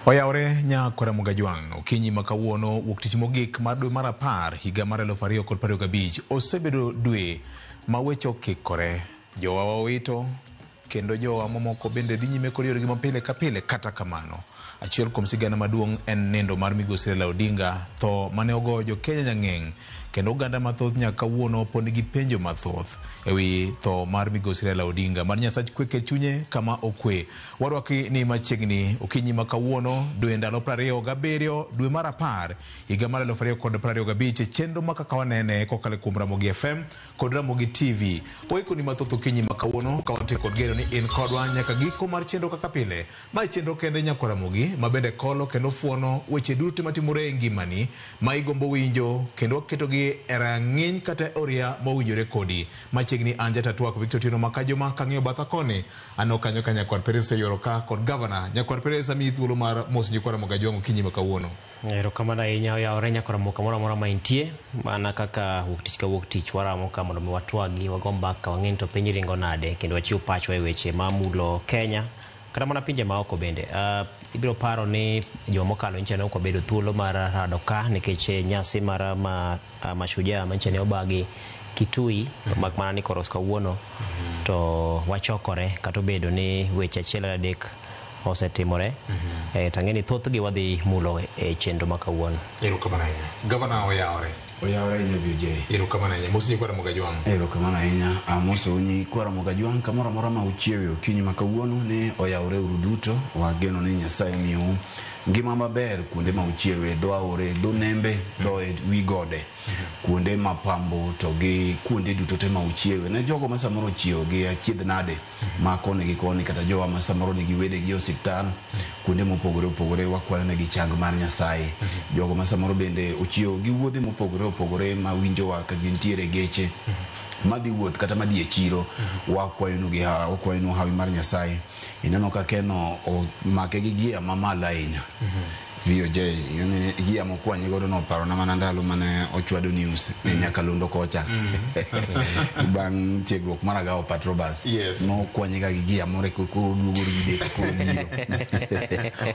Oyaore Nyakora Mugajwang' okinyi makawuono wuok tich mogik mar dwe mar 10 higa mar 2025 osebedo dwe ma weche okikore. Jowa wawito kendo jowa mamoko bende dhi nyime kod yoregi mapile ka pile. Kata kamano, achiel kuom sigana maduong' en nendo mar Migosi Raila Odinga, tho mane ogoyo jo Kenya nyang'eng, kendo oganda mathoth nyaka wuono poni gi penjo mathoth ewi tho mar Migosi Raila Odinga. Mar Nyasach kwe ket chunye kama okwe. Warwaki ni machiegni okinyi makawuono dwe ndalo 27 dwe mar 10 higa mar 2025 chenro makaka wanene kokale kuom Ramogi FM kod Ramogi TV. Oiko ni mathoth okinyi makawuono kawantie kod geno ni in kodwa nyaka giko mar chenro kaka pile. Ma chenro kende nyako Ramogi mabende kolo kendo fuono weche duto matimore e ngimani ma igombo winjo kendo ketogi erang'iny kata oria mowinjore kodi. Machiegni anja tatuak Victor Tino Makajoma kang'yo batha koni ano kanyo kanya kod Perez Yoroka kod Governor nyakor Perez mi thuolo mar mos Nyakora Mugajwang' okinyi makawuono. Erokamano ahinya yaore Nyakora Mugajwang' moro ma intie mana kaka wuok tich waramo ka mondo watwagi wagombaka wang'en to piny ringo nade kendo wachiw pachwa e weche mamulo Kenya kata mana pinje maoko bende. Ibiro paro ni joma mokalo nchene ok obedo thuolo mar rado ka nikech nyasi mar mashujaa manchene obagi Kitui mak mana ni koros kawuono to wachokore kata obedo ni weche achiel adek osetimore. Tang'eni thoth gi wadhi mulo e chenro makawuono. Erokamano ahinya. Governor oyaore inya VJ. Erokamano ahinya. Mos Nyakora Mugajwang'. Erokamano ahinya. Amoso Nyakora Mugajwang' kamoro amora ma uchiewe okinyi makawuono ne oyaore uru duto. Wageno ni Nyasaye miyo ngima maber kuonde ma uchiewe, dho aore, dho nembe, dho wi gode, kuonde mapambo to gi kuonde duto te ma uchiewe. Ne jogo ma samoro chiewo gi achiedh nade ma koni gi koni kata jowa ma samoro nigi wede gi osiptal kuonde mopogore opogore wakwayo ne gi chang mar Nyasaye. Jogo ma samoro bende ochiewo gi wuodhe mopogore opogore ma winjowa ka gintiere geche madhi wuoth kata madhi e chiro wakwayo nu hawi mar Nyasaye. Ineno ka keno make gi gia mamala ahinya. VJ gia mokwanye godo no paro na mana ndalo mane ochwado news ne Nyakalondo kocha bang' tiegruok mar Agao Patrobas no kwanye ga gia more ko duogo ride ko biro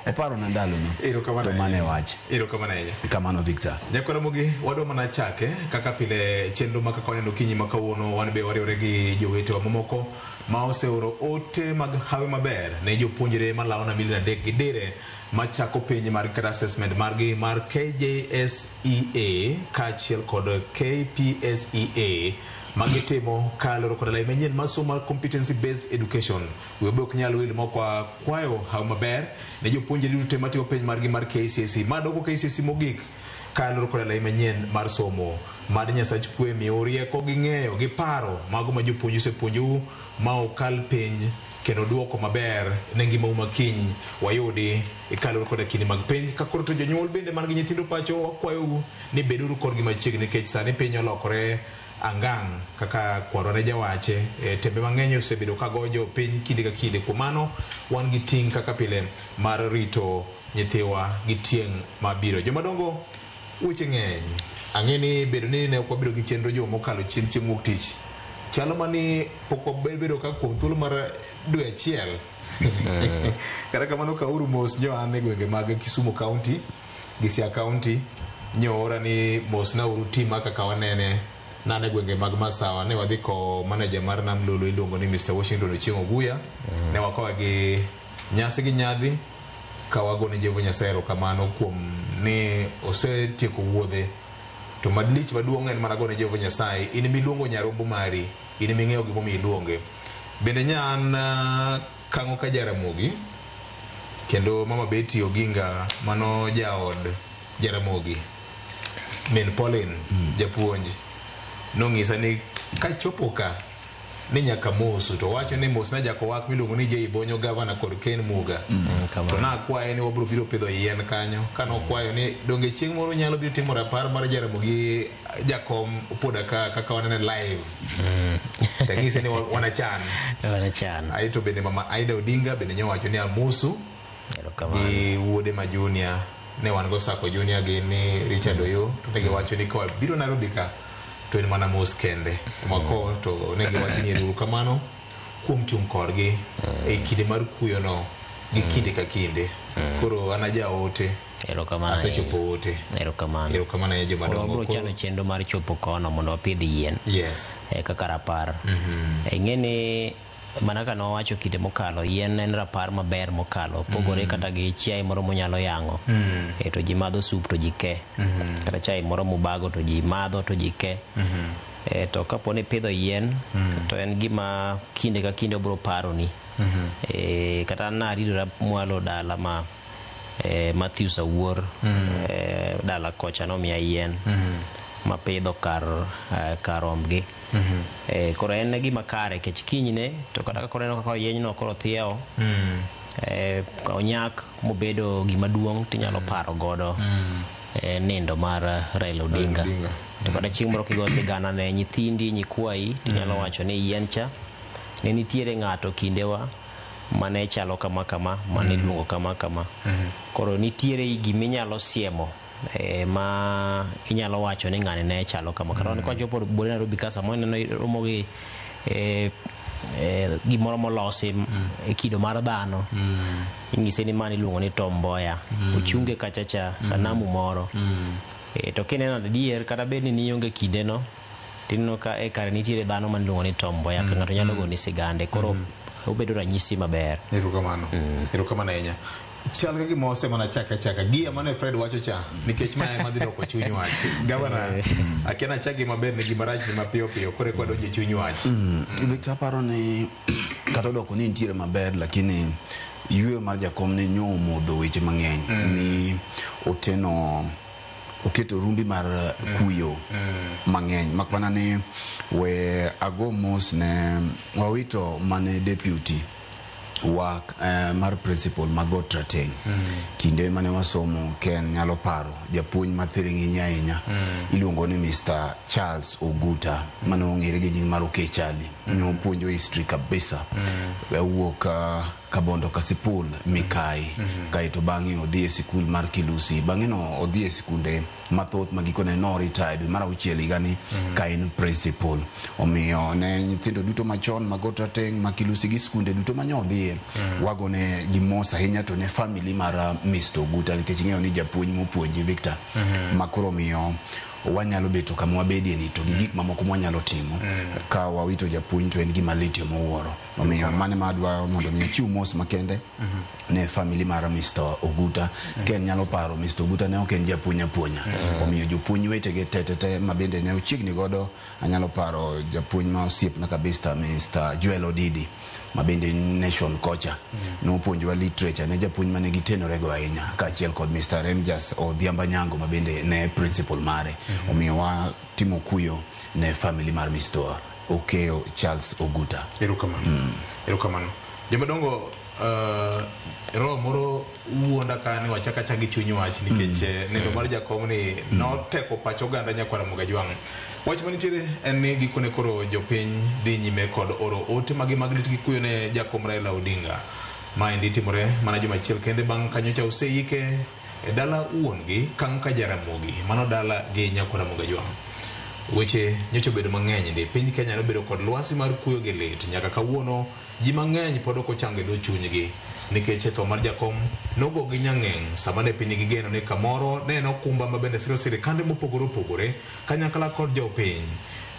oparo na ndalo no to mane wach. Erokamano ahinya. Kamano Victor. Nyakora Ramogi wadwa mana chake kaka pile chenro makaka waneno okinyi makawuono wan be wariwore gi jowetewa mamoko ma oseoro ote mag hawi maber ne jopuonjre malawo na milion 3 gi dire machako piny mar kata assessment margi mar KJSEA kachiel kod KPSEA magitimo kaloro kod lai manyien masomo mar competency based education. Webe ok nyalo wil moko kwayo hawi maber ne jopuonjre duto matimo piny margi mar KCSE madoko KCSE mogik kaloro kod lai manyien mar somo. Mad Nyasach kwe miyo rieko gi ng'eyo gi paro mago ma jopuonj osepuonjou ma okal penj kendo duoko maber ne ngima makiny wayudi kaloro kod kinde mag penj. Ka koro to jonyuol bende man gi nyithindo pacho wakwayo ni beduru kodgi machiegni nikech sani piny olokore angang' kaka kwaro ne jawache. Tembe mang'eny osebedo ka gojo piny kinde ka kinde. Kuom mano wan gi ting' kaka pile mar rito nyithiwa gi tieng' mabiro. Jomadongo weche ng'eny ang'eni bedo ni ne ok wabiro gi chenro jo mokalo chieng' wuok tich chalo mani pok wabedo ka kuom thuolo mar dwe achiel. Kata kamano kauru mos joan e gwenge mag Kisumu County gi Siaya County nyoora ni mos na uru tima kaka wanene nane gwenge mag Masawa ne wadhi ko manager mar Nam Lolo iluongo ni Mr. Washington Ochieng' Oguya ne wakawa gi nyasi gi nyadhi ka wagone Jehova Nyasaye erokamano kuom ni osetieko wuodhe. To madlich maduong' en mana gone Jehova Nyasaye in miluongo nyarombo mari in ming'eyo gimo miluonge. Bende nyan kang'o ka Jaramogi kendo mama Betty Oginga mano jaod Jaramogi min Pauline japuonj nong'isa ni kachopo ka ni nyaka mosu to wacho ni mos na jako wak miluongo ni Jay Bonyo Governor kod Ken Muga. To na kwaye ni wabro biro pidho yien kanyo kano kwayo ni donge chieng' moro nyalo biro timo rapar mar Jaramogi jakom poda kaka wanene live. Tangise ni wanachan. Aito bende mama Aida Odinga bende nyowacho ni amusu gi wuode ma Junior ne wan go Sako Junior gi ni Richard Oyo to ne giwacho ni kwa biro Nairobi ka to en mana mos kende mako to ne giwacho ni erokamano kuom chung' korgi e kinde mar kuyo no gi kinde ka kinde. Koro anaja ote Erokamano. asechopo ote. Erokamano ya joma dongo. Koro chano chenro mar chopo kono mondo wapidh yien. Yes. Kaka rapar. Ing'eni mana ka nowacho kinde mokalo, yien en rapar maber mokalo, pogore kata gi chiaye moro monyalo yang'o. To ji madho sup to ji ke. Kata chiaye moro mubago to ji madho to ji ke. To kapo ni pidho yien, to en gima kinde ka kinde obro paro ni. Kata naridora mwalo dala ma Matthews Awuor dala kocha nomiya yien mapidho kar rombgi. Koro en gima kare kech kinyne to kata koro neno kaka yien no koro thiewo, onyak mobedo gima duong' tinyalo paro godo nindo mar Raila Odinga. To kata chieng' moro kigo sigana ne nyithindi nyikwayi tinyalo wacho ni yien cha ne nitiere ng'ato kindewa mane chalo kama kama, mane luongo kama kama. Koro nitiere giminyalo siemo ma inyalo wacho ni ng'ane ne chalo kama. Kata ni kwachopo bore Nairobi kasa mo neno romo gi gimoro molosi kido mar dhano. Ing'ise ni mani luongo ni Tom Mboya. Ochunge kachacha sanamu moro. To kineno adier kata bed ni nionge kinde no, tinno ka kare nitiere dhano man luongo ni Tom Mboya ka ng'ato nyalo goni sigande. Koro obedo ranyisi maber. Erokamano ahinya. Chal ka gima osemana chaka gia mane Fred wacho cha nikech mae madhi doko chuny wach. Gavana akiana chagi maber ni gima rach ni mapiyo piyo kore kwa donje chuny wach. Victor paro ni kata doko ni nitiere maber, lakini yweyo mar jakom ne nyo modho weche mang'eny ni oteno oketo rumbi mar kuyo mang'eny. Makwana ni we ago mos ne wawito mane deputy wa mar principal Magot Rateng. Kinde mane wasomo Ken nyalo paro japuonj mathiringi nyainya iluongo ni Mr. Charles Oguta mane ong'ere gi nying mar Okechali. No puonjo history kabisa. Wuok Kabondo Kasipul Mikai kaito bang'e odhi e sikul mar Kilusi. Bang'e no odhi e sikunde mathoth magikone no retired mar 6 higani ka en principal. Omiyo ne nyithindo duto machon Magot Rateng ma Kilusi gi sikunde duto manyodhi wagone gimosa ahinya to ne family mar Mr. Oguta nikech ing'eyo ni japuonj mopuonji Victor makoro miyo wanyalo beto kama wabedie ni to gik mamoko mwanyalo timo ka wawito japuonj to en gima litio mowuoro. Omiyo mane madwa mondo mi chiw mos makende ne family mar Mr. Oguta. Ken nyalo paro Mr. Oguta ne ok en japuonj apuonya. Omiyo jopuonj wetege tetete mabende ne ochiegni godo. Anyalo paro japuonj ma osiepna kabisa Mr. Joel Odidi mabende nation kocha no puonjwa literature ne japuonj mane gitenore go ahinya kaachiel kod Mr. Remjas Odhiamba Nyango mabende ne principal mare. Omiyo wa timo kuyo ne family mar Mr. Okeo Charles Oguta. Erokamano. Jomadongo roho moro wuonda kane wachaka chagi chuny wach nikech nendo mar jakom ni noteko pacho ganda nyakwara Mugajwang'. Wach manitiere en ni gikone koro jopiny dhi nyime kod oro ote mag lit gi kuyo ne jakom Raila Odinga. Ma endi timore mana juma achiel kende bang' kanyocha oseike e dala wuon gi Kanka Jaramogi mano dala gi nyakwara Mugajwang'. Weche nyocho bedo mang'eny ndi piny Kenya no bedo kod lwasi mar kuyo gi lit nyaka kawuono ji mang'eny pod ok ochango dho chunygi nikech tho mar jakom nogo gi nyang'eng sama ne piny gigeno ni kamoro ne okumba mabende sirikande mopogore opogore kanyakla kod jopiny.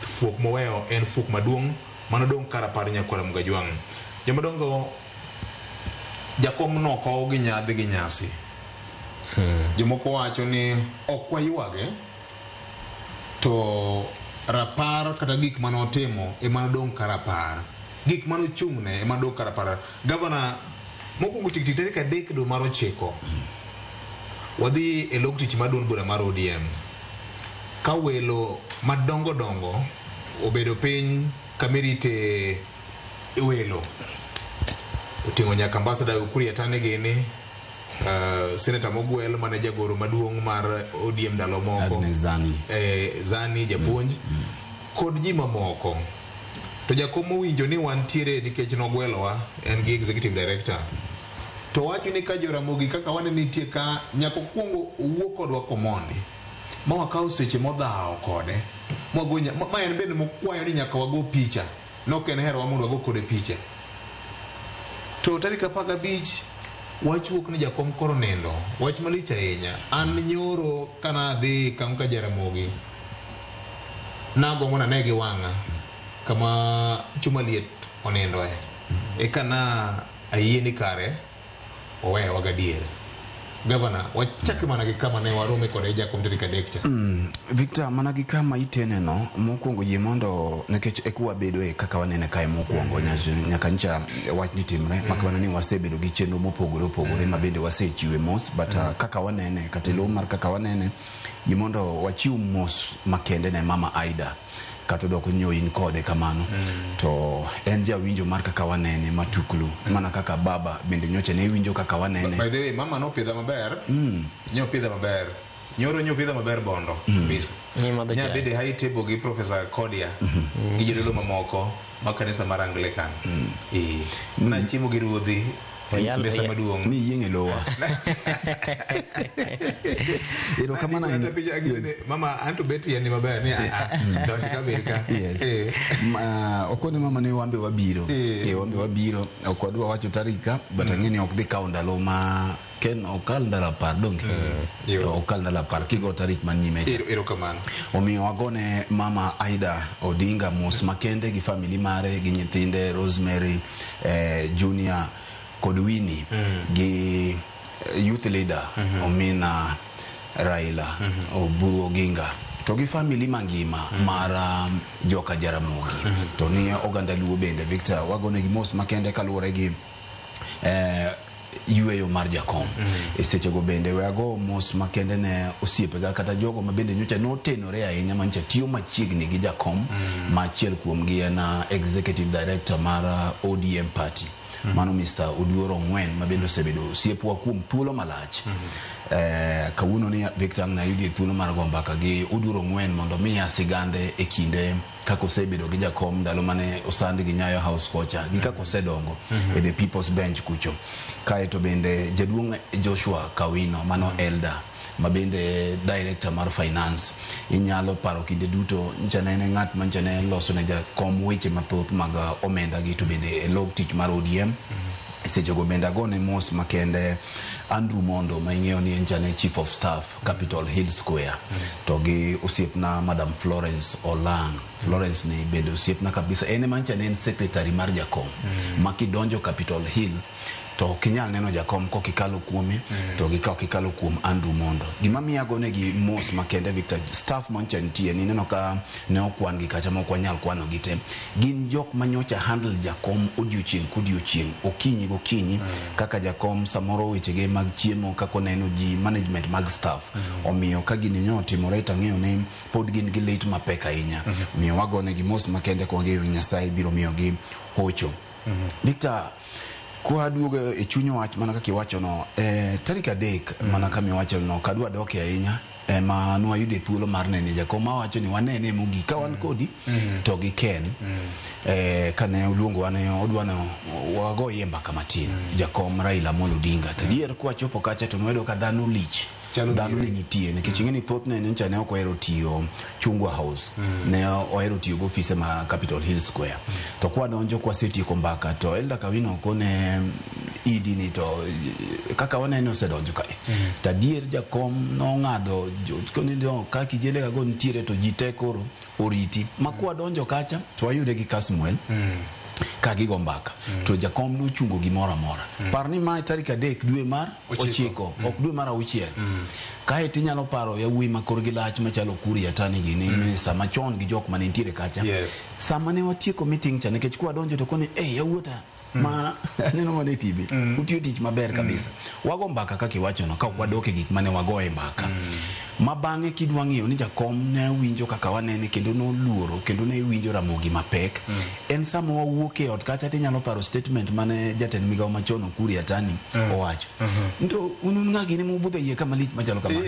Fuok moweyo en fuok maduong' manodong' karapar nyakwara Mugajwang'. Jomadongo jakom no kowo gi nyadhi gi nyasi. Jomoko wacho ni ok waywage to rapar kata gik manotimo emanodong' karapar. Gik manochung'ne emanodong' karapar. Gavana mokwongo tik tarik 3 dwe mar 9 wadhi e log tich maduong' bura mar ODM ka welo madongo dongo obedo piny kamirite welo oting'o nyaka ambassador Ukur Yatani gini Senator Mogwel mane jagoro maduong' mar ODM ndalo moko Zani japuonj kod ji mamoko. To jakom owinjo ni wantiere nikech nogwelowa en gi executive director to wacho ni ka Jaramogi kaka wane nitie ka nyako kwongo owuok kodwa Komondi ma wakaw seche modhawo kode mwagonya ma en bende mokwayo ni nyaka wago picha no ken hero wa mondo wago kode picha to tarik 15 wach wuok ni jakom koro nindo wach malich ahinya an nyoro kana dhi kamka Jaramogi nagomona negi wanga kama chuma liet onindo e kana ayeni kare owe wagadier Governor, wachaki managi kama ne warome kode jakom Tarik adek cha. Victor, managi kama itene no, mokuongo jimondo nekech ekuwa bedo e kaka wanene kae mokuongo nyaka ncha wach ni timre makawana ni wasebedo gi chenro mopogore mabende wasechiwe mos but kaka wanene katelo mar kaka wanene jimondo wachiw mos makende ne mama Aida kato doko nyoyin kode kamano to enja winjo mar kaka wanene matuklu mana kaka baba bende nyocha ne winjo kaka wanene. By the way, mama no pidha maber nyo pidha maber nyoro nyo pidha maber bondo bis nya bede high table gi Professor Kodia gi jodolo mamoko makanisa mar Anglican na chimo gi ruodhi pesa maduong ni yenge lowa ero kama na mama antu beti yani maber ni donji kabirka okone mama ne wambe wabiro wambe wabiro okwadwa wacho tarika but ngeni ok dhi kawo ndalo ma ken okal ndala par donge okal ndala par kigo tarik manyime ero kamano omiyo wagone mama Aida Odinga mos makende gi family mare gi nyithinde Rosemary Junior kod Winnie gi youth leader Omina Raila Oburu Oginga to gi family mangima mar joka Jaramogi to ni oganda luo bende Victor wagone gi mos makende kaluore gi yueyo mar jakom esechego bende weago mos makende ne osiepega kata jogo mabende nyocha notenore ahinya mancha tiyo machiegni gi jakom machiel kuomgi en executive director mar ODM party mano Mr. Oduoro Ngwen mabendo sebedo osiepwa kuom thuolo malach kawuono ni Victor na yudi thuolo mar gombaka gi Oduoro Ngwen mondo miya sigande e kinde kako sebedo gi jakom ndalo mane osandi gi Nyayo House kocha gi kako sedongo e the People's Bench kucho kae to bende jaduong Joshua Kawino mano elder mabende director mar finance inyalo paro kinde duto njanene ngat manjane loso ne jakom weche mathoth mag omenda gi to bende log tich mar ODM sejogo bende agone mos makende Andrew Mondo maingeo ni njane chief of staff Capitol Hill Square to gi osiepna Madam Florence Olang Florence ni bende osiepna kabisa ene manjane en secretary mar jakom makidonjo Capitol Hill to kinyal neno jakom ko kikalo kuome to gikao kikalo kuom Andrew Mondo gimami agone gi mos makende Victor staff mancha ntie ni neno ka ne okwan gi kacha moko nyal kwano gite gin jok manyocha handle jakom odiochieng kodiochieng okinyi gokinyi kaka jakom samoro wechege mag chiemo kako neno ji management mag staff omiyo ka gini nyoti moreta ng'eyo ne pod gin gi late mapeka ahinya miyo wagone gi mos makende ko ng'eyo Nyasaye biro miyo gi hocho Victor kwa duogo e chunyo wach mana kaka iwacho no Tarik adek mana kama iwacho no kadwa doke ahinya ma no ayude thuolo mar nene jakom wacho ni wanene mugi ka wan kodi to gi Ken kane uluongo wane odwano wago yemba kamatin jakom Raila Amolo Odinga tadier kwa chopo kacha to noedo ka dhano lich dhano ni nitie nikech ng'eni thoth ne nyocha ne ok ohero tiyo Chungwa House ne ohero tiyo go office ma Capitol Hill Square to kwa donjo kwa setieko mbaka to Elda Kawino kone idi ni to kaka wanene osedonjo kae tadier jakom no ng'ado koni do ka kijele ga go ntiere to jite koro oriti makwa donjo kacha to ayude gi Kasmuel ka gigo mbaka to jakom no chungo gimora mora parni ma Tarik adek dwe mar 9 ok dwe mar 6 kae tinyalo paro ya wi makor gi lach machalo Kuria tani gi ni minister machon gi jok mane ntiere kacha sama ne watieko meeting cha nekech kwa donjo to koni yawuota ma neno mane tibi utiyo tich maber kabisa wago mbaka kaka iwacho no ka wadoke gik mane wagoe mbaka mabange kidwa ng'iyo ni jakom ne winjo kaka wanene kendo no luoro kendo ne winjo Ramogi mapek en sama wawuok e ot kacha tinyalo paro statement mane jatend migawo machon Kuria tani owacho nto unun ng'agi ne mubudhe yie kama lich machalo kama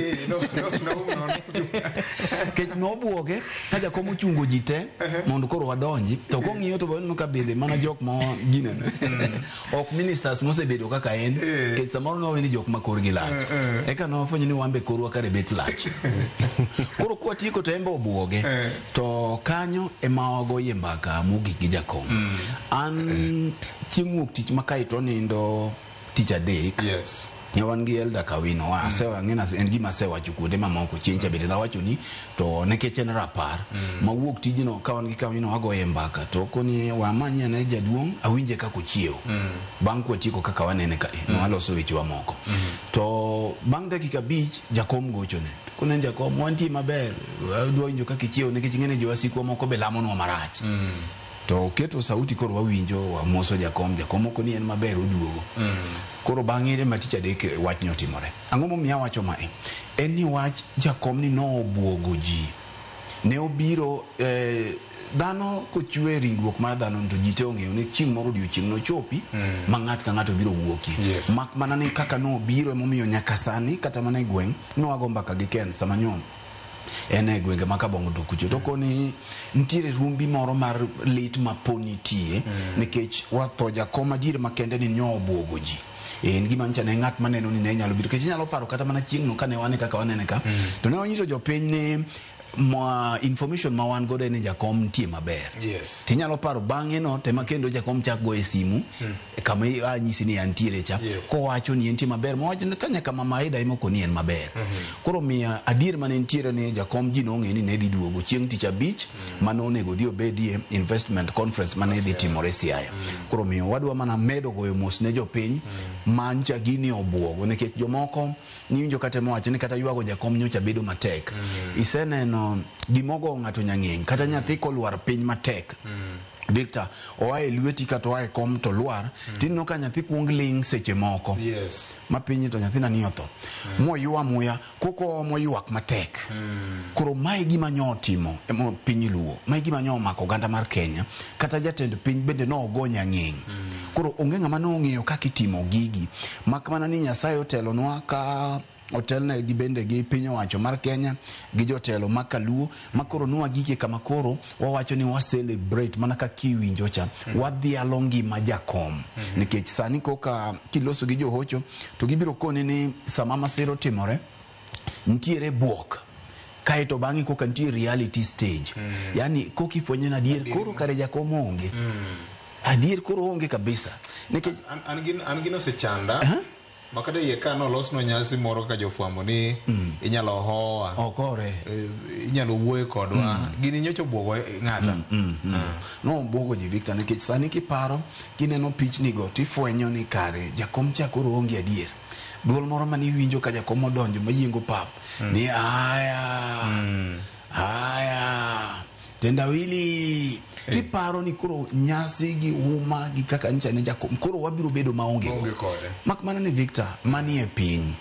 kech no buoge ka jakom ochungo jite mondo koro wadonji to kong'iyo to bonno ka bende mana jok ma ginene ok ministers mosebedo kaka en kech samoro no weni jok makor gi lach eka no fwenyo ni wambe korwa kare bet lach koro kwa tiko to embe obuoge to kanyo ema wago yembaka mugi gi jakom an chieng' wuok tich makai to nindo tich adek Yes. Yawan Elda Kawino wa sewa ngena en gima sewa chukude mamoko chiencha bende na wacho ni to nekech en rapar mawuok tijino kawan gi Kawino wago embaka to koni wa manya ne jaduong awinje kako chiew bang' kwatieko kaka wanene ka no waloso weche wa moko to bang' dakika 5 jakom gochone kunen jakom wanti maber duonjo kaka chiew nekech ngene jowasiku moko be lamonwa marach to keto sauti koro wawinjo wa moso jakom moko ni en maber oduogo koro bang'e ma tich adek wach nyotimore ang'o momiyo wacho mae en ni wach jakom ni no obuogo ji ne obiro dhano kochwe ringruok mar dhano to ji te ong'eyo ni chieng' moro odiochieng' no chopi ma ng'at ka ng'ato biro wuoki mak mana ni kaka no biro emomiyo nyaka sani kata mana e gweng' no wago mbaka gi Ken sama nyom ene gwenge makabongo to kucho to koni ntiere rumbi moro mar lit maponitie nikech watho jakom adier makende ni nyo obuogo ji en gima ncha ne ng'at maneno ni ne nyalo biro kech nyalo paro kata mana chieng' no kane wane kaka wanene ka to ne onyiso jopiny ni information ma wan godo ni jakom tie maber tinyalo paro bang'e no tema kendo jakom chak go e simu kama anyisi ni antiere cha kowacho ni entie maber mowacho ni kanya kama Maida imoko ni en maber koro miya adier mane ntiere ni jakom ji no ng'e ni ne diduogo chieng' tich abich mano onego dhi obedie investment conference mane dhi timore Siaya koro miyo wadwa mana medo goyo mos ne jopiny mancha gini obuogo nikech jomoko niwinjo kata mowacho ni kata yuago jakom nyocha bedo matek iseneno gimogo ng'ato nyang'eng kata nyathi kolwar piny matek Victor oae lweti kata oae kom to lwar tinno ka nyathi kuong ling seche moko ma piny to nyathina ni otho moyua muya koko moyuak matek koro mae gima nyo timo emo piny luo mae gima nyo mako ganda mar Kenya kata jatend piny bende no ogonya ng'eng koro onge ng'ama no ong'eyo kaka itimo gigi mak mana ni Nyasaye otelonwa ka otelna gi bende gi piny owacho mar Kenya gi jotelo makaluo makoro nuwa gike kama koro wawacho ni wa celebrate mana ka kiwinjo cha wadhi alongi ma jakom nikech sani koka kiloso gi johocho to gibiro kone ni sama masiro timore ntiere buok kaito bang'i koka ntiere reality stage yani koki fwenye na dier koro kare jakom onge adier koro onge kabisa nikech angino se chanda makade ye kano losno nyasi moro ka jofwambo ni inyalo hoa okore inyalo wuoye kodwa gini nyocho buogo ng'ata no buogo ji Victor nikech sani kiparo kineno pichni go tifwenyo ni kare jakom cha koro onge adier duol moro mani winjo ka jakom odonjo mayiengo pap ni haya tendawili kiparo ni koro nyasi gi uma gi kaka ncha ne jakom koro wabiro bedo maonge mak mana ni Victor mani e piny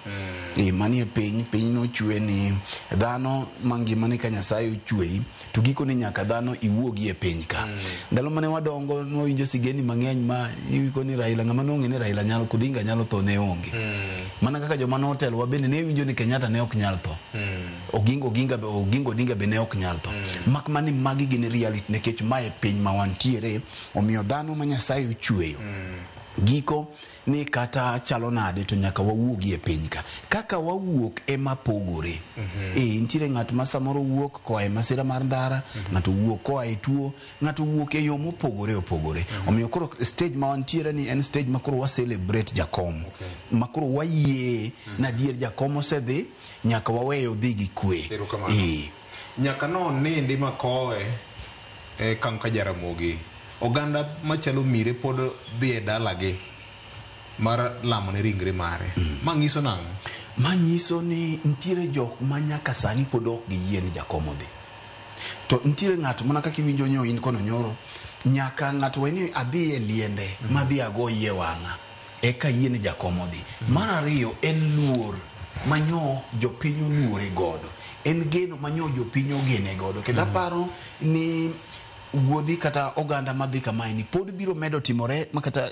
mani e piny no chwe ni dhano mangima ni ka Nyasaye ochwe to giko ni nyaka dhano iwuogi e piny ka ndalo mane wadongo no winjo sigeni mang'eny ma iwiko ni Raila ng'ama no ng'e ni Raila nyalo kudinga nyalo tho ne onge mana kaka joma no telo wabende ne winjo ni Kenyatta ne ok nyal tho Oginga Odinga be ne ok nyal tho mak mana ni magi gin reality nekech mae piny ma wantiere omiyo dhano ma Nyasaye ochweyo giko ni kata chalo nade to nyaka wawuogi e piny ka kaka wawuok ema pogore ntiere ng'at ma samoro wuok koa e masira mar ndara ng'ato wuok koa e tuo ng'ato wuok e yo mopogore omiyo koro stage ma wantiere ni en stage ma koro wa celebrate jakom ma koro wayie na dier jakom osedhi nyaka waweyo dhi gi kwe nyaka no nindi makoe kanka Jaramogi oganda machalo mire pod dhi e dalagi mar lamo ne ringre mare manyiso nang'o manyiso ni ntiere jok ma nyaka sani pod ok giyie ni jakom odhi to ntiere ng'ato mana kaka iwinjo nyo in kono nyoro nyaka ng'ato weni adhi e liende madhi ago yie wang'a eka yie ni jakom odhi mar ariyo en luor manyo jopiny oluore godo en geno manyo jopiny ogene godo kendo paro ni wuodhi kata oganda madhi kama ni pod biro medo timore makata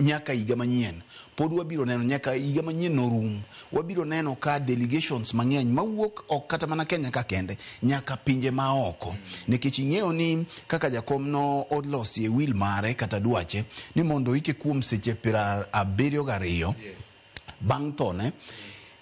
nyaka higa manyien pod wabiro neno nyaka higa manyien no rum wabiro neno ka delegations mang'eny mawuok ok kata mana Kenya ka kende nyaka pinje maoko nikech ing'eyo ni kaka jakom no olosi e will mare kata dwache ni mondo ike kuom seche 72 bang' thone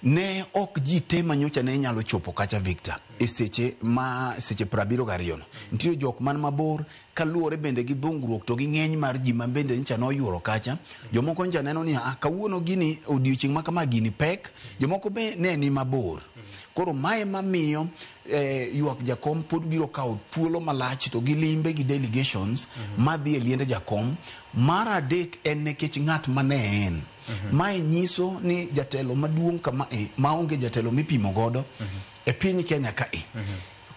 ne ok ji te manyocha ne nyalo chopo kacha Victor e seche 72 no nitiere jok man mabor kaluore bende gi dhungruok to gi ng'eny mar ji ma bende ncha no yuoro kacha jomoko ncha neno ni kawuono gini odiochieng' ma kama gini pek jomoko be ne ni mabor koro mae mamiyo yuak jakom pod biro kawo thuolo malach to gi limbe gi delegations madhi e liende jakom mar adek en nekech ng'at mane en mae nyiso ni jatelo maduong' kama maonge jatelo mipimo godo e piny Kenya ka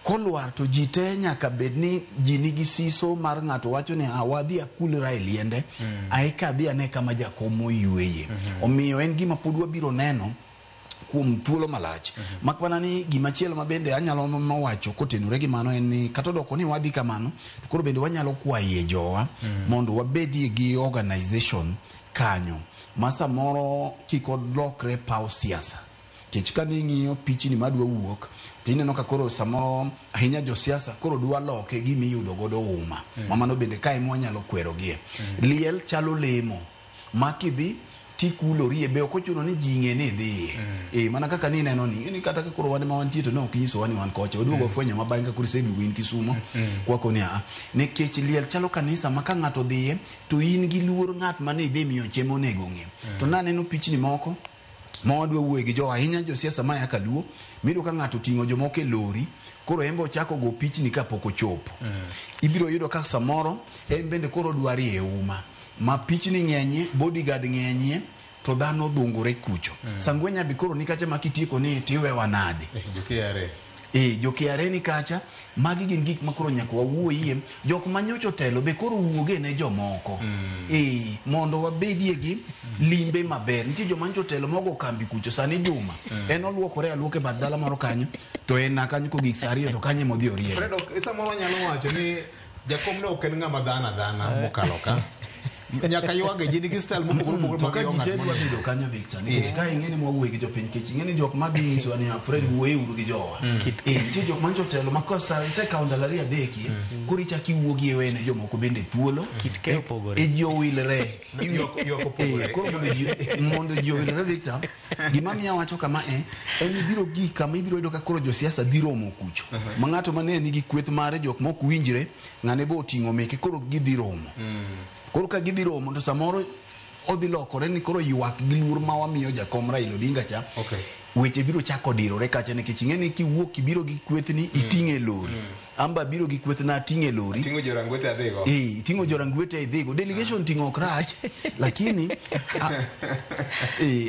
kolwar to ji te nyaka bed ni ji nigi siso mar ng'ato wacho ni wadhi akulra e liende aika dhi ane kama jakom oyueye omiyo en gima pod wabiro neno kuom thuolo malach makwana ni gimachielo mabende anyalo mawacho kotenore gi mano en ni kata doko ni wadhi kamano to koro bende wanyalo kwaye jowa mondo wabedie gi organization kanyo masa moro kikodlokre paw siasa kech kaning'iyo pichni madwa wuok tineno ka koro samoro ahinya jo siasa koro dwa loke gimiyudo godo uma mamano bende kae mwanyalo kwerogie liel chalo lemo makidhi tikulori be okochuno ni jinge ne dhi mana kaka ni neno ni kata ka koro wan ma wantie to no kinyiso wani wan kocha oduogo fwenyo mabanga kuri sedugo in Kisumo kwako ni ne kech liel chalo kanisa maka ng'ato dhiye to in gi luor ng'at mane dhi miyo chemo nego ng'e to naneno pichni moko mawadwa wuoye gi jo ahinya jo siasa ma yaka duo mido ka ng'ato ting'o jomoko e lori koro embo chako go pichni kapok ochopo ibiro yudo ka samoro en bende koro dwari e uma ma pichni ng'enye bodyguard ng'enye to dhano dhungore kucho sangwenya bikoro ni kacha makitieko ni tiwe wanade jo-KRA ni kacha magi gin gik makoro nyaka wawuoyie jok manyocho telo be koro wuoge ne jomoko mondo wabedie gi limbe maber nitie joma nyocho telo mogo kambi kucho sani Juma en oluokore aluoke bad dala moro kanyo to en nakanyo ko gik sariyo to kanye modhi orie Fredo samoro nyalo wacho ni jakom ne oken ng'ama dhana mokalo ka nyaka yuage ji nigi style mopogore to ka jitelu wabido kanyo Victor nikech ka ing'eni mwawuoye gi jopiny kech ing'eni jok ma ginyiso ni Fred wuoye uru gi jowa nitie jok mancho telo makosa sekawo ndalari adeki koro ichako iwuogi e wene jomoko bende thuolo e ji owilre koro mondo ji owilre Victor gima miya wacho kama en ibiro gi kama ibiro yudo ka koro josiasa dhi romo kucho ma ng'ato mane nigi kweth mare jok mok winjre ng'ane bo oting'o meke koro gidhi romo koro ka gidhi romo to samoro odhi lokore ni koro ywak gi luor ma wamiyo jakom Raila Odinga cha weche biro chako dirore kacha nikech ing'eni kiwuok ibiro gi kwethni iting'e lori amba biro gi kwethna ting'e lori ting'o jorangwete adhigo ting'o jorangwete adhigo delegation ting'o krach lakini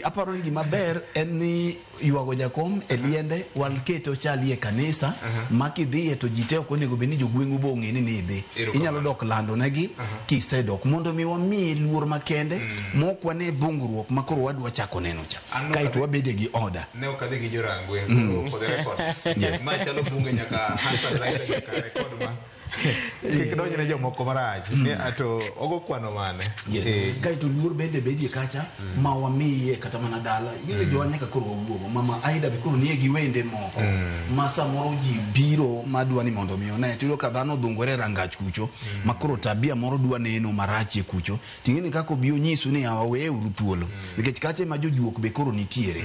aparo ni gima ber en ni yuago jakom e liende wal keto chalie kanisa makidhiye to jite ok onego beni jogweng'u bong'e ni idhi inyalo dok lando negi kisedok mondo mi wamiye luor makende mokwane dhungruok makoro wadwa chako neno cha kaito wabede gi order ne okadhi gi jorangwe for the records ma chalo bunge nyaka Hassan Raila nyaka record ma kikidonjo ne jomoko marach ni ato ogo kwano mane kaito luor bende bedie kacha ma wamiye kata mana dala gine jo nyaka koro wuogo mama Aida be koro nie gi wende moko ma samoro ji biro madwa ni mondo mi one tiro ka dhano dhungore rangach kucho makoro tabia moro dwa neno marachie kucho ting'eni kako bio nyisu ni awawe uru thuolo nikech kache ma jojuok be koro nitiere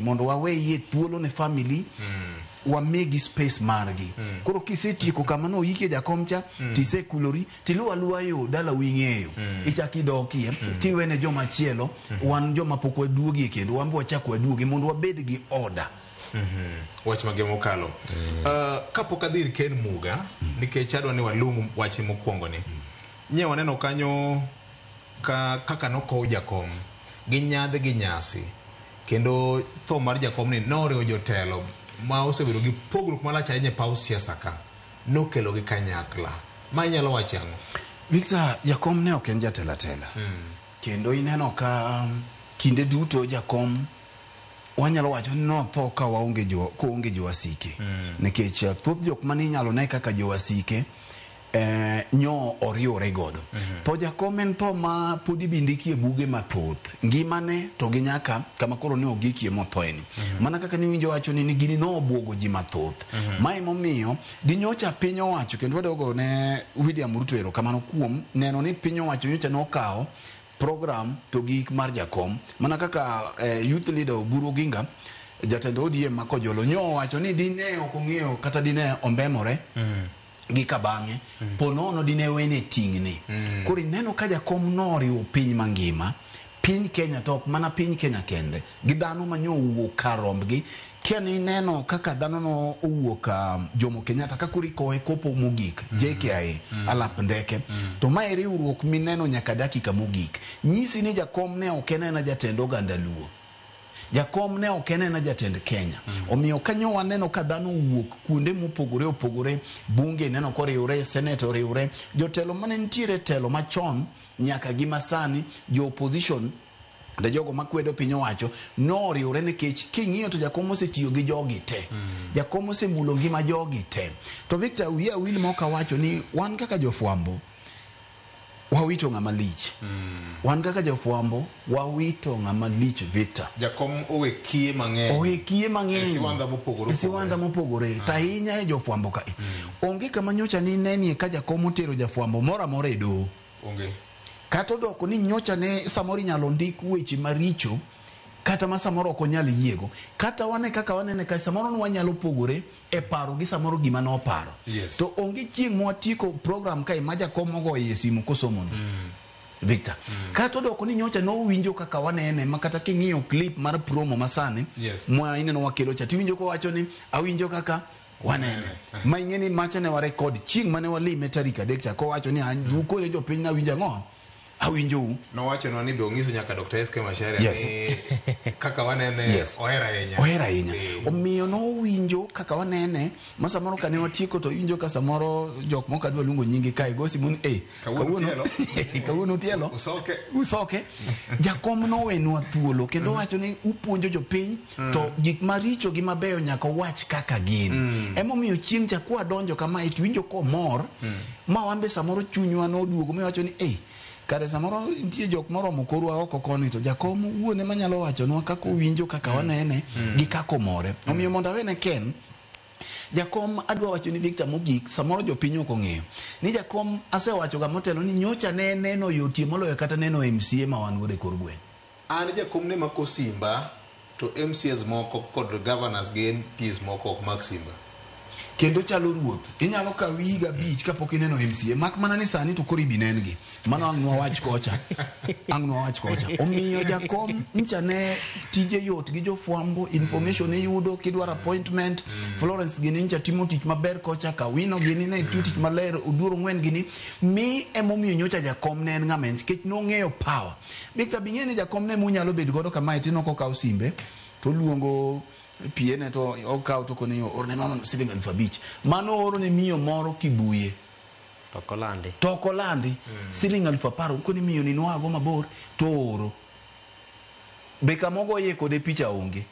mondo waweye thuolo ne family wamegi space margi koro kisetieko kamano yike jakom cha tisekulori tiluwa luwa yo dala wing'eyo ichaki dokie tiwene joma chielo wan joma pok waduogie kendo wambo wachako waduogie mondo wabed gi order wach mage mokalo kapok adhir Ken Muga nikech adwa ni walum wach mokwongo ni nye waneno kanyo kaka nokow jakom gi nyadhe gi nyasi kendo tho mar jakom ni norewo jotelo ma osebedo gi pogruok malach ahinya paw siasa ka nokelo gi kanyakla ma inyalo wacho ang'o Victor jakom ne ok en jatela kendo ineno ka kinde duto jakom wanyalo wacho ni notho ka waonge jowasike nikech thoth jok mane inyalo ne kaka jowasike nyo oriore godo to jakom en tho ma podi bindiki e buge mathoth ngimane to gi nyaka kama koro ne ogikie mothoeni mana kaka ni winjo wacho ni gini no obwogo ji mathoth ma emomiyo dinyocha piny owacho kendo wadogo ne William Ruto ero kamano kuom neno ni piny owacho nyocha nokawo program to gik mar jakom mana kaka youth leader Oburu Ginga jatendo ODM makojolo nyo wacho ni dine okong'eyo kata dine ombemore gi kabange ponono dine wene tingni kuri neno ka jakom noriwo piny mangima piny Kenya tok mana piny Kenya kende gi dhano manyo wuok karombgi keni neno kaka dhano no owuok Jomo Kenyatta kakuri koe kopo mogik JKIA alap ndeke to ma riwruok mineno nyaka dakika mogik nyisi ni jakom ne okenena jatend oganda Luo jakom ne okenena jatend Kenya omiyo kanyo waneno ka dhano wuok kuonde mopogore opogore bunge neno koriwre senate oriwre jotelo mane nitiere telo machon nyaka gi masani jo opposition da jogo makwedo piny owacho no riwre nikech king'iyo to jakom osetiyo gi jogi te jakom osemulo ngima jogi te to Victor wiya wil moka wacho ni wan kaka jofwambo wawito ng'ama lich wan kaka jofwambo wawito ng'ama lich Victor jakom owekie mang'eny siwanda mopogore tahinya e jofwambo ka onge kama nyocha ni nenie ka jakom otero jafwambo mora mora e doho onge kata doko ni nyocha ne samoro nyalo ndik weche maricho kata ma samoro ok onyal yiego kata wane kaka wanene ka samoro wanyalo pogore e paro gi samoro gima no paro to onge chieng' mwatiko program kai maja komogo e simu kosomo Victor kata doko ni nyocha no winjo kaka wanene makata king'iyo clip mar promo masani mwa ineno wakelo cha tiwinjo ko wacho ni awinjo kaka wanene maingeni macha ne wa record chieng' mane walime tarika dekcha ko wacho ni duko jo piny na winja ngo awinjo no wacho no ni be ongiso nyaka Dr. SK Macharia ni kaka wanene ohera hinya omiyo no winjo kaka wanene masamoro kane watieko to winjo ka samoro jok moko dwa lungo nyingi kai gosi mun kawuono tielo usoke jakom no wenwa thuolo kendo wacho ni upuonjo jopiny to gik maricho gi mabeyo nyaka wach kaka gin emomiyo chieng' cha kwa donjo kama itwinjo ko mor ma wambe samoro chunywa no duogo me wacho ni kare samoro ntie jok moromo korwa oko koni to jakom wuone manyalo wacho nwa kako winjo kaka wanene gi kako more omiyo mondo awene ken jakom adwa wacho ni Victor mogik samoro jopiny ok ong'eyo ni jakom asewacho ga motelo ni nyocha ne neno yotie moloyo kata neno MCA ma wan wuode kor gweng an jakom ne mako simba to MCAs moko kod governors gi MPs moko ok mak simba kendo chalo ruoth inyalo ka wiga bich kapok ineno MCA mak mana ni sani to kori binengi mano ang'wa wach kocha omiyo jakom ncha ne tije yot gi jofwambo information iyudo kidwaro appointment Florence gini ncha timo tich maber kocha Kawino gini ne tich maler Oduro ng'wen gini mi emomiyo nyocha jakom ne en ng'amen kech nong'eyo power Victor bing'eni jakom ne munyalo bedo godo kama itino kokaw simbe to luongo piene to okaw to kone orne mama siling 5,000 mano oro ne miyo moro Kibuye Tokolandi siling 10,000 koni miyo ni noago mabor to oro beka mogo ye kode picha onge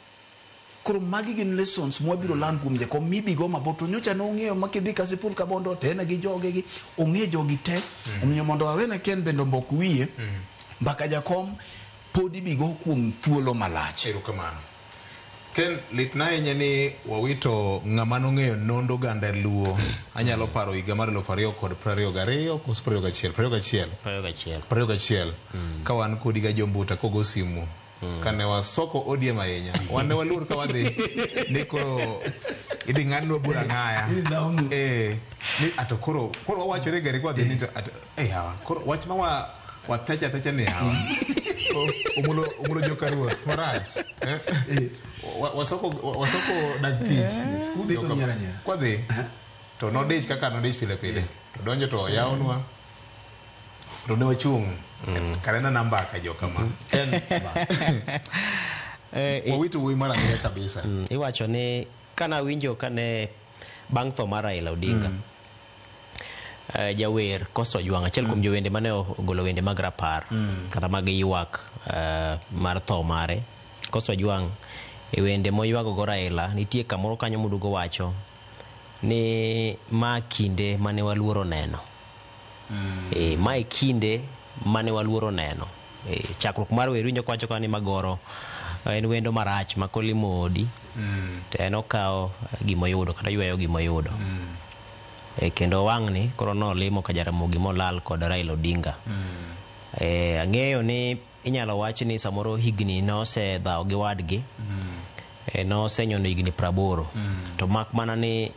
koro magi gin lessons mwabiro land kuom jakom mibi go mabor to nyocha no ng'eyo makidhi kasipul ka bondo tena gi joge gi ong'e jogi te omiyo mondo awene ken bendo mbok wiye mbaka jakom podi bigo kuom thuolo malach erokamano Ken litna inya ni wawito ng'ama nong'eyo nondo ganda Luo anyalo paro higa mar 2022 kos 21 ka wan kodi ga jombuta kogo simu kane wasoko ODM ahinya wane walur ka wadhi niko idi ng'anwa bura ng'aya ni atokoro wawachore gari kwa dhi ni hawa koro wach ma watecha ni hawa umulo jokaruo Faraj wasoko dagtich skudi to nyaranya kwa dhi to nodich kaka nodich pile to donjo to yawnwa to ne wachung karena namba ka jo kama wawito wi mara ng'e kabisa iwacho ni kana winjo kane bang' tho mar Raila Odinga jawer Kosto Ojwang achiel kuom jowende mane ogolo wende mag rapar kata mag ywak mar tho mare Kosto Ojwang e wende moywago go Raila nitie kamoro kanyo mudugo wacho ni ma kinde mane waluoro neno ma kinde mane waluoro neno chakruok mar wer winjo kwacho ka ni magoro en wendo marach makoli modi to en okawo gimoyudo kata yweyo gimoyudo kendo wang'ni koro no limo ka Jaramogi molal kod Raila Odinga Ang'eyo ni inyalo wach ni samoro higni nose dhao gi wadgi nose nyono higni 80 to mak mana ni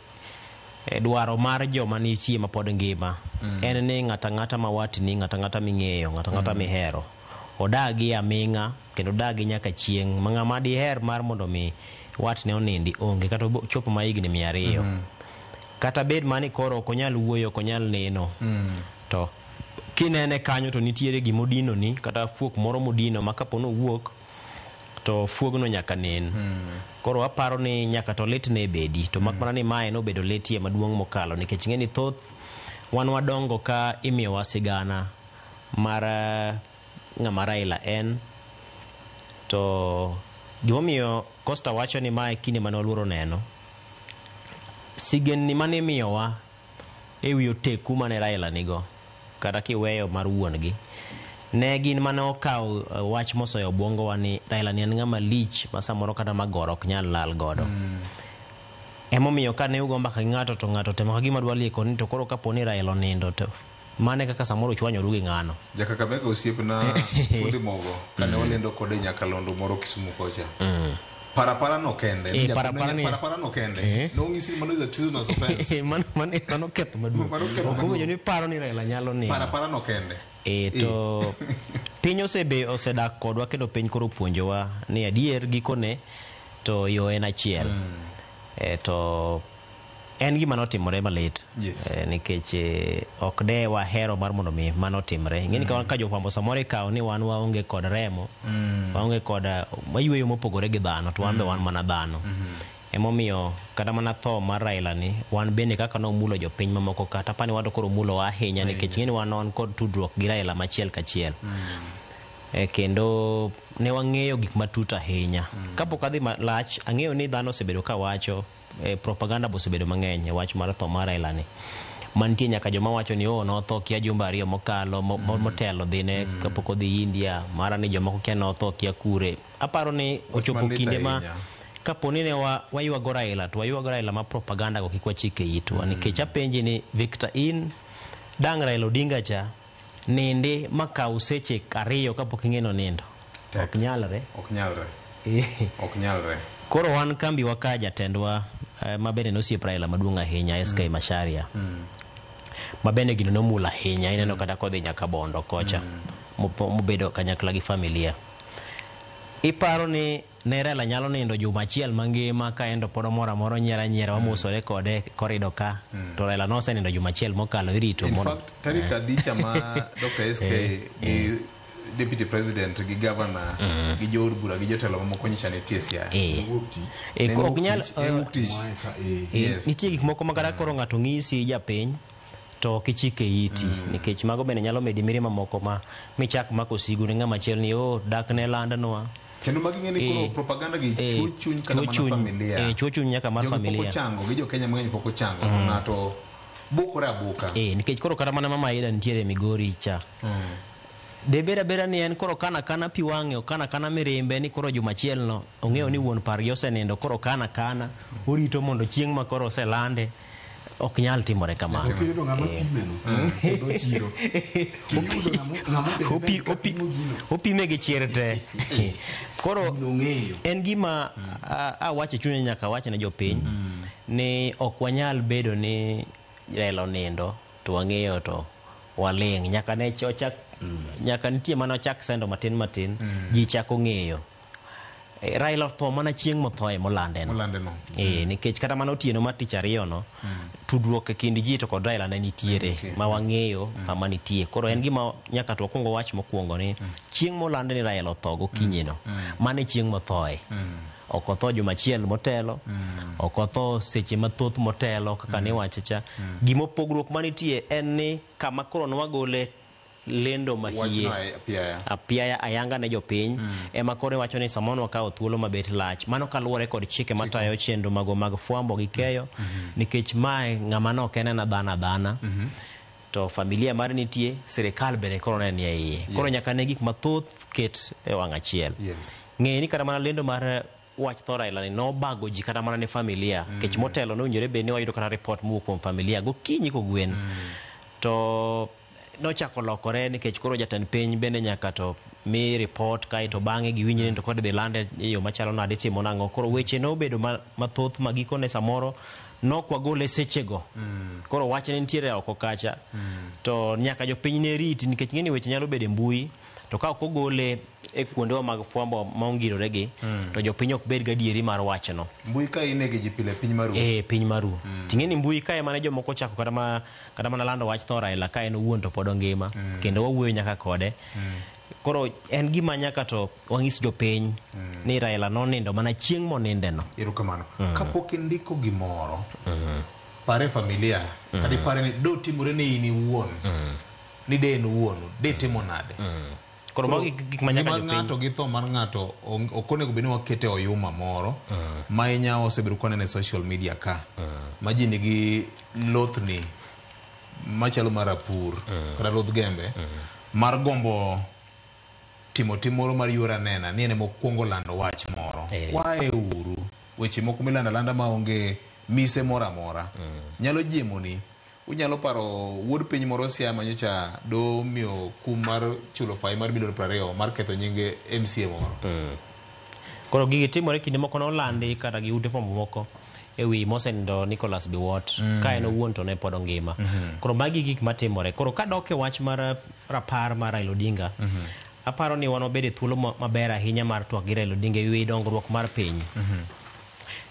dwaro mar joma nitie ma pod ngima en ni ng'ata ma watni ng'ata ming'eyo ng'ata mihero odagi aming'a kendo odagi nyaka chieng' ma ng'ama diher mar mondo mi watne onindi onge kata chopo ma higni 200 kata bed mani koro ok onyal wuoyo ok onyal neno to kinene kanyo to nitiere gimodino ni kata fuok moro modino ma kapono wuok to fuogno nyaka nen koro aparo ni nyaka to lit ne bedi to mak mana ni mae no bedo letie maduong' mokalo nikech ng'eni thoth wan wadongo ka imiyo wa sigana mar ng'ama Raila en to gimomiyo Costa wacho ni mae kinde mane oluoro neno sigen ni mane imiyowa e wi oteku mane Raila nigo kata kiweyo mar wuongi ne gin mane okawo wach mosoyo obwongo wa ni Raila ni en ng'ama lich ma samoro kata magoro ok nyal lal godo emomiyo ka ne ugomba ka ng'ato to ng'ato temo gima dwa lieko ni to koro kaponi Raila onindo to mane kaka samoro chwanyoru gi ng'ano jaka Kakamega osiepna fundi mogo kane olendo kode Nyakalondo moro Kisumu kocha parapara no kende parapara no kende no ngisi mano za treasonous offense mano ketho maduong' ko ni paro ni Raila nyalo ni parapara no kende to piny osedak kodwa kendo piny koro puonjowa ni adier gikone to yo en achiel to en gima notimore malit nikech ok de wahero mar mondo mi manotimre ng'eni ka jofwambo samoro ikawo ni wan waonge kod remo waonge kod mayueyo mopogore gi dhano to wan be wan mana dhano emomiyo kata mana tho mar Raila ni wan bende kaka nomulo jopiny mamoko kata pani wado koro mulo ahinya nikech ng'eni wan kod tudruok gi Raila machiel kachiel kendo ne wang'eyo gik matut ahinya kapok adhi malach ang'eyo ni dhano osebedo ka wacho propaganda bosebedo mang'eny wach mar tho mar Raila ni mantie nyaka joma wacho ni notho kia jumbe 2 mokalo motelo dhine kapok odhi India mara ni joma kia notho kia kure aparo ni ochopo kinde ma kaponi ne waywago Raila to waywago Raila ma propaganda go kik wachike itwa nikech apenji ni Victor in dang Raila Odinga cha ninde makaw seche 2 kapok ing'eno nindo ok nyalre koro wan kambi waka jatendwa mabende nosiep Raila maduong' ahinya SK Macharia mabende gino nomula ahinya ineno kata kodhi nyaka Bondo kocha mobedo kanyakla gi familia iparo ni ne Raila nyalo nindo juma achiel mangima ka endo podo moro nyiera wamusore kode korido ka to Raila nosenindo juma achiel mokalo irito in fact tarika dicha ma Dr. SK gi Deputy President gi Governor gi jood bura gi jotelo mamoko nyicha ne TSI ok nyal nitie gik moko makata koro ng'ato ng'isi japiny to kichike iti nikech mago bende nyalo medi mirima moko ma michak mako sigu ne ng'ama chiel ni dak ne landnwa kendo magi ng'eni koro propaganda gi chuny kata mana familia chuny nyaka mar familia chango gi jo Kenya mang'eny poko chango to ng'ato bukore abuka nikech koro kata mana mama Aida nitiere Migori cha de bera ni en koro kana pi wang'e kana mirimbe ni koro juma achiel no ong'eyo ni wuon pargi osenindo koro kana orito mondo chieng' ma koro oselande ok nyal timore kamano kiyudo ng'ama pimeno kendo chiro kiyudo ng'ama opime gi chir te koro en gima awache chunya nyaka wache ne jopiny ni ok wanyal bedo ni Raila nindo to wang'eyo to waling nyaka ne chochak nyaka nitie mana ochak sendo matin ji chako ng'eyo Raila tho mana chieng' mothoe molande no nikech kata mana otieno mar tich ariyo no tudruok e kind ji to kod Raila ne nitiere ma wang'eyo ama nitie koro en gima nyaka to wakwongo wach mokwongo ni chieng' molande ni Raila otho gokinyi no mane chieng' mothoe ok otho juma achiel motelo ok otho seche mathoth motelo kaka ne wachacha gimo pogruok manitie en ni kama koro nwagole lendo mahie apiaya ayanga ne jopiny ema kore wacho ni samono wakawo thuolo mabet lach mano kaluwore kod chike matayo chenro mag fwambo gi keyo nikech mae ng'ama no kene na dhana to familia mar nitie sirikal bende koro ne nie iye koro nyaka ne gik mathoth ket e wang' achiel ng'e ni kata mana lendo mar wach tho Raila ni nobago ji kata mana ne familia kech motelo no winjore bende wayudo kata report mowuok kuom familia gokinyi kogwen to nochako lokore nikech koro jatend piny bende nyaka to mi report kae to bang'e giwinjre to kod be lande yo machalo nade timo nang'o. Koro weche nobedo mathoth magikone samoro nokwagole sechego. Koro wach ne nitiere oko kacha to nyaka jopiny ne riti nikech ng'eni weche nyalo bedo e mbui to ka ok ogole e kuondewa mag fwambo maongirore gi to jopiny ok bed gadieri mar wachno. Mbui ka inege ji pile piny maru. Piny maru. Ting'eni mbui ka ema ne jomoko chako kata mana lando wach tho Raila ka en owuon to pod ngima kendo wawuoyo nyaka kode. Koro en gima nyaka to wang'is jopiny ni Raila nonindo mana chieng' monindeno. Erokamano. Kapok indiko gimoro pare familia kata pare ni do timore ne in iwuon ni de en wuon de timo nade. Koro magi gik manyaka jopiny ng'ato gi tho mar ng'ato okonego bed ni wakete oyuma moro ma inya osebedo kwaneno e social media ka ma ji nigi lothni machalo mar apur kata loth gembe mar gombo timo moro mar yora nena ni ene mokwongo lando wach moro. Wae uru weche moko milanda landa maonge mise moro amora nyalo jimoni. Unyalo paro wuod piny moro Siaya nyocha do miyo kum mar chulo fai mar $20,000 mar ketho nyinge MCA moro. Koro gigi timore kinde moko nolandi kata gi ute fwambo moko ewi mosenindo Nicholas Biwott ka en owuon to ne pod ngima. Koro magi gik matimore. Koro kadok e wach mar rapar mar Raila Odinga, aparo ni wan obedo thuolo maber ahinya mar twak gi Raila Odinga ewi dongruok mar piny.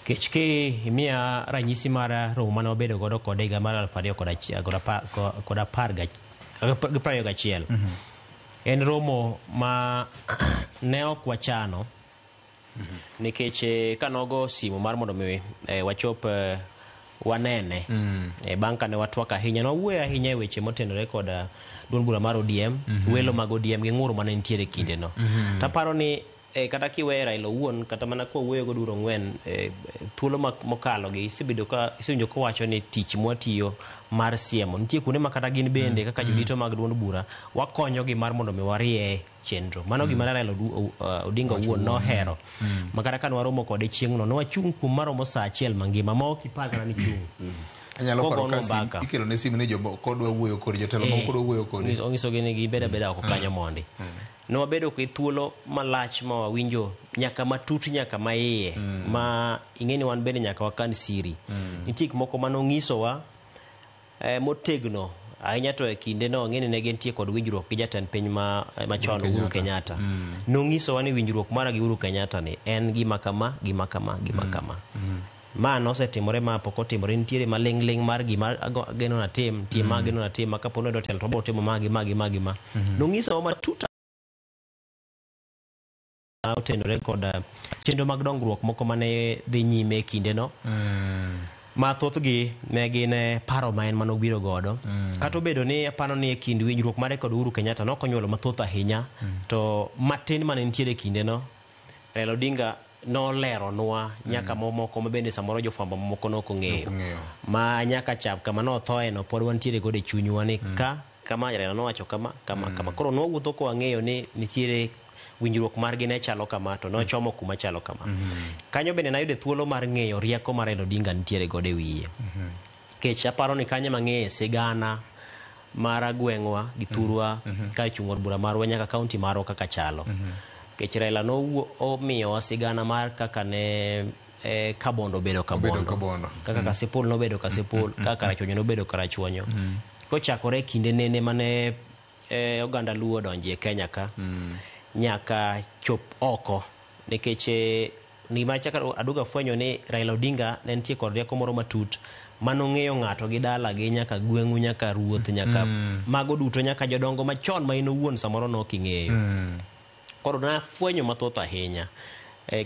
Kech ke imiya ranyisi mar romo mane wabedo godo kod higa mar 2021. En romo ma ne ok wachano nikech kanogo simu mar mondo mi wachop wanene bang' kane watwak ahinya nwawuoyo ahinya e weche motenore kod duond bura mar ODM, welo mag ODM gi ng'ur mane nitiere kindeno. Taparo ni kata kiwe Raila owuon kata mana kwa wuoyo go duro ng'wen thuolo mokalo gi isebedo ka wacho ni tich mwatiyo mar siemo nitie kuonde ma kata gin bende kaka jodito mag duond bura wakonyo gi mar mondo mi warie chenro. Mano gima Raila Odinga owuon nohero makata kan waromo kode chieng'no no wachung' kuom maromo saa achiel mangima ma ok ipar kata ni chung'. Anyalo paro ka ikelo ne simu ne jomoko kodwa wuoyo kod jotelo moko kodwa wuoyo kod ongiso gi ni gibeda oko kanyo mondi. No wabedo ki thuolo malach ma wawinjo nyaka matut nyaka maiye ma ing'eni wan bende nyaka wakan siri. Nitie gik moko manong'isowa motegno ahinya to e kinde no ng'eni ne gentie kod winjruok gi jatend piny machon Uhuru Kenyatta. Nong'isowa ni winjruok mara gi Uhuru Kenyatta ni en gima kama. Ma nosetimore ma pok otimore. Nitiere maling'ling mar gima ageno na tim ma kapo ni do telo to biro timo magi. Nong'isowa matut otenore kod chenro mag dongruok moko mane dhi nyime e kindeno ma thothgi ne gin paro ma en manobiro godo. Kata obedo ni apano ni e kind winjruok mare kod Uhuru Kenyatta nokonyuolo mathoth ahinya to matin mane nitiere e kindeno Raila Odinga noleronwa nyaka momoko ma bende samoro jofwambo momoko nokong'eyo ma nyaka chap kama nothoe no pod wantiere godo e chunywa ni kama Raila nowacho kama. Koro nwawuotho ko wang'eyo ni nitiere winjruok margi ne chalo kama to nochomo kuma chalo kama. Kanyo bende nayude thuolo mar ng'eyo rieko mar Raila Odinga nitiere godo e wiye. Kech aparo ni kanyo mang'eyo sigana mar gweng'wa gi thurwa ka chung'od bura marwa nyaka kaunti marwa kaka chalo. Kech Raila omiyo sigana mar kaka ne Kabondo bedo Kabondo, kaka Kasipul nobedo Kasipul, kaka Karachuonyo nobedo Karachuonyo. Kochakore kinde nene mane oganda Luo donje Kenya ka nyaka chop oko nikech nima chaka aduga fwenyo ni Raila Odinga ne nitie kod rieko moro matut manong'eyo ng'ato gi dala gi nyaka gweng'u nyaka ruoth nyaka mago duto nyaka jodongo machon ma in owuon samoro noking'eyo. Koro na fwenyo mathoth ahinya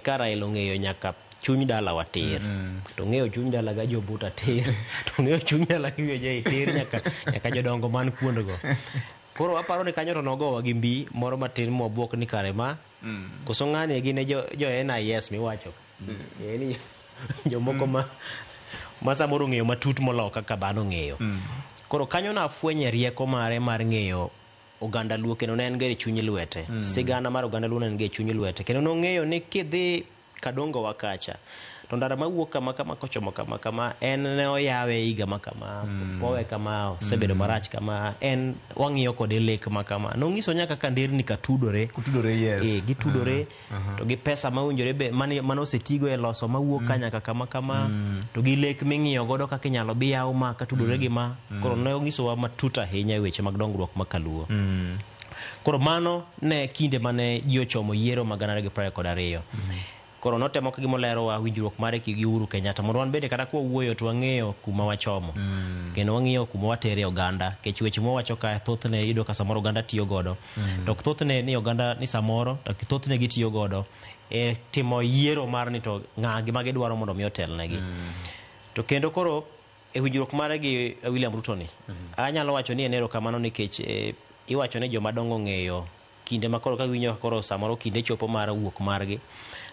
ka Raila ong'eyo nyaka chuny dala watir to ng'eyo chuny dala ga jobuta tir to ng'eyo chuny dala gi jo tir nyaka jodongo man kuondgo. Koro aparo ni kanyo to nogowa gi mbi moro matin mwabuok ni kare ma koso ng'ani gine jo NIS miwacho ni jomoko ma samoro ng'eyo matut molo kaka dhano ng'eyo. Koro kanyo na fwenye rieko mare mar ng'eyo oganda Luo kendo ne en gere chuny lwete. Sigana mar oganda Luo ne en gere chuny lwete kendo nong'eyo ni kidhi Kadongo wakacha to ndara mawuok kama kochomo kama en ne oyawe higa makama powe kama sebedo marach kama en wang'iyo kode lek makama nong'iso nyaka ka nderni kutudore yes gitudore to gi pesa mawinjore be mano osetigo e loso mawuok kanyaka kama to gi lek ming'iyo godo kaka inyalo bi yaw ma katudore gi ma koro ne onyisowa matut ahinya e weche mag dongruok makaluo koro mano ne kinde mane ji ochomo yiero mag 2022 koro notemo ka gimolerowa winjruok mare gi Uhuru Kenyatta mondo wan bende kata kwawuoyo to wang'eyo kuma wachomo kendo wang'iyo kuma watere oganda kech weche mowacho ka thothne yudo ka samoro oganda tiyo godo to thothne ni oganda ni samoro to thothne gitiyo godo e timo yiero mar ni to ng'agi ma gidwaro mondo mi otelnegi to kendo koro e winjruok mare gi William Ruto ni anyalo wacho ni enero kamano nikech iwacho ne joma dongo ng'eyo kinde ma koro ka winjo koro samoro kinde chopo mar wuok margi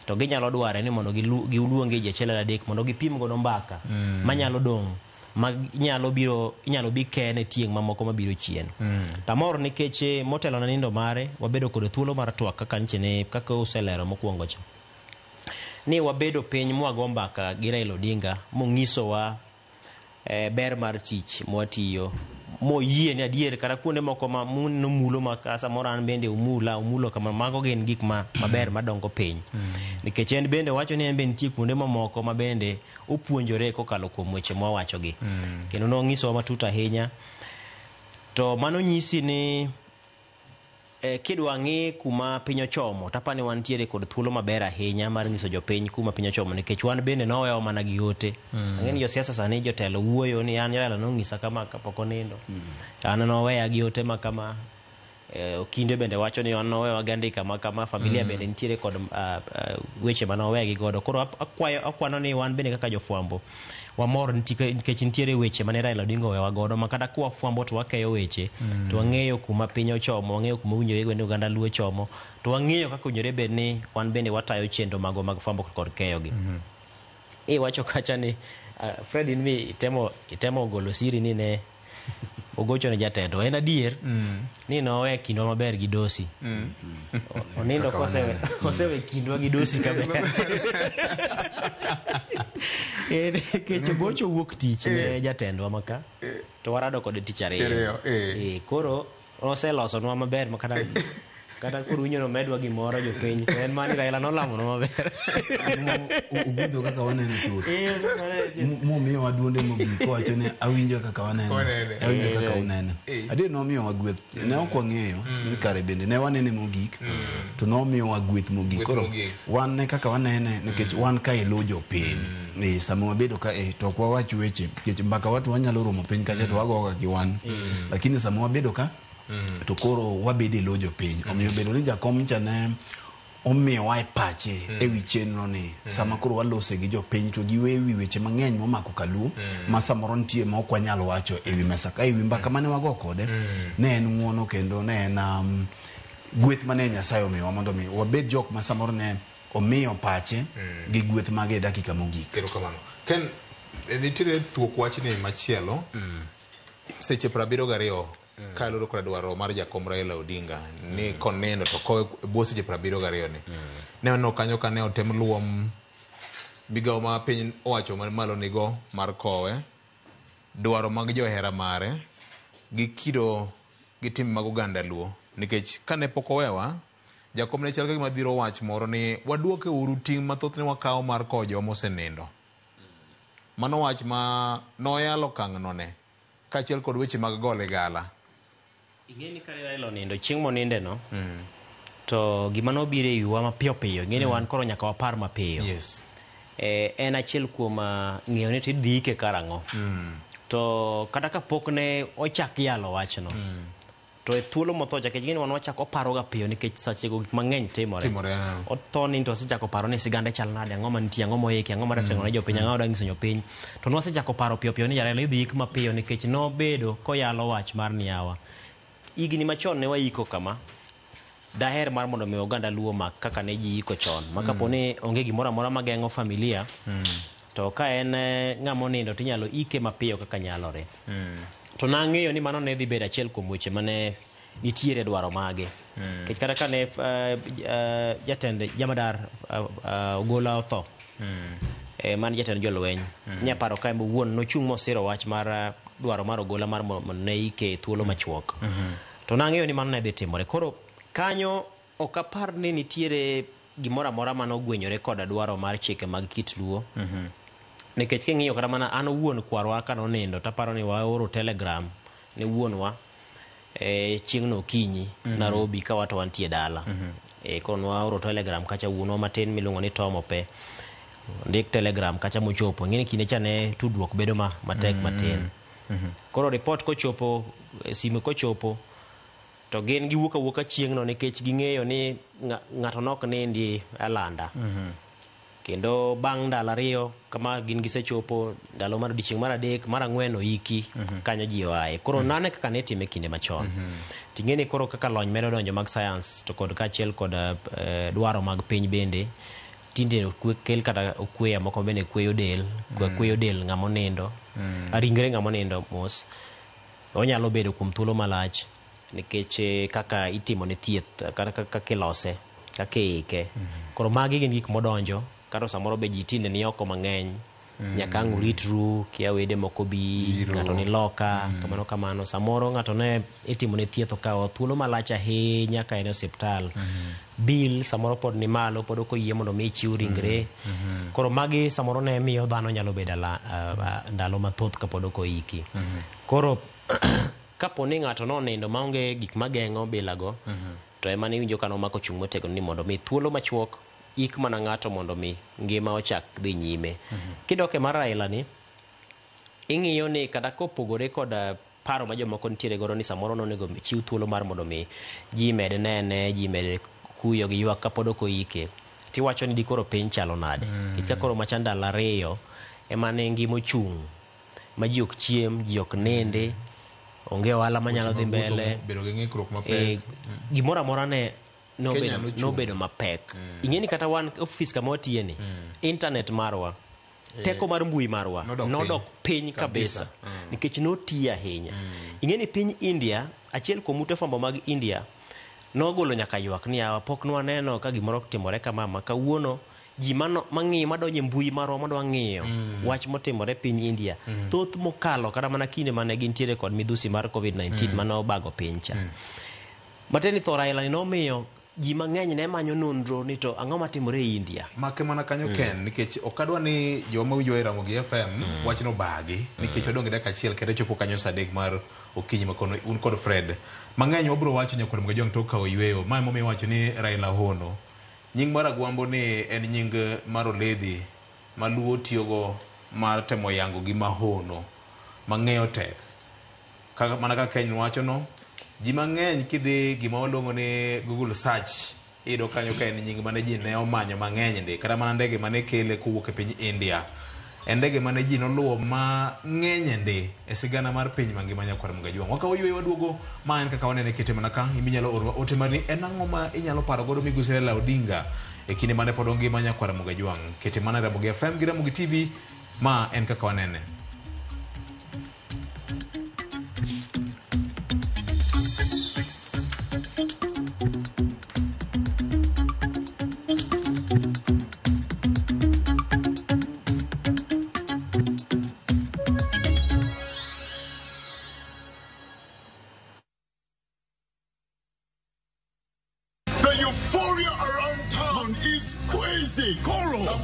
to ginyalo dware ni mondo giluonge ji achiel adek mondo gipim godo mbaka manyalo dong' ma inyalo bi kene tieng' mamoko mabiro chien tamor nikech motelo na nindo mare wabedo kod thuolo mar twak kaka uselero mokwongo cha ni wabedo piny mwago mbaka gi Raila Odinga mong'isowa ber mar tich mwatiyo moyie ni adier kata kuonde moko ma muno mulo makasa moran bende umulo kama mago gin gik maber madongo piny nikech en bende wacho ni en bende nitie kuonde mamoko ma bende opuonjore kokalo kuom weche mwawacho gi kendo nong'isowa matut ahinya to mano nyisi ni kidwa ng'i kuma piny ochomo tapani wantiere kod thuolo maber ahinya mar nyiso jopiny kuma piny ochomo nikech wan bende nowewa mana gi ote ang'eni josiasa sani jotelo wuoyo ni an Raila nong'isa kama kapok onindo an noweya gi ote makama kinde bende wacho ni an nowewa gandika makama familia bende nitiere kod weche manoweya gi godo koro akwano ni wan bende kaka jofwambo wamor nikech nitiere weche mane Raila Odinga owewa godo makata kwa fwambo to wakeyo weche to wang'eyo kuma piny ochomo wang'eyo kuma winjore gwende Uganda luo chomo to wang'eyo kaka winjore bed ni wan bende watayo chenro mago mag fwambo kod keyo gi wacho kacha ni Fred in mi itemo golo siri ni ne ogocho ne jatendo en adier ni nowe kindo maber gi Dosi onindo kosewe kindwa gi Dosi kaber kecho gocho wuok tich ne jatendwa maka to warado kod tich ariyo koro oseloso nwa maber makata koro winyo no medwa gimoro jopiny en mani Raila nolamo no maber ugudho kaka wanene chuth momiyo waduonde mogik wacho ni awinjo kaka wanene adier nomiyo wagweth ne ok wang'eyo ni kare bende ne wanene mogik to nomiyo wagweth mogik koro wan ne kaka wanene nikech wan ka ilo jopiny sama wabedo ka to kwa wach weche nikech mbaka watu wanyalo romo piny kacha to wagoga gi wan lakini sama wabedo ka to koro wabede lo jopiny omiyo bedo ni jakom cha ne omiyo wa pache ewi chenro ni sama koro walose gi jopiny to giwewi weche mang'eny momako kaluo ma samoro nitie ma ok wanyalo wacho ewi mesa ka ewi mbaka mane wago kode ne en ng'uono kendo ne en gweth mane Nyasaye omiyowa mondo mi wabed jok ma samoro ne omiyo pache gi gweth mage dakika mogik kero kamano ken nitiere thuok wach ni machielo seche 72 kaloro kod dwaro mar jakom Raila Odinga ni koneno to ko bosi je 72 ni ne no kanyo kane otem luom bigaw ma piny owacho man malo nigo mar kowe dwaro mag johera mare gi kido gi tim mag Uganda luo nikech kane poko wewa jakom ne chal ka gima dhiro wach moro ni waduoke uru ting mathoth ne wakawo mar kojo mosenindo mano wach ma noyalo kang'no ne kachiel kod weche mag gole gala ingeni kare Raila onindo chieng' moninde no to gima nobiro e yuwa mapiyo piyo ingeni wan koro nyaka wapar mapiyo en achiel kuom ng'eyo ni tidhi ike karang'o to kata kapok ne ochak yalo wachno to e thuolo motho chake ingeni wan wachako paroga piyo nikech sachego gik mang'eny timore otoni to sechako paro ni sigande chal nade ang'o mantie ang'o moyeki ang'o marateng'o ne jopiny ang'o dangiso jopiny to nwasechako paro piyo piyo ni Raila idhi ik mapiyo nikech nobedo koyalo wach mar niyawa igni machon ne waiko kama daher mar mondo mi Uganda luo mak kaka ne ji iko chon makapo ni onge gimoro amora mageng'o familia to ka en ng'amo nindo tinyalo ike mapiyo kaka nyalore to nang'eyo ni mano ne dhi bedo achiel kuom weche mane nitiere dwaro mage kech kata kane jatend jamadar Ogola otho man jatend jolweny nya paro ka wuon no chung mosiro wach mar dwaro mar ogola mar neike thuolo machuok to nang'eyo ni mano ne dhi timore. Koro kanyo ok apar ni nitiere gimoro amora mano gwenyore kod dwaro mar chike mag kit luo nikech king'iyo kata mana an wuon kwarwa kanonindo taparo ni waoro telegram ne wuonwa chieng'no okinyi Nairobi ka wato wantie dala koro nwaoro telegram kacha wuonwa matin miluongo ni Tom Ope ndik telegram kacha mochopo ng'eni kine chane tudruok bedo matek matin koro report kochopo simu kochopo to gin giwuok awuoka chieng'no nikech ging'eyo ni ng'ato nok nindi alanda kendo bang' ndalo ariyo kama gin gisechopo ndalo mar odiechieng' mar adek mar ang'wen oiki kanyo ji oaye koro nane kaka ne time kinde machon ting'eni koro kaka lony medo donjo mag science to kod kaachiel kod dwaro mag piny bende tinde kel kata okweya moko bende kweyo del ng'ama onindo ringre ng'ama onindo mos onyalo bedo kuom thuolo malach nikech kaka itimo ne thieth kata kaka ilose kaka ike koro magi gin gik modonjo kata samoro be ji tinde ni oko mang'eny nyaka ang' uritru kia wede moko bi ng'ato ni loka kamano samoro ng'ato ne itimo ne thieth okawo thuolo malach ahinya ka en osiptal bil samoro pod ni malo pod ok oyie mondo mi chiw ringre koro magi samoro ne miyo dhano nyalo bedo ndalo mathoth kapod ok oiki koro kapo ni ng'ato nonindo maonge gik mageng'o bilago to ema ne winjo kano mako chung' motegno ni mondo mi thuolo machuok ik mana ng'ato mondo mi ngima ochak dhi nyime kidoke mar Raila ni ing'iyo ni kada kopogore kod paro ma jomoko nitiere godo ni samoro nonego chiw thuolo mar mondo mi ji med nene ji med kuyo gi ywak kapod ok oike tiwacho ni dikoro piny chalo nade ka koro macha ndalo ariyo ema ne ngima ochung' ma ji ok chiem ji ok nende onge ohala manyalo dhi mbele bedo gi ng'ikruok mapek gimoro amora ne nobedo mapek ing'eni kata wan ofis kama watiye ni internet marwa teko mar mbui marwa nodok piny kabisa nikech notiye ahinya ing'eni piny India achiel kuom ute fwambo mag India nogolo nyaka ywak ni pok nwaneno ka gimoro timore kama kawuono ji mang'iyo madonjo e mbui marwa madwa ng'iyo wach motimore piny India thoth mokalo kata mana kinde mane gintiere kod midhusi mar COVID-19 manobago piny cha mateni tho Raila ni nomiyo ji mang'eny ne manyo nonro ni to ang'o matimore e India make mana kanyo ken nikech okadwa ni joma winjo e Ramogi FM wach no bagi nikech odong' dakika achiel kendo chopo kanyo saa 3 mar okinyi makono un kod Fred mang'eny wabro wacho nyakoro mga jong tok kawo yweyo ma momi wacho ni Raila Hono nying mar agwambo ni en nying mar oledhi maluo tiyogo mar temo yango gi mahono mang'eyo tek kaka mana kaka Kenya wacho no ji mang'eny kidhi gima waluongo ni Google search iyudo kanyo ka en nying mane ji ne omanyo mang'eny ndi kata mana ndege mane kele kowuok e piny India en ndege mane ji noluwo mang'eny ndi e sigana mar piny mangima nyakwar mga juang wakawo yweyo waduogo ma en kaka wanene kete mana ka iminyalo orwa ote mani en ang'o ma inyalo paro godo migosi Raila Odinga e kinde mane pod ngima nyakwar mga juang kete mana Ramogi FM gi Ramogi TV ma en kaka wanene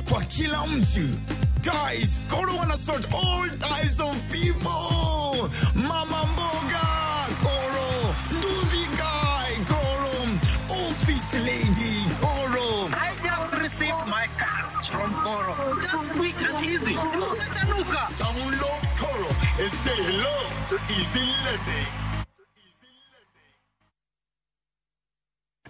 Kwa kila mtu. Guys, Koro wanna sort all types of people. Mama mboga, Koro. Nduzi guy, Koro. Office lady, Koro. I just received my cash from Koro. Just quick and easy. Download Koro and say hello to Easy Living.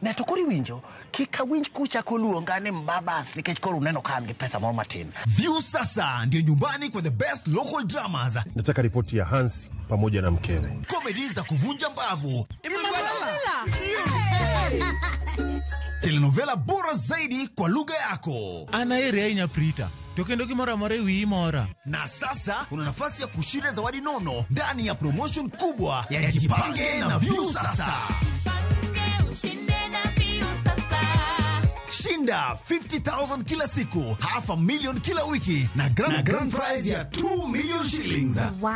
Netokori winjo kika winj kucha koluonga ni mbabas nikech koro uneno kama ni pesa moro matin. View sasa ndio nyumbani kwa the best local dramas. Nataka ripoti ya Hansi pamoja na mkewe. Comedy za kuvunja mbavu. Telenovela bora zaidi kwa lugha yako. Ana area inya prita. Tokendo kimora mare wi mora. Na sasa una nafasi ya kushinda zawadi nono ndani ya promotion kubwa ya Jipange na View sasa. Shinda 50 50,000 kila siku, $500,000 kila wiki na grand prize ya 2 million shillings. Wow.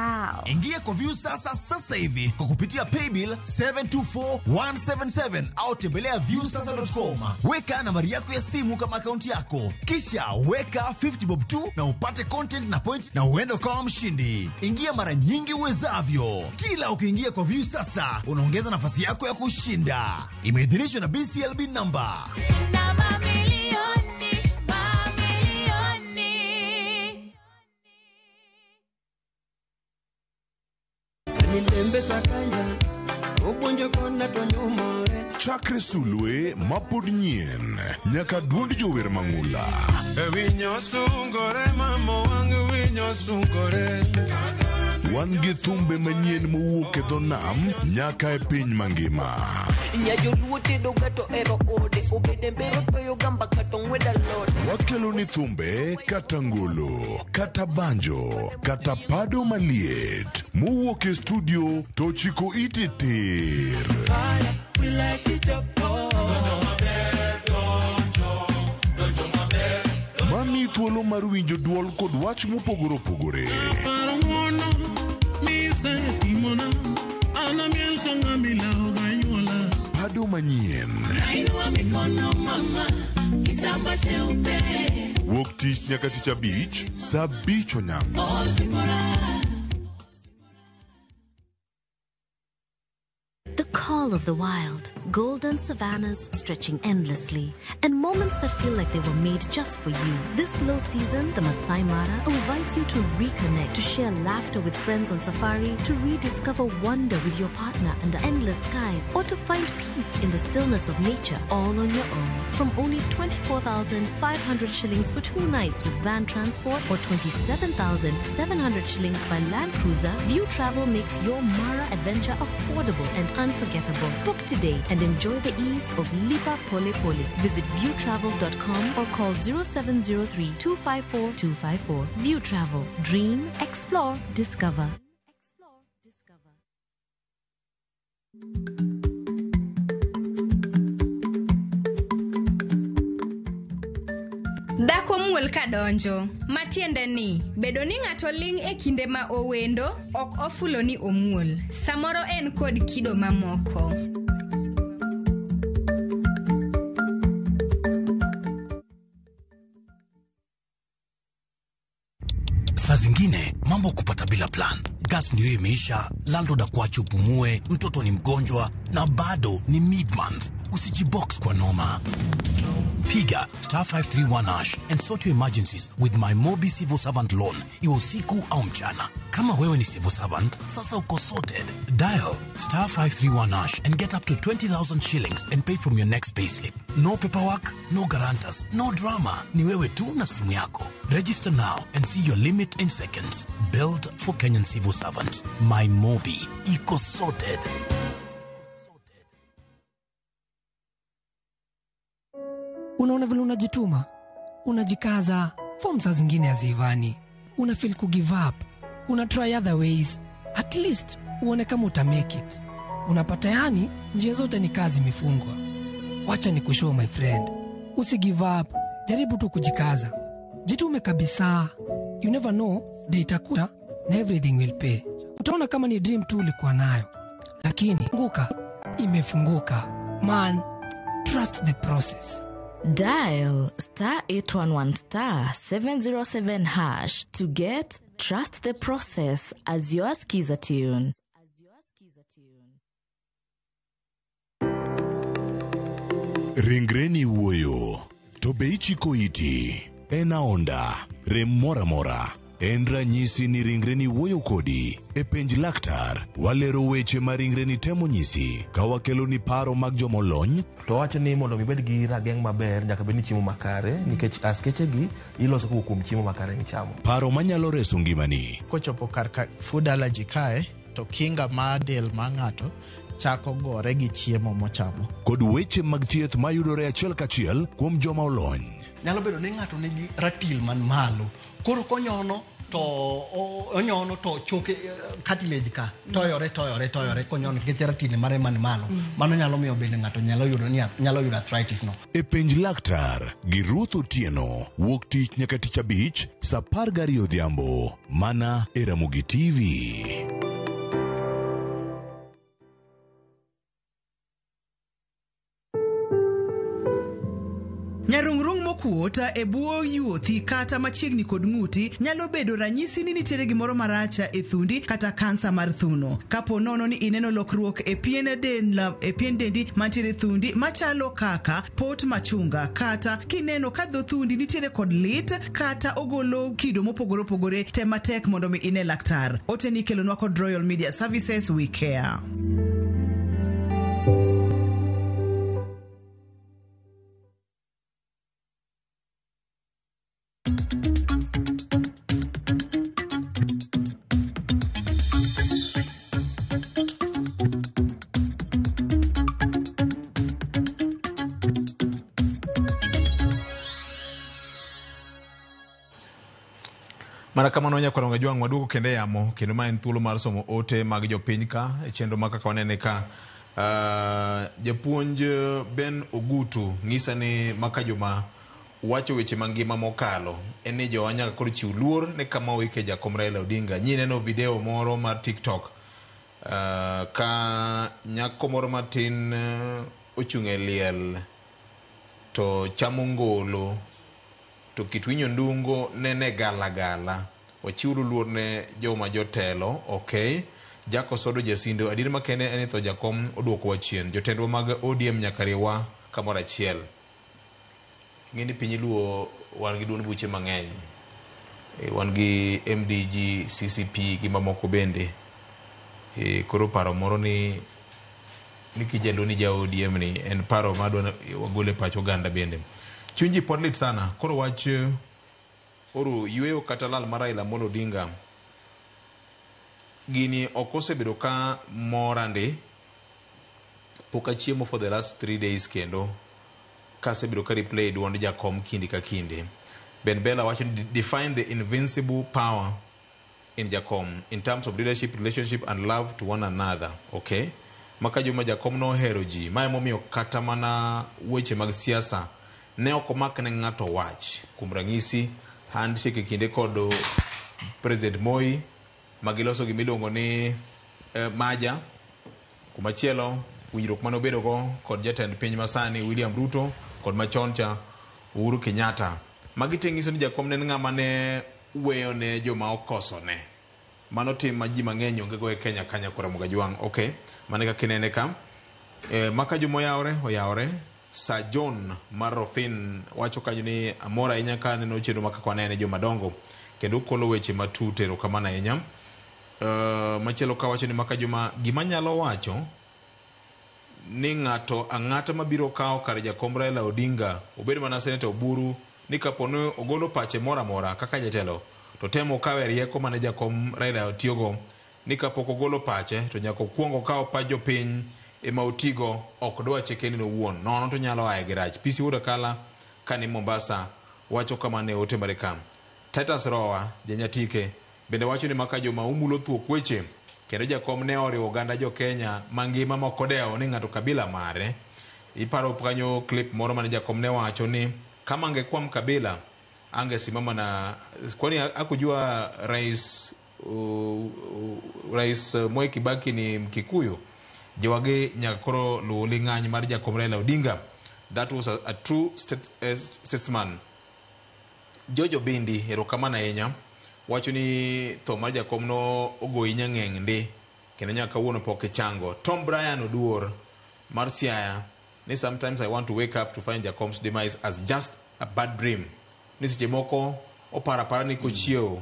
Ingia kwa View sasa hivi kwa kupitia paybill 724177 au tembelea viewsasa.com. Weka nambari yako ya simu kama akaunti yako, kisha weka 50 bob tu na upate content na point na uende kama mshindi. Ingia mara nyingi uwezavyo. Kila ukiingia kwa View sasa unaongeza nafasi yako ya kushinda. Imeidhinishwa na BCLB number. Shinda mamilioni. Chakre sulwe mapod nyien nyaka duond jower mang'ula. Winyo sungore mamo wang winyo sungore. Wan gi thumbe manyien mowuok e dho nam nyaka e piny mangima. Wakelo ni thumbe kata ngolo, kata banjo, kata pado maliet mowuok e studio to chiko iti tir. Mani thuolo mar winjo duol kod wach mopogore opogore. Pado manyien. Wuok tich nyaka tich abich, saa 5 onyango. The call of the wild, golden savannas stretching endlessly, and moments that feel like they were made just for you. This low season, the Masai Mara invites you to reconnect, to share laughter with friends on safari, to rediscover wonder with your partner under endless skies, or to find peace in the stillness of nature, all on your own. From only 24,500 shillings for 2 nights with van transport or 27,700 shillings by land cruiser, View Travel makes your Mara adventure affordable and unforgettable. Book today and enjoy the ease of Lipa Pole Pole. Visit viewtravel.com or call 0703 254 254. View Travel. Dream, explore, discover. Dhako muol kadonjo, matiende ni bedo ni ng'ato ling e kinde ma owendo ok ofulo ni omuol. Samoro en kod kido mamoko. Saa zingine mambo kupata bila plan. Gas ndio imeisha, landlord akuache upumue, mtoto ni mgonjwa na bado ni mid-month. Usijibox kwa noma. Piga *531# and sort your emergencies with my Mobi Civil Servant Loan, iwe usiku au mchana. Kama wewe ni civil servant, sasa uko sorted. Dial *531# and get up to 20,000 shillings and pay from your next payslip. No paperwork, no guarantors, no drama. Ni wewe tu na simu yako. Register now and see your limit in seconds. Built for Kenyan civil servants. My Mobi, iko sorted. Unaona vile unajituma, unajikaza, form saa zingine hazivani, una feel ku give up, una try other ways, at least uone kama uta make it. Unapata yani njia zote ni kazi imefungwa. Wacha ni kushow my friend, usi give up, jaribu tu kujikaza, jitume kabisa. You never know, day itakuja na everything will pay. Utaona kama ni dream tu ulikuwa nayo, lakini funguka, imefunguka. Man, trust the process. Dial *811*707# to get Trust the Process as your skiza tune. Ringreni wuoyo, to be ichiko iti, ena onda, rem mora mora. En ranyisi ni ringreni wuoyo kodi. E penj laktar, walero weche ma ringreni temo nyisi. Ka wakelo ni paro mag jomolony. To wacho ni mondo mibed gi rageng' maber nyaka bed ni chiemo makare, nikech askeche gi iloso kuom chiemo makare michamo. Paro manyalo reso ngimani. Kochopo kar food allergy kae, to kinga ma del ma ng'ato chako gore gi chiemo mochamo. Kod weche mag thieth mayudore achiel kachiel kuom joma olony. Nyalo bedo ni ng'ato nigi ratil man malo. Koro konyono to onyono to choke cartilage ka toyore konyono kecheratine mare man malo mano nyalo miyo bende ng'ato nyalo yudo arthritis no. E penj laktar gi Ruth Otieno wuok tich nyaka tich abich saa 12 odhiambo mana e Ramogi TV. Nyarungrung mokuota e buo yuothi kata machiegni kod ng'uti nyalo bedo ranyisi ni nitiere gimoro maracha e thundi kata kansa mar thuno. Kapo nono ni ineno lokruok e pien dendi mantiere thundi machalo kaka pot machunga kata kineno ka dho thundi nitiere kod lit kata ogolo kido mopogore opogore, tema tek mondo mi ine laktar. Oteni kelonwa kod Royal Media Services, we care. Mana kamano nyakwaronga jwang' waduoko kende yamo kendo ma en thuolo mar somo ote mag jopiny ka e chenro ma kaka wanene ka. Japuonj Ben Ogutu ng'isa ni maka juma wacho weche mangima mokalo en ni jowa nyaka kod chiw luor ne kama oike jakom Raila Odinga. Nyi neno video moro mar TikTok ka nyako moro matin ochung' e liel to chamo ngolo to kitwinyo ndungo nene gala. Wachiuru luor ne joma jotelo, okay? Jako Sodo Jasindo, adiri makene enitho jakom oduoko wachien. Jotendwa mag ODM nyakariwa kamora achiel. Ng'eni piny luo wan gi duond buche mang'eny. Wan gi MDG, CCP gi mamoko bende. Koro paro moro ni kijalo ni ja ODM ni en paro madwa wagole pacho ganda bende. Chunji pod lit sana. Koro wach oru yueyo kata lal mar Raila Amolo Odinga gini okosebedo ka morande poka chiemo for the last 3 days kendo kasebedo ka replay duond jakom kindi ka kinde. Ben Bella wacho define the invincible power in jakom in terms of leadership, relationship and love to one another, okay? Maka juma jakom no hero ji mae momiyo kata mana weche mag siasa ne okomak ne ng'ato wach. Kuom ranyisi handshake kinde kod President Moi magiloso gimiluongo ni maja. Kumachielo winjruok mane obedo go kod jatend piny masani William Ruto kod machon cha Uhuru Kenyatta. Magi te nyiso ni jakom ne ng'ama ne weyo ne joma okoso ne. Mano tim ma ji mang'eny onge go e Kenya kanya kora Ramogi Jwang', okay? Mane ka kinene ka maka juma oyawre Sir John Marofin wacho kanyo ni amora ahinya ka neno chenro ma kaka wanene joma dongo kendo kolo weche matut erokamano ahinya. Machielo ka wacho ni maka juma gima nyalo wacho ni ng'ato ang'ata mabiro kawo kar jakom Raila Odinga obedo mana Senator Oburu ni kaponi ogolo pache mora mora kaka jatelo to temo kawe rieko mane jakom Raila otiyogo ni kapok ogolo pache to nyaka okuongo kawo pach jopiny ema otigo ok dwa chekeni no wuon nono to nyalo aye girach. Pisi wuda kala kani Mombasa wacho kama ne ote Marekani. Titus Rowa janyatike bende wacho ni maka joma umulo thuok weche kendo jakom ne oriwo oganda jo Kenya mangima mokodeo ni ng'ato kabila mare. Iparo kanyo clip moro mane jakom ne wacho ni kama angekuwa mkabila angesimama na kwani akujua Rais Moi Kibaki ni Mkikuyu. Jawage nyakoro luuli ng'any mar jakom Raila Odinga. That was a true statesman. Jojo Bindi erokamano ahinya wacho ni tho mar jakom no ogoyi nyang'eng ndi kendo nyaka wuono pok chango. Tom Bryan Oduor mar Siaya ni sometimes I want to wake up to find jakom's demise as just a bad dream. Ni seche moko opara ni kochiewo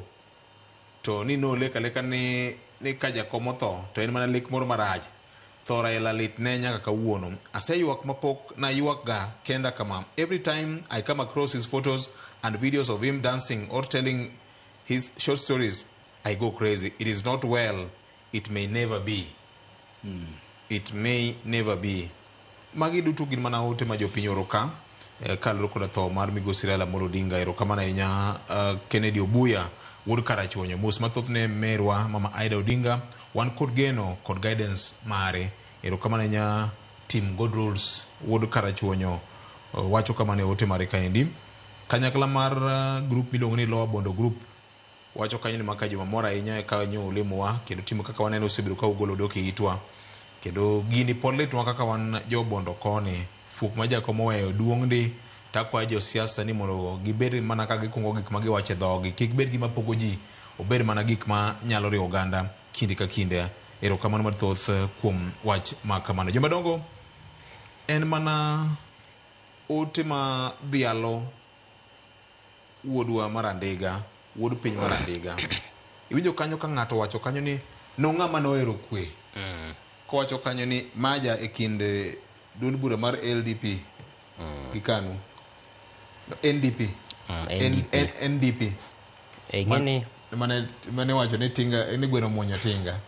to ni no leka ni ka jakom otho to en mana lek moro marach. Tho Raila lit ne nyaka kawuono. Aseyuak mapok na yuak ga kenda kama. Every time I come across his photos and videos of him dancing or telling his short stories, I go crazy. It is not well. It may never be. It may never be. Magi duto gin mana ote ma jopiny oro ka. kalro koda tho mar migosi Raila Amolo Odinga. Erokamano ahinya Kennedy Obuya wuod Karachuonyo. Mos mathoth ne merwa mama Aida Odinga, wan kod geno kod guidance mare. Erokamano ahinya team God Rules wuod Karachuonyo wacho kamane ote mare kaendi. Kanyakla mar group miluongo ni Lower Bondo Group wacho kanyo ni maka joma mora ahinya ka nyo olemowa kendo timo kaka waneno osebedo ka ugolo doke itwa kendo gini pod litwa kaka wan jo Bondo koni fuk ma jako moweyo duong' ndi takwa jo siasa ni mondo gibed mana ka gikungo gik ma giwache dhogi, kik bed gima pogo ji, obed mana gik ma nyalo riwo oganda kinde ka kinde. Erokamano mathoth kuom wach ma kamano. Jomadongo, en mana ote ma dhialo wuodwa Marandega, wuod piny Marandega. Iwinjo kanyo ka ng'ato wacho kanyo ni nong'ama nohero kwe. Kowacho kanyo ni maja e kinde duond bura mar LDP gi KANU. NDP. NDP. Ng'eni mane wacho ni tinga ni gweno muonyo tinga.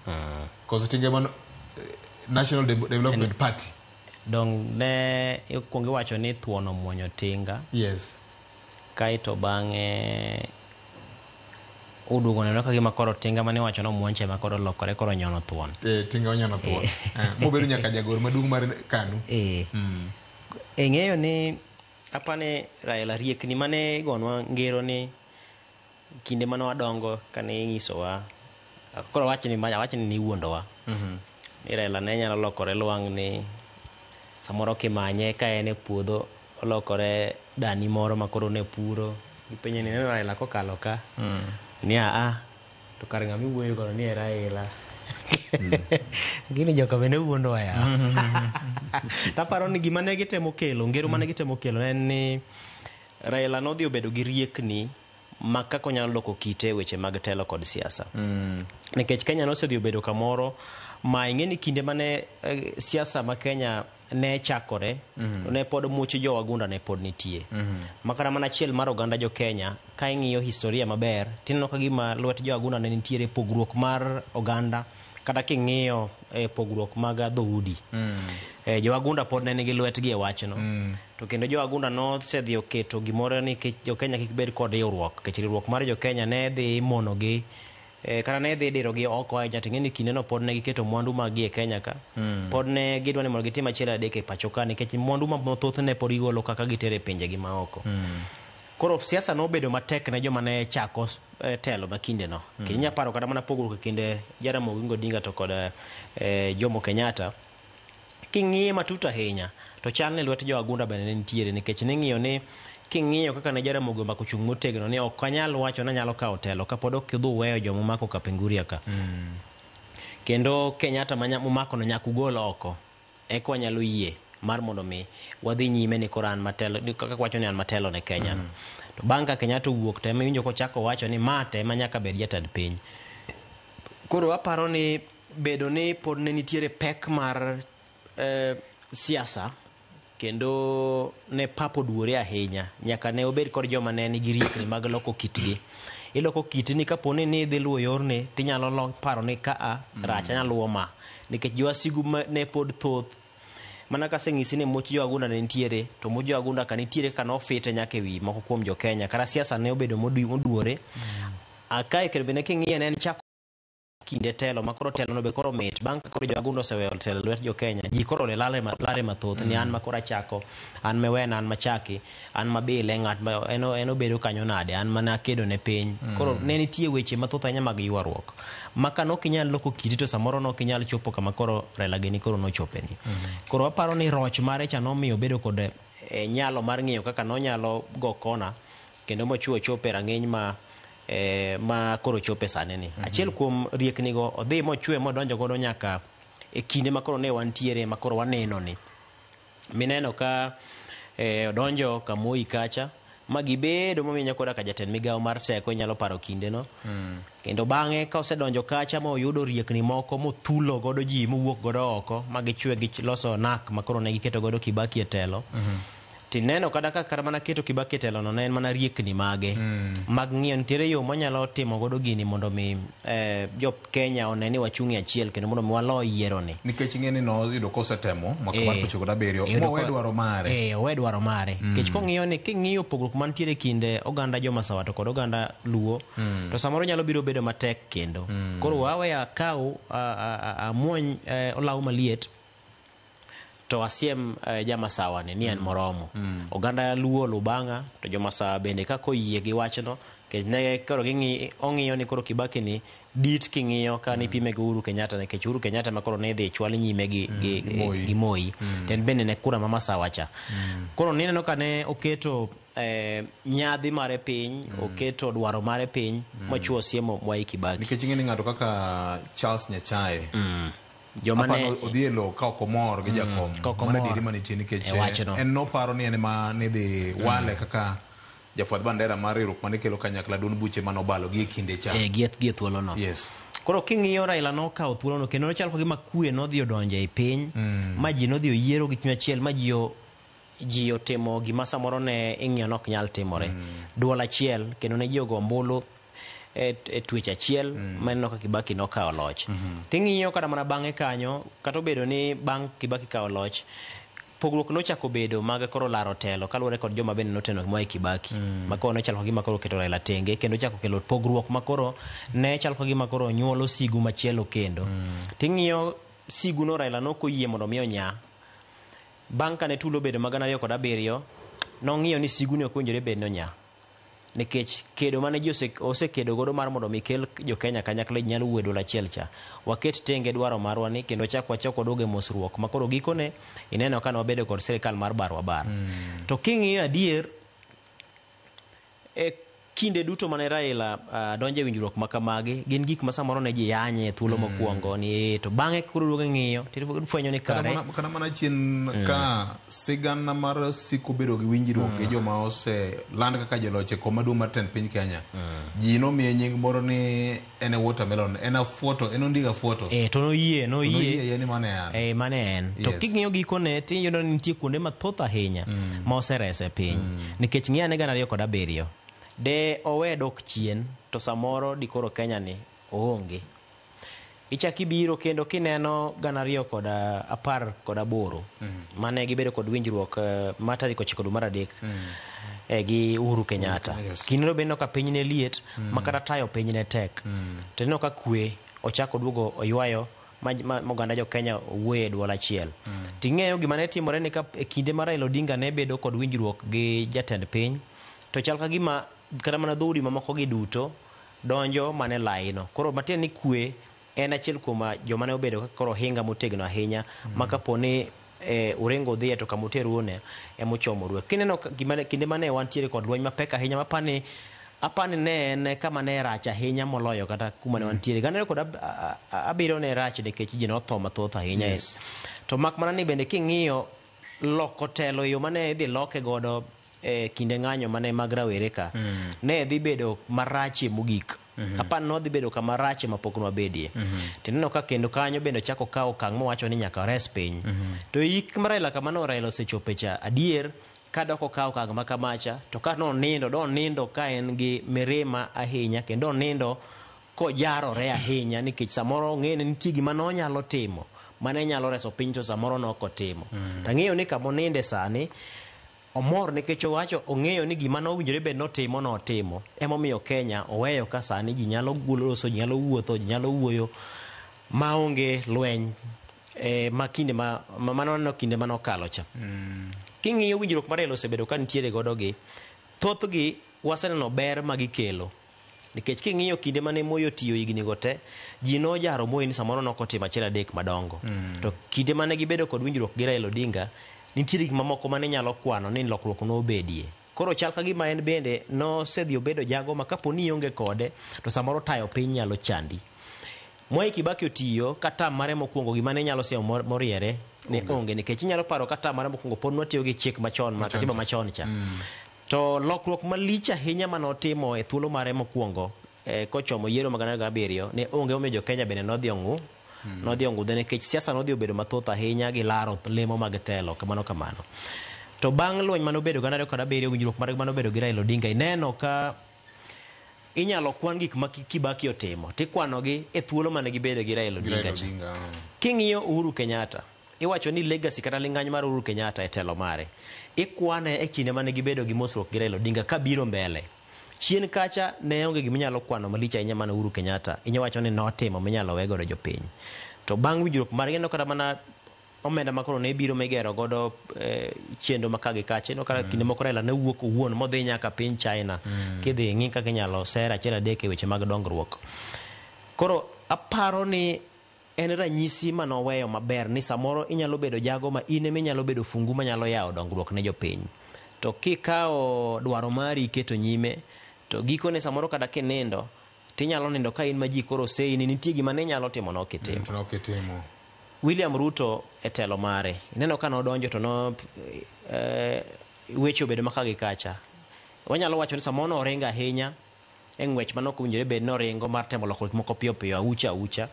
Koso tinga man National Development Party. Dong ne ikuongi wacho ni thuono muonyo tinga. Yes. Kaito bang'e udugo neno ka gima koro tinga mane wacho no muonche ma koro lokore koro nyono thuon. Tinga onyono thuon. Mobedo nyaka jagoro maduong' mar KANU. Ng'eyo ni apane Raila riekni mane gonwa ngero ni kinde mane wadongo kane ing'isowa koro wachni ni wuondowa. Ni Raila ne nyalo lokore lwang' ni samoro kimanye ka en e puodho olokore dani moro makoro ne puro ipenye ni neno Raila kokalo ka ni to kar ng'ami wuoyo kono ni Raila gini joka bende wuondo ya taparo ni gima ne gitemo kelo ngero mane gitemo kelo en ni Raila nodhi obedo gi riekni ma kako nyalo loko kite weche mag telo kod siasa nikech Kenya nosedhi obedo kamoro ma ing'eni kinde mane siasa ma Kenya ne chakore ne pod much jo wagunda ne pod nitie makara mana achiel mar oganda jo Kenya ka ing'iyo historia maber tineno ka gima lwet jo wagunda ne nitiere pogruok mar oganda kata king'iyo pogruok mag dhoudi jo wagunda pod ne nigi lwetgi e wachno to kendo jo wagunda nosedhi oketo gimoro ni jo Kenya kik bed kod riwruok kech riwruok mar jo Kenya ne dhi monogi kata ne dhi diro gi oko ahinya to ng'eni kinde no pod ne giketo mwandu mag gi e Kenya ka pod ne gidwa ni mondo gitim achiel adek e pacho ka nikech mwandu mathoth ne pod igolo kaka gitere pinje gi maoko koro siasa nobedo matek ne joma ne chako telo ma kinde no kinya paro kata mana pogruok kinde Jaramogi Odinga to kod Jomo Kenyatta king'iye matut ahinya to chal ne lwet jo wagunda bende ne nitiere nikech ne ng'iyo ni king'iyo kaka ne Jaramogi omako chung' motegno ni ok anyal wacho na nyalo kawo telo kapod ok idhu weyo joma omako Kapenguria ka kendo Kenyatta momako no nyaka ugol oko eka wanyalo yie mar mondo mi wadhi nyime ni koran matelo kaka wacho ni an matelo ne Kenya to bang' ka Kenyatta wuok to ema winjo kochako wacho ni mate ma nyaka bed jatend piny koro aparo ni bedo ni pod ne nitiere pek mar siasa kendo ne papo duore ahinya nyaka ne obed kod joma ne nigi riekni mag loko kitgi iloko kitni kaponi ni dhi luwo yorni tinyalo paro ni ka rach anyalo ma nikech jowasigu ne pod thoth mana ka seng'isi ni much jo wagunda ne nitiere to much jo wagunda ka nitiere ka nofite nyaka ewi moko kuom jo Kenya kara siasa ne obedo moduore akae kendo bende king'iye ne en chako kinde telo makoro telo no be koro mit bang' ka koro jo wagunda oseweyo telo lwet jo Kenya ji koro le lare mathoth ni an makoro achako an mewena an machaki an mabile ng'at en obedo kanyo nade an mana kedo ne piny koro ne nitie weche mathoth ahinya mag ywaruok maka nok inyal loko kiti to samoro nok inyal chopo kama koro Raila gini koro nochopeni koro aparo ni roch mare cha nomiyo bedo kod nyalo mar ng'iyo kaka nonyalo go kona kendo mochuo chope rang'eny ma koro chope sane ni achiel kuom riekni go odhi mochwe modonjo godo nyaka e kinde ma koro ne wantiere ma koro waneno ni mineno ka odonjo Kamoi kacha ma gibedo mominya koda ka jatend migawo mar teko inyalo paro kinde no kendo bang'e ka osedonjo kacha ma oyudo riekni moko mothulo godo ji mowuok godo oko ma gichwe gi loso nak ma koro ne giketo godo Kibaki e telo tineno kada ka kar mana keto Kibaki telo no ne en mana riekni mage mag ng'iyo nitiere yo manyalo timo godo gini mondo mi jo Kenya one ni wachung'i achiel kendo mondo mi walo yiero ni nikech ing'e ni noyudo kosetemo mwaka mar 2007 mowe dwaro mare owe dwaro mare nikech king'iyo pogruok mantiere kinde oganda jo Masawa to kod oganda Luo to samoro nyalo biro bedo matek kendo koro wawe akaw amuony olaw maliet to asiem jamasawa ni en moromo oganda Luo Lubanga to jomasawa bende kako yie gi wachno kech ne koro ong'iyo ni koro Kibaki ni dit king'iyo ka ni pime gi Uhuru Kenyatta nikech Uhuru Kenyatta ma koro ne dhi chwal nyime gi Moi ten bende ne kura mamasawa cha koro nineno ka ne oketo nyadhi mare piny oketo dwaro mare piny mochuo siemo Mwai Kibaki nikech ing'e ni ng'ato kaka Charles Nyachae jomane odhielo ka okomor gi jakom mana diri manitie nikech en noparo ni en ma ne dhi wale kaka jafuadh bandera mar riwruok mane kelo kanyakla duond buche manobalo gi kinde cha gi thuolo no koro king'iyo Raila nokawo thuolo no kendo nochal kagima kwe nodhi odonjo e piny ma ji nodhi oyiero gi chuny achiel ma ji otimo gima samoro ne ing'iyo nok nyal timore duol achiel kendo ne ji ogo ombulu e twech achiel maneno ka Kibaki nokawo loch ting'iyo kada mana bang'e kanyo kata obedo ni bang' Kibaki kawo loch pogruok nochako bedo mag koro laro telo kaluwore kod joma bende noteno Mwai Kibaki makoro nechal kagima koro keto Raila tenge kendo chako kelo pogruok makoro ne chal kagima koro nyuolo sigu machielo kendo ting'iyo sigu no Raila nokoyie mondo mi onya bang' kane tulo bedo mag 2007 nong'iyo ni sigu ni ok owinjore bed nonya nikech kedo mane ji osekedo godo mar mondo mi kel jo Kenya kanyakla nyalo wuodo achiel cha waket tenge dwaro marwa ni kendo wachako doge mosruok makoro gikone ineno ka wabedo kod sirikal mar barwa bar to king'iyo adier kinde duto mane Raila donje e winjruok makamagi gin gik ma samoro ne ji yanye thuolo mokwongo ni to bang'e koro duogo ng'iyo fwenyo ni kare kana mana chien ka sigana mar siko bedo gi winjruok gi joma land kaka jaloche koma maduong' mar tend piny Kenya ji nomiye nying moro ni en watermelon en afuoto en ondiga fuoto to noyie yani mane en to king'iyo gikone tiyudo ni nitie kuonde mathoth ahinya ma oserese piny nikech ng'iya ne 2007 de owe dok chien to samoro dikoro Kenya ni oonge ichaki biro kendo kineno 2018 mane gibedo kod winjruok ma tarik 9 mar adek gi Uhuru Kenyatta kineno bendo ka piny ne liet makata tayo piny ne tek to neno ka kwe ochako duogo oywayo moganda jo Kenya wuoye duol achiel ting'eyo gima ne timore ni ka kinde mar Raila Odinga ne bedo kod winjruok gi jatend piny to chal ka gima kata mana dhoudi mamoko gi duto donjo mane laino koro matin ni kwe en achiel kuom joma ne obedo koro hinga motegno ahinya makaponi urengo dhi to kamoteruone emochomo ruwe kineno kinde mane wantiere kod lweny mapek ahinya apani ne en kama ne rach ahinya moloyo kata kuma ne wantiere ganeno kod abiro ne rach nikech ji notho mathoth ahinya to mak mana ni bende king'iyo loko telo yo mane dhi loke godo kinde ng'anyo mane mag rawere ka ne dhi bedo marache mogik apan no dhi bedo kama rache mapok nwabedie tineno ka kendo kanyo bende chako kawo okang' mowacho ni nyaka res piny to yik Raila kama no Raila osechope cha adier kadoko kawo okang' makamacha to ka donindo ka en gi mirima ahinya kendo onindo kojarore ahinya nikech samoro ng'ene nitie gima nonyalo timo mane nyalo reso piny to samoro nokotimo tang'eyo ni kamoninde sani omor nikech owacho ong'eyo ni gima nowinjore bed notimo emomiyo Kenya oweyo ka sani ji nyalo loso ji nyalo wuotho ji nyalo wuoyo maonge lweny makinde manoneno kinde manokalo cha king'iyo winjruok mar Raila osebedo ka nitiere godo gi thothgi waseneno ber magikelo nikech king'iyo kinde mane Moi otiyo higni go te ji nojaro Moi ni samoro nokotimo achiel adek madongo to kinde mane gibedo kod winjruok gi Raila Odinga nitiere gik mamoko mane nyalo kwano ni lokruok nobedie koro chal ka gima en bende nosedhi obedo jago ma kapo ni onge kode to samoro tayo piny nyalo chandi Mwai Kibaki otiyo kata mare mokwongo gima ne nyalo siemo moriere ne onge nikech inyalo paro kata mare mokwongo pod nwatiyo gi chik machon ma katiba machon cha to lokruok malich ahinya manotimo e thuolo mare mokwongo kochomo yiero mag 2007 ne onge omiyo jo Kenya bende nodhi ong'udhe nikech siasa nodhi obedo mathoth ahinya gi laro lemo mag telo kamano to bang' lweny manobedo gana 2007 winjruok margi manobedo gi Raila Odinga ineno ka inyalo kwan gik ma Kibaki otimo tikwanogi e thuolo mane gibedo gi Raila Odinga cha. King'iyo Uhuru Kenyatta iwacho ni legacy kata ling'any mar Uhuru Kenyatta e telo mare ikwane e kinde mane gibedo gi mosruok gi Raila Odinga ka biro mbele. Chien kacha ne onge giminyalo kwano malich ahinya mane Uhuru Kenyatta inyawacho ni notimo minyalo wego ne jopiny. To bang' winjruok margi no kata mana omenda makoro ne biro megero godo chendo makagi kache no kata kinde moko Raila ne wuok owuon modhi nyaka piny China kidhi ng'i kaka inyalo sera achiel adek e weche mag dongruok. Koro aparo ni en ranyisi manoweyo maber ni samoro inyalo bedo jago ma ine minyalo bedo fungu manyalo yawo dongruok ne jopiny. To kikawo dwaro mari keto nyime to giko ne samoro kada kinindo tinyalo nindo ka in maji koro sei ni nitie gima ne nyalo timo no kitimo. William Ruto e telo mare ineno ka nodonjo to no weche obedo makagi kacha. Wanyalo wacho ni samoro oringa ahinya e ng'wech manok owinjore bed noringo mar temo lokruok moko piyo piyo aucha.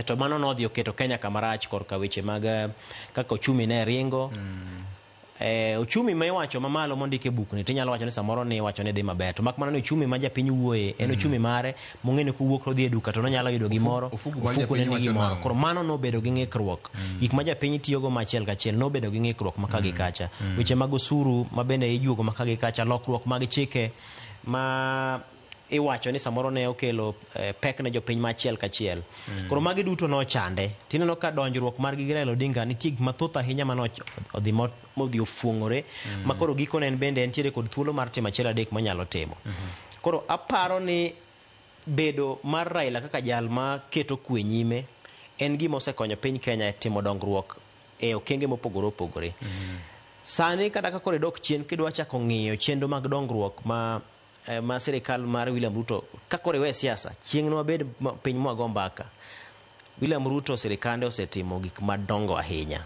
To mano nodhi oketo Kenya kamarach korka weche mag kaka ochumi ne ringo. Ochumi ma iwacho mamalo mondike bukni tinyalo wacho ni samoro ni wacho ni dhi maber to mak mana ni ochumi ma japiny wuoye en ochumi mare mong'ene kuwuok rodhi e duka to nonyalo yudo gimoro ofuko ne gimoro. Koro mano nobedo gi ng'ikruok gik ma japiny tiyogo machiel kachiel nobedo gi ng'ikruok makagi kacha. Weche mag osuru ma bende ijuogo makagi kacha lokruok mag chike ma iwacho ni samoro ne okelo pek ne jopiny machiel kachiel. Koro magi duto nochande tineno ka donjruok margi gi Raila Odinga nitie gik mathoth ahinya mano modhi ofuong'ore makoro gikone en bende entiere kod thuolo mar timo achiel adek manyalo timo. Koro aparo ni bedo mar Raila kaka jal ma keto kwe nyime en gima osekonyo piny Kenya e timo dongruok e okenge mopogore opogore. Sani kata ka koro dok chien kidwa chako ng'iyo chenro mag dongruok ma serikal mar William Ruto kakore we siasa chieng' no wabed piny mwago mbaka. William Ruto serikande osetimo gik madongo ahinya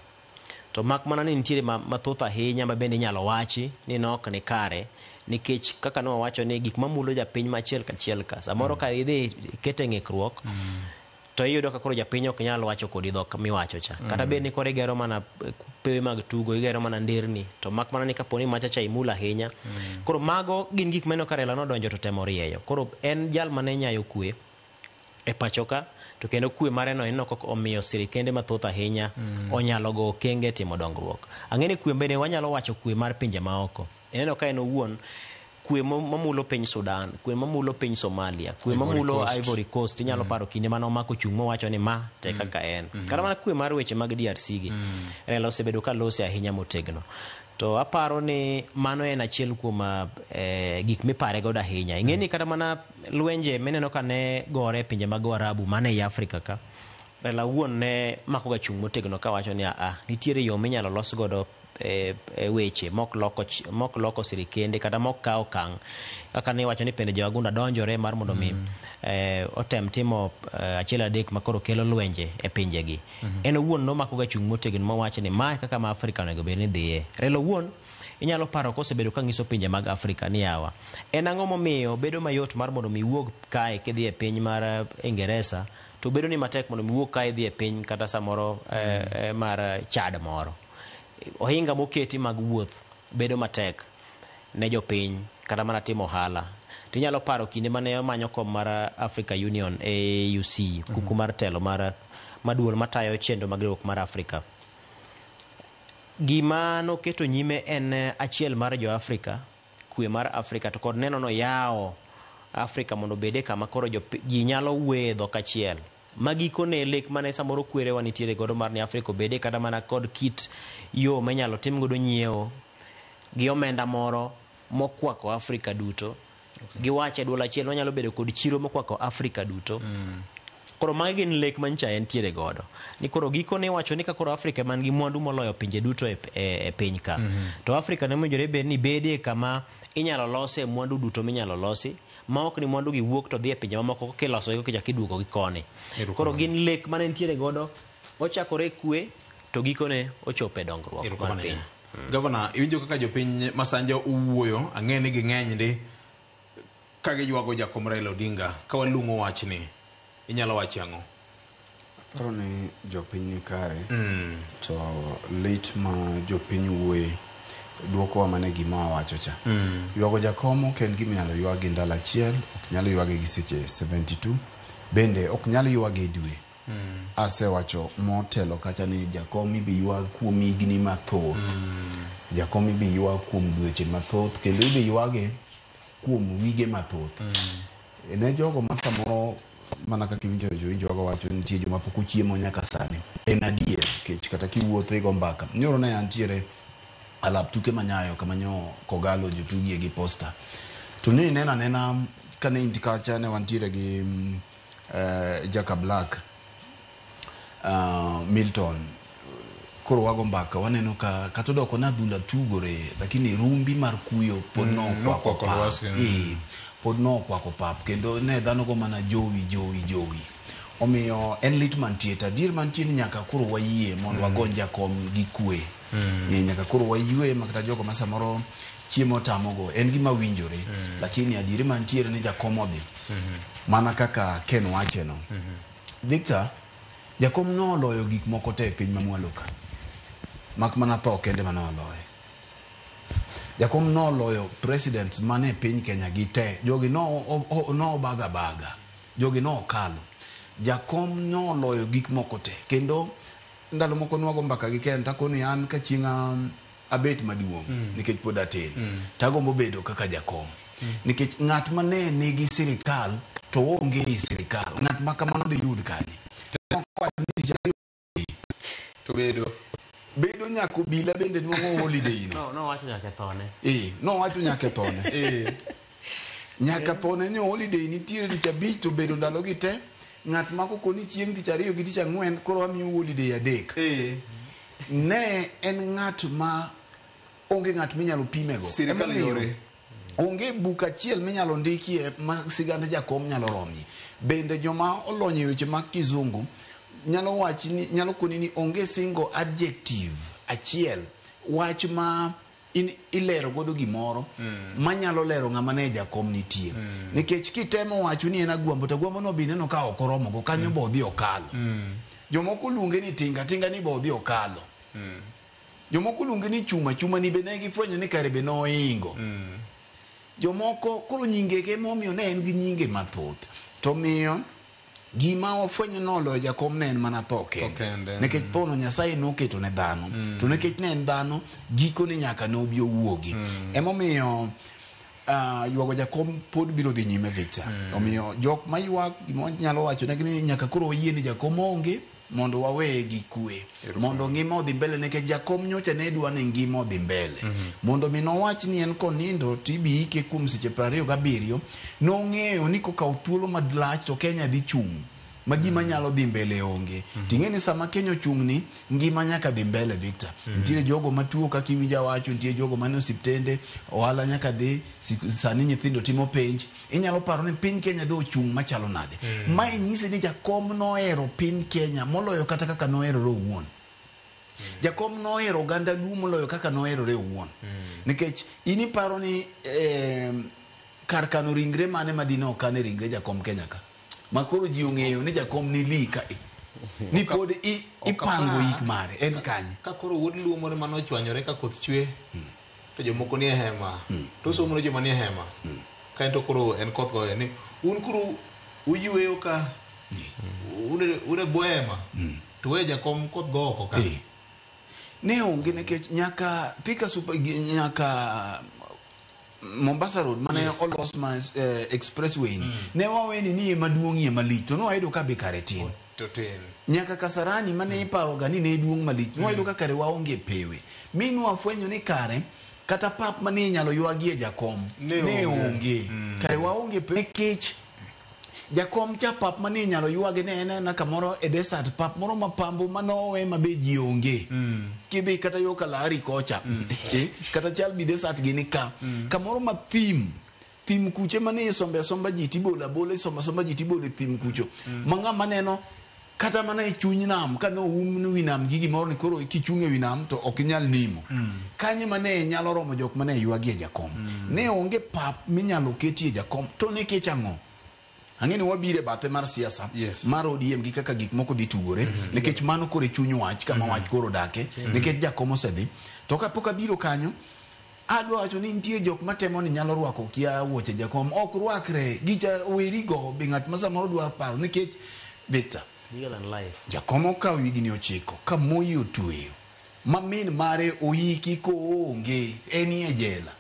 to mak mana ni nitiere mathoth ahinya ma bende inyalo wachi ni nok ni kare nikech kaka no wacho ni gik mamulo japiny machiel kachiel ka samoro ka idhi kete ng'ikruok to iyudo ka koro japiny ok nyalo wacho kodi dhok miwacho cha kata bed ni koro igero mana pewe mag tugo igero mana nderni to mak mana ni kaponi machacha imula ahinya. Koro mago gin gik meno ka Raila nodonjo to temo rieyo. Koro en jal mane nyayo kwe e pachoka to kendo kwe mare no en ok omiyo sirikende mathoth ahinya onyalo go kenge timo dongruok. Ang'eni kwe bende wanyalo wacho kwe mar pinje maoko eneno ka en owuon kwe mamulo piny Sudan, kwe mamulo piny Somalia, kwe mamulo Ivory Coast inyalo paro kinde mano mako chung mowacho ni ma te kaka en. Kata mana kwe mar weche mag DRC gi Raila osebedo ka lose ahinya motegno. To aparo ni mano en achiel kuom gik mipare godo ahinya. Ing'eni kata mana lwenje meneno ka ne gore pinje mag Arabu mane i Afrika ka Raila wuon ne mako ga chung motegno ka wacho ni nitiere yo minyalo los godo weche mok loko sirikende kata mok kawo kang' kaka ne wacho ni pende jowagunda donjore mar mondo mi otem timo achiel adek makoro kelo lwenje e pinjegi. En owuon nomako ga chung motegno mowacho ni ma kaka ma Afrika onego bed ni dhiye. Raila wuon inyalo paro kosebedo ka ng'iso pinje mag Afrika ni yawa en ang'o momiyo bedo mayot mar mondo mi wuog kae kidhi e piny mar Ingereza to bedo ni matek mondo mi wuog kae dhi e piny kata samoro mar Chad moro. Ohinga moketi mag wuoth bedo matek ne jopiny kata mana timo ohala. Tinyalo paro kinde mane omanyo kom mar Africa Union AUC kuku mar telo mar maduol matayo chendo mag riwruok mar Afrika. Gima noketo nyime en achiel mar jo Afrika kwe mar Afrika to kod neno no yawo Afrika mondo bede kama koro ji nyalo wedho kachiel. Magikone lek mane samoro kwerewa nitiere godo mar ni Afrika obede kata mana kod kit yo menyalo tim godo nyiewo gi omenda moro mokwako Afrika duto giwache dwol achiel wanyalo bedo kod chiro mokwako Afrika duto. Koro magi gin lek mancha entiere godo ni koro gikone wacho ni ka koro Afrika man gi mwandu moloyo pinje duto e piny ka to Afrika ne mojore bed ni bede kama inyalo lose mwandu duto minyalo losi ma ok ni mwandu gi wuok to dhi e pinje mamoko kiloso iko kichak iduogo gi koni. Koro gin lek mane nitiere godo ochakore kwe to gikone ochope dongruok mar piny. Governor, iwinjo kaka jopiny masanja uwuoyo ang'eni gi ng'eny ndi ka giywago jakom Raila Odinga ka walung'o wachni inyalo wachi ang'o? Aparo ni jopiny ni kare to lit ma jopiny wuoye duoko wa mane gima wacho cha. Yuago jakom ok en gima nyalo yuagi ndalo achiel, ok nyalo yuagi gi seche 72, bende ok nyalo yuagi dwe. Asewacho motelo kacha ni jakom ibi yuag kuom higni mathoth. Jakom ibi yuag kuom dweche mathoth, kendo ibi yuage kuom wige mathoth. Ne jogo ma samoro mana kaka iwinjo wacho nitie joma pok ochiemo nyaka sani. En adier, kech kata kiwuotho e gombaka. Nyoro ne antiere alap tuke manyayo kamanyo Kogalo jotugie gi Posta. To ne nena kane intikacha ne wantiere gi Jaka Black, Milton. Koro wago mbaka waneno ka katodoko na dhula tugore, lakini rumbi mar kuyo pod no kwako pap. Pod no kwako pap, kendo ne dhano go mana jowi. Omiyo en lit mantieta, dir mantieni nyaka koro wayie mondo wagonja kom gi kwe. Nyaka koro wayue makata jogo masamoro chiemo tamogo, en gima winjore, lakini adiri mantiere ni jakom odhi. Mana kaka Ken wache no. Victor, jakom no loyo gik moko te piny mamwalo ka. Mak mana tho kende mana oloye. Jakom no loyo presidents mane piny Kenya gi te. Jogi no baga. Jogi no kalo. Jakom no loyo gik moko te. Kendo ndalo moko nwago mbaka gi Ken tako ni an ka chinga abet maduong' nikech pod atin. Tago mobedo kaka jakom. Nikech ng'at mane nigi sirikal to onge i sirikal. Ng'at makamano de yud kanye. To bedo nyako bila bende nwongo holiday no. No wacho nyaka thone. No wacho nyaka thone. Nyaka thone ni holiday nitiere tich abich to bedo ndalo gi te. Ng'at mako koni chieng' tich ariyo gi tich ang'wen koro wamiyo holiday adek. Ne en ng'at ma onge ng'at minyalo pimego. Sirikal yore. Onge buka achiel minyalo ndikie ma sigand jakom nyalo romi. Bende joma olonyo weche mag kizungu nyalo wachi ni nyalo koni ni onge single adjective achiel wach ma ilero godo gimoro manyalo lero ng'ama ne jakom nitie. Nikech kitemo wacho ni en agwambo to agwambo no bi neno ka ok oromo go kanyo bodhi okalo. Jomoko luonge ni tinga ni bodhi okalo. Jomoko luonge ni chuma ni bene gifwenyo ni kare be no ingo. Jomoko koro nyinge ke momiyo ne en gi nyinge mathoth. To miyo gima ofwenyo nolo jakom ne en mana tho kende. Nekech tho no Nyasaye noketo ne dhano. To nekech ne en dhano giko ni nyaka no bi owuogi. Emomiyo yuago jakom pod biro dhi nyime Victor. Omiyo jok ma yuak gima nyalo wacho ne nyaka koro yie ni jakom onge mondo wawe gi kwe. Mondo ngima odhi mbele nekech jakom nyocha ne dwa ni ngima odhi mbele. Mondo mi nowach ni en konindo tibi ike kuom seche 27 nong'eyo ni kokaw thuolo madlach to Kenya dhi chung'. Ma gima nyalo dhi mbele onge. Ting'e ni sama Kenya ochung' ni ngima nyaka dhi mbele Victor. Nitiere jogo matuo kaka iwinja wacho, nitiere jogo mane osiptende, ohala nyaka dhi, sani nyithindo timo penj. Inyalo paro ni piny Kenya do ochung' machalo nade. Ma inyisi ni jakom nohero piny Kenya moloyo kata kaka noherore owuon. Jakom nohero oganda luo moloyo kaka noherore owuon. Nikech ini paro ni kar kano ringre mane madino kane ringre jakom Kenya ka. Makoro ji ong'eyo ni jakom ni lika ni pod ipango hik mare en kanye. Ka koro wuod luo moro mano chwanyore ka koth chwe to jomoko ni e hema to somo no joma ni e hema kae to koro en koth goyo ni un kuro uyweyo ka ure boema to we jakom koth go oko ka ne onge nekech nyaka Thika super nyaka Mombasa Road mane olos ma expressway ne waweni ni maduong'ie malich to no wayudo ka be kare tin. Nyaka Kasarani mane iparo ga ni ne duong' malich no wayudo ka kare waonge pewe. Minu afwenyo ni kare kata pap mane nyalo yuagie jakom ne onge. Kare waonge pewe kech jakom cha pap mane nyalo yuage ne na kamoro e desert pap moro mapambo manowe mabe ji onge. Kidhi kata yo Kalahari kocha kata chal bi desert gini ka kamoro ma thim kuche mane somba ji tibola bole somba ji tibole thim kucho manga maneno kata mana e chuny nam ka no wi nam gi gimoro ni koro kichunge wi nam to ok nyal nimo kanye mane nyalo romo jok mane yuagie jakom ne onge pap minyalo ketie jakom to ne kech ang'o. Ang'eni wabire bathe mar siasa mar ODM gi kaka gik moko dhi tugore nikech mano kore chuny wach kama wach koro dake nikech jakom osedhi to kapok abiro kanyo adwa wacho ni nitie jok matemo ni nyalo rwako kia wuoche jakom ok rwakre gicha werigo be ng'at ma samoro dwa paro nikech Victor legal and life jakom okawo higni 9 ka moyi otweyo ma min mare oyiki koonge enie jela.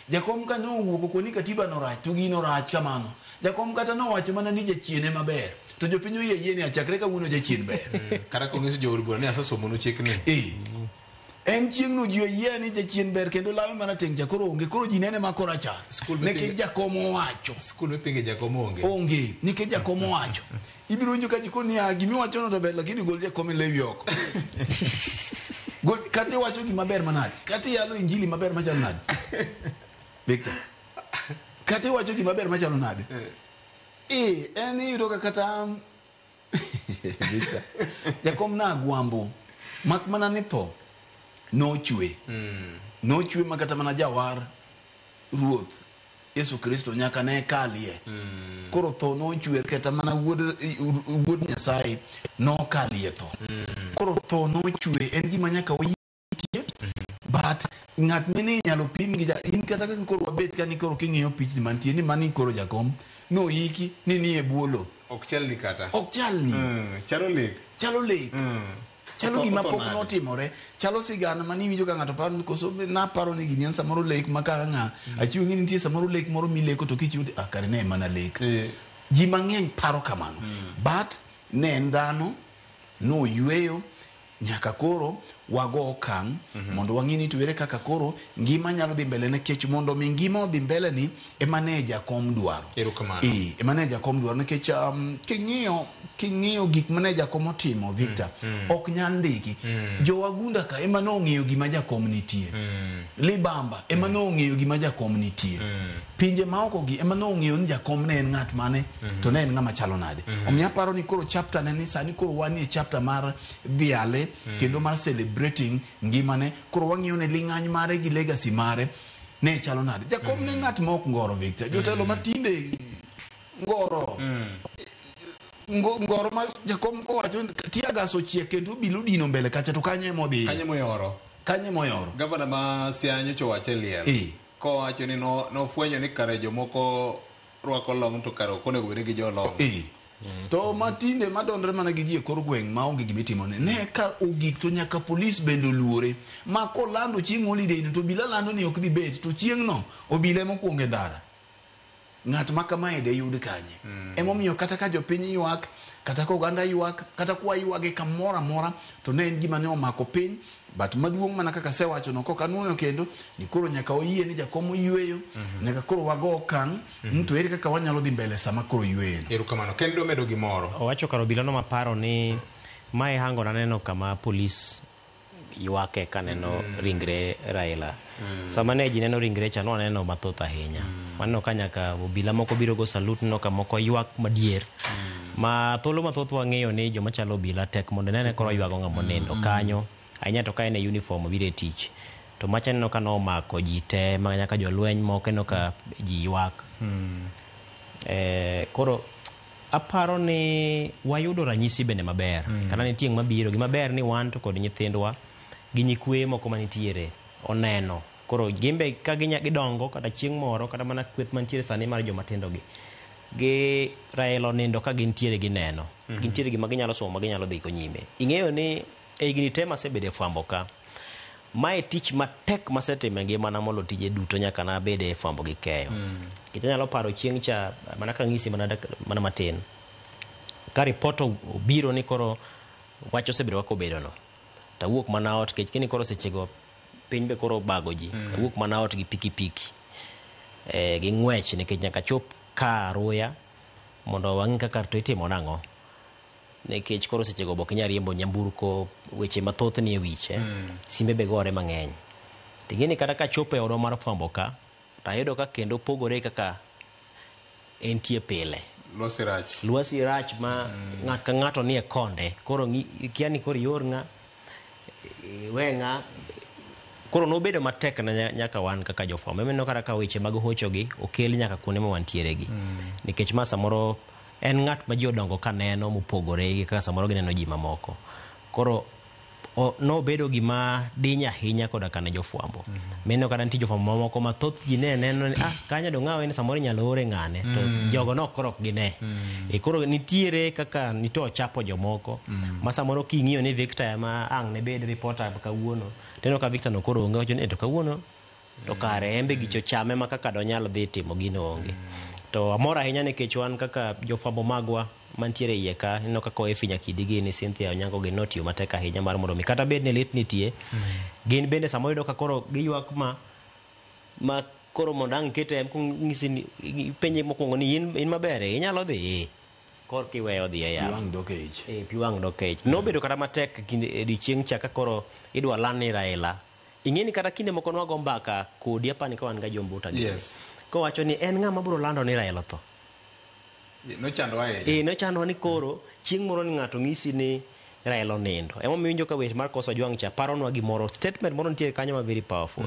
Jakom ka nowuok koni katiba no rach to gino rach kamano. Jakom kata nowacho mana ni jachiene maber to jopiny oyie ni achakre kawuono jachien ber. Kata kong'eso jood bura ni asasomo no chik ni. En chieng' no ji oyie ni jachien ber kendo lawe mana teng' jakoro onge koro ji nene ma korachar. Nikech jakom owacho. Skul mipinge jakom onge. Onge nikech jakom owacho. Ibiro winjo ka jikoni gimi wacho no to ber lakini gol jakom lewi oko. Gol kati wacho gima ber manade. Kati yalo injili maber machal nade. Victor. Kati wacho gima ber machalo nade. En yudo ka kata Victor. Jakom na gwambo. Mak mana ni tho. No chwe. No chwe makata mana jawar ruoth Yesu Kristo nyaka ne kalie. Koro tho no chwe kata mana wuod Nyasaye no kalie tho. Koro tho no chwe en gima nyaka oyitie. But ngat mini nyalo pim gi in kata ka koro wabet ka ni koro king'iyo pichni mantie ni mani koro jakom no yiki ni ni e buolo. Ok chal ni kata. Ok chal ni. Chalo lek. Chalo lek. Chalo gima pok notimore. Chalo sigana mani winjo ka ng'ato paro koso na paro ni gini samoro lek maka ng'a. Achiwo ngini nitie samoro lek moro mileko to kichiwo kare ne mana lek. Ji mang'eny paro kamano. But ne en dhano no yueyo nyaka koro wago okang mondo wang'ini to ere kaka koro ngima nyalo dhi mbele nikech mondo mi ngima odhi mbele ni emane jakom dwaro. Emane jakom dwaro nikech king'iyo gik mane jakom otimo Victor ok nyal ndiki. Jowagunda ka ema no ng'iyo gima jakom nitie. Libamba ema no ng'iyo gima jakom nitie. Pinje maoko gi ema no ng'iyo ni jakom ne en ng'at mane to ne en ng'ama chalo nade. Omiya paro ni koro chapter ne ni sani koro wanie chapter mar dhiale kendo mar celebrating ngimane koro wang'iyo ne ling'any mare gi legacy mare ne chalo nade. Jakom ne ng'at ma ok ngoro Victor. Jotelo matinde ngoro ngoro ma jakom ko wacho tia gaso chiek kendo bilo dino mbele kacha to kanye modhi. Kanye moyoro. Gavana ma Siaya cho wache liel. Ko wacho ni no fwenyo ni kare jomoko rwako long to kare kone gobere gi jo long. To matinde madondre mana gi ji e kor gweng' ma onge gimitimo ne ka ogik to nyaka polis bende oluore ma kolando chieng' holiday to bila lando ni ok dhi bet to chieng' no obile mokuonge ndara ng'at ma kamae de yud kanye. Emomiyo kata ka jopiny ywak kata ka oganda ywak kata kwa ywage kamoro amora to ne en gima ne omako piny. But maduong' mana kaka sewacho no koka nuoyo kendo ni koro nyaka oyie ni jakom oyueyo nyaka koro wago okang' to ere kaka wanyalo dhi mbele sama koro yueyo. Erokamano kendo medo gimoro. Owacho karo bilano maparo ni mae hango naneno kama polis ywake kaneno ringre Raila. Sama ne ji neno ringre cha no neno mathoth ahinya. Waneno ka nyaka obila moko biro go salute no ka moko ywak madier. Ma tholo mathoth wang'eyo ni joma chalo obila tek mondo nene koro ywago ng'amo nindo kanyo. Ahinya to ka en e uniform bire tich to macha neno ka no mako ji te ma nyaka jolweny moko neno ka ji ywak. Koro aparo ni wayudo ranyisi bende maber kana ni tieng' mabiro gima ber ni wan to kod nyithindwa gi nyikwe moko manitiere oneno koro gimbe ka gidongo kata chieng' moro kata mana kweth mantiere sani mar joma tindo gi Raila nindo ka gintiere gineno gintiere gima ginyalo somo ginyalo dhi konyime. Ing'eyo ni gini tema sebede fwambo ka mae tich matek masetime ngimana molo tije duto nyaka na bede fwambo gi keyo. Kita nyalo paro chieng' cha mana ka ng'isi mana matin ka report obiro ni koro wacho sebedo wako bedo no ta wuok mana ot kech kini koro sechego piny be koro bago ji wuok mana ot gi pikipiki gi ng'wech nikech nyaka chop ka Aruya mondo wang'i kaka to itimo nang'o nekech koro sechego bok inya riembo nyamburko weche mathoth ni e wiche simbe be gore mang'eny tingini kata ka chopo e odo mar fwambo ka tayudo ka kendo pogore kaka entie pile lwasi rach ma ng'at ka ng'ato ni e konde koro kiani koro yor ng'a we ng'a koro nobedo matek na nyaka wan kaka jofwambo emeno kata ka weche mag hocho gi okel nyaka kuonde ma wantiere gi nikech ma samoro en ng'at ma ji odongo ka neno mopogore gi kaka samoro gineno ji mamoko koro nobedo gima dinya ahinya koda kane jofwambo. Meno kata nitie jofwambo mamoko mathoth ji ne neno ni kanya do ng'awe ni samoro inyalo ore ng'ane to jogo nokorok gine. Koro nitiere kaka nito chapo jomoko ma samoro king'iyo ni Victor ma ang' ne bed reporter kawuono teno ka Victor no koro onge wacho ni to kawuono to kare embe gicho chame ma kaka do nyalo dhi timo gino onge. To amora ahinya nikech wan kaka jofwambo magwa mantiere iye ka ino kaka Efinya Kidigi ni Cynthia Onyango gi notiyo matek ahinya mar mondo mi kata bed ni lit nitie gin bende samoro yudo ka koro giywak ma koro mondo ang' kete ng'isi ni penje mokwongo ni in maber inyalo dhi kor kiweyo dhi e yawo pi wang' dokech nobedo kata matek odiochieng' cha ka koro idwa lan ni Raila ing'eni kata kinde moko nwago mbaka kodi apani ka wan ga jombuta kowacho ni en ng'ama biro lando ni Raila tho nochando ni koro chieng' moro ni ng'ato ng'isi ni Raila nindo ema miwinjo ka weche mar Koso Jwang' cha paronwa gimoro statement moro nitie kanyo ma very powerful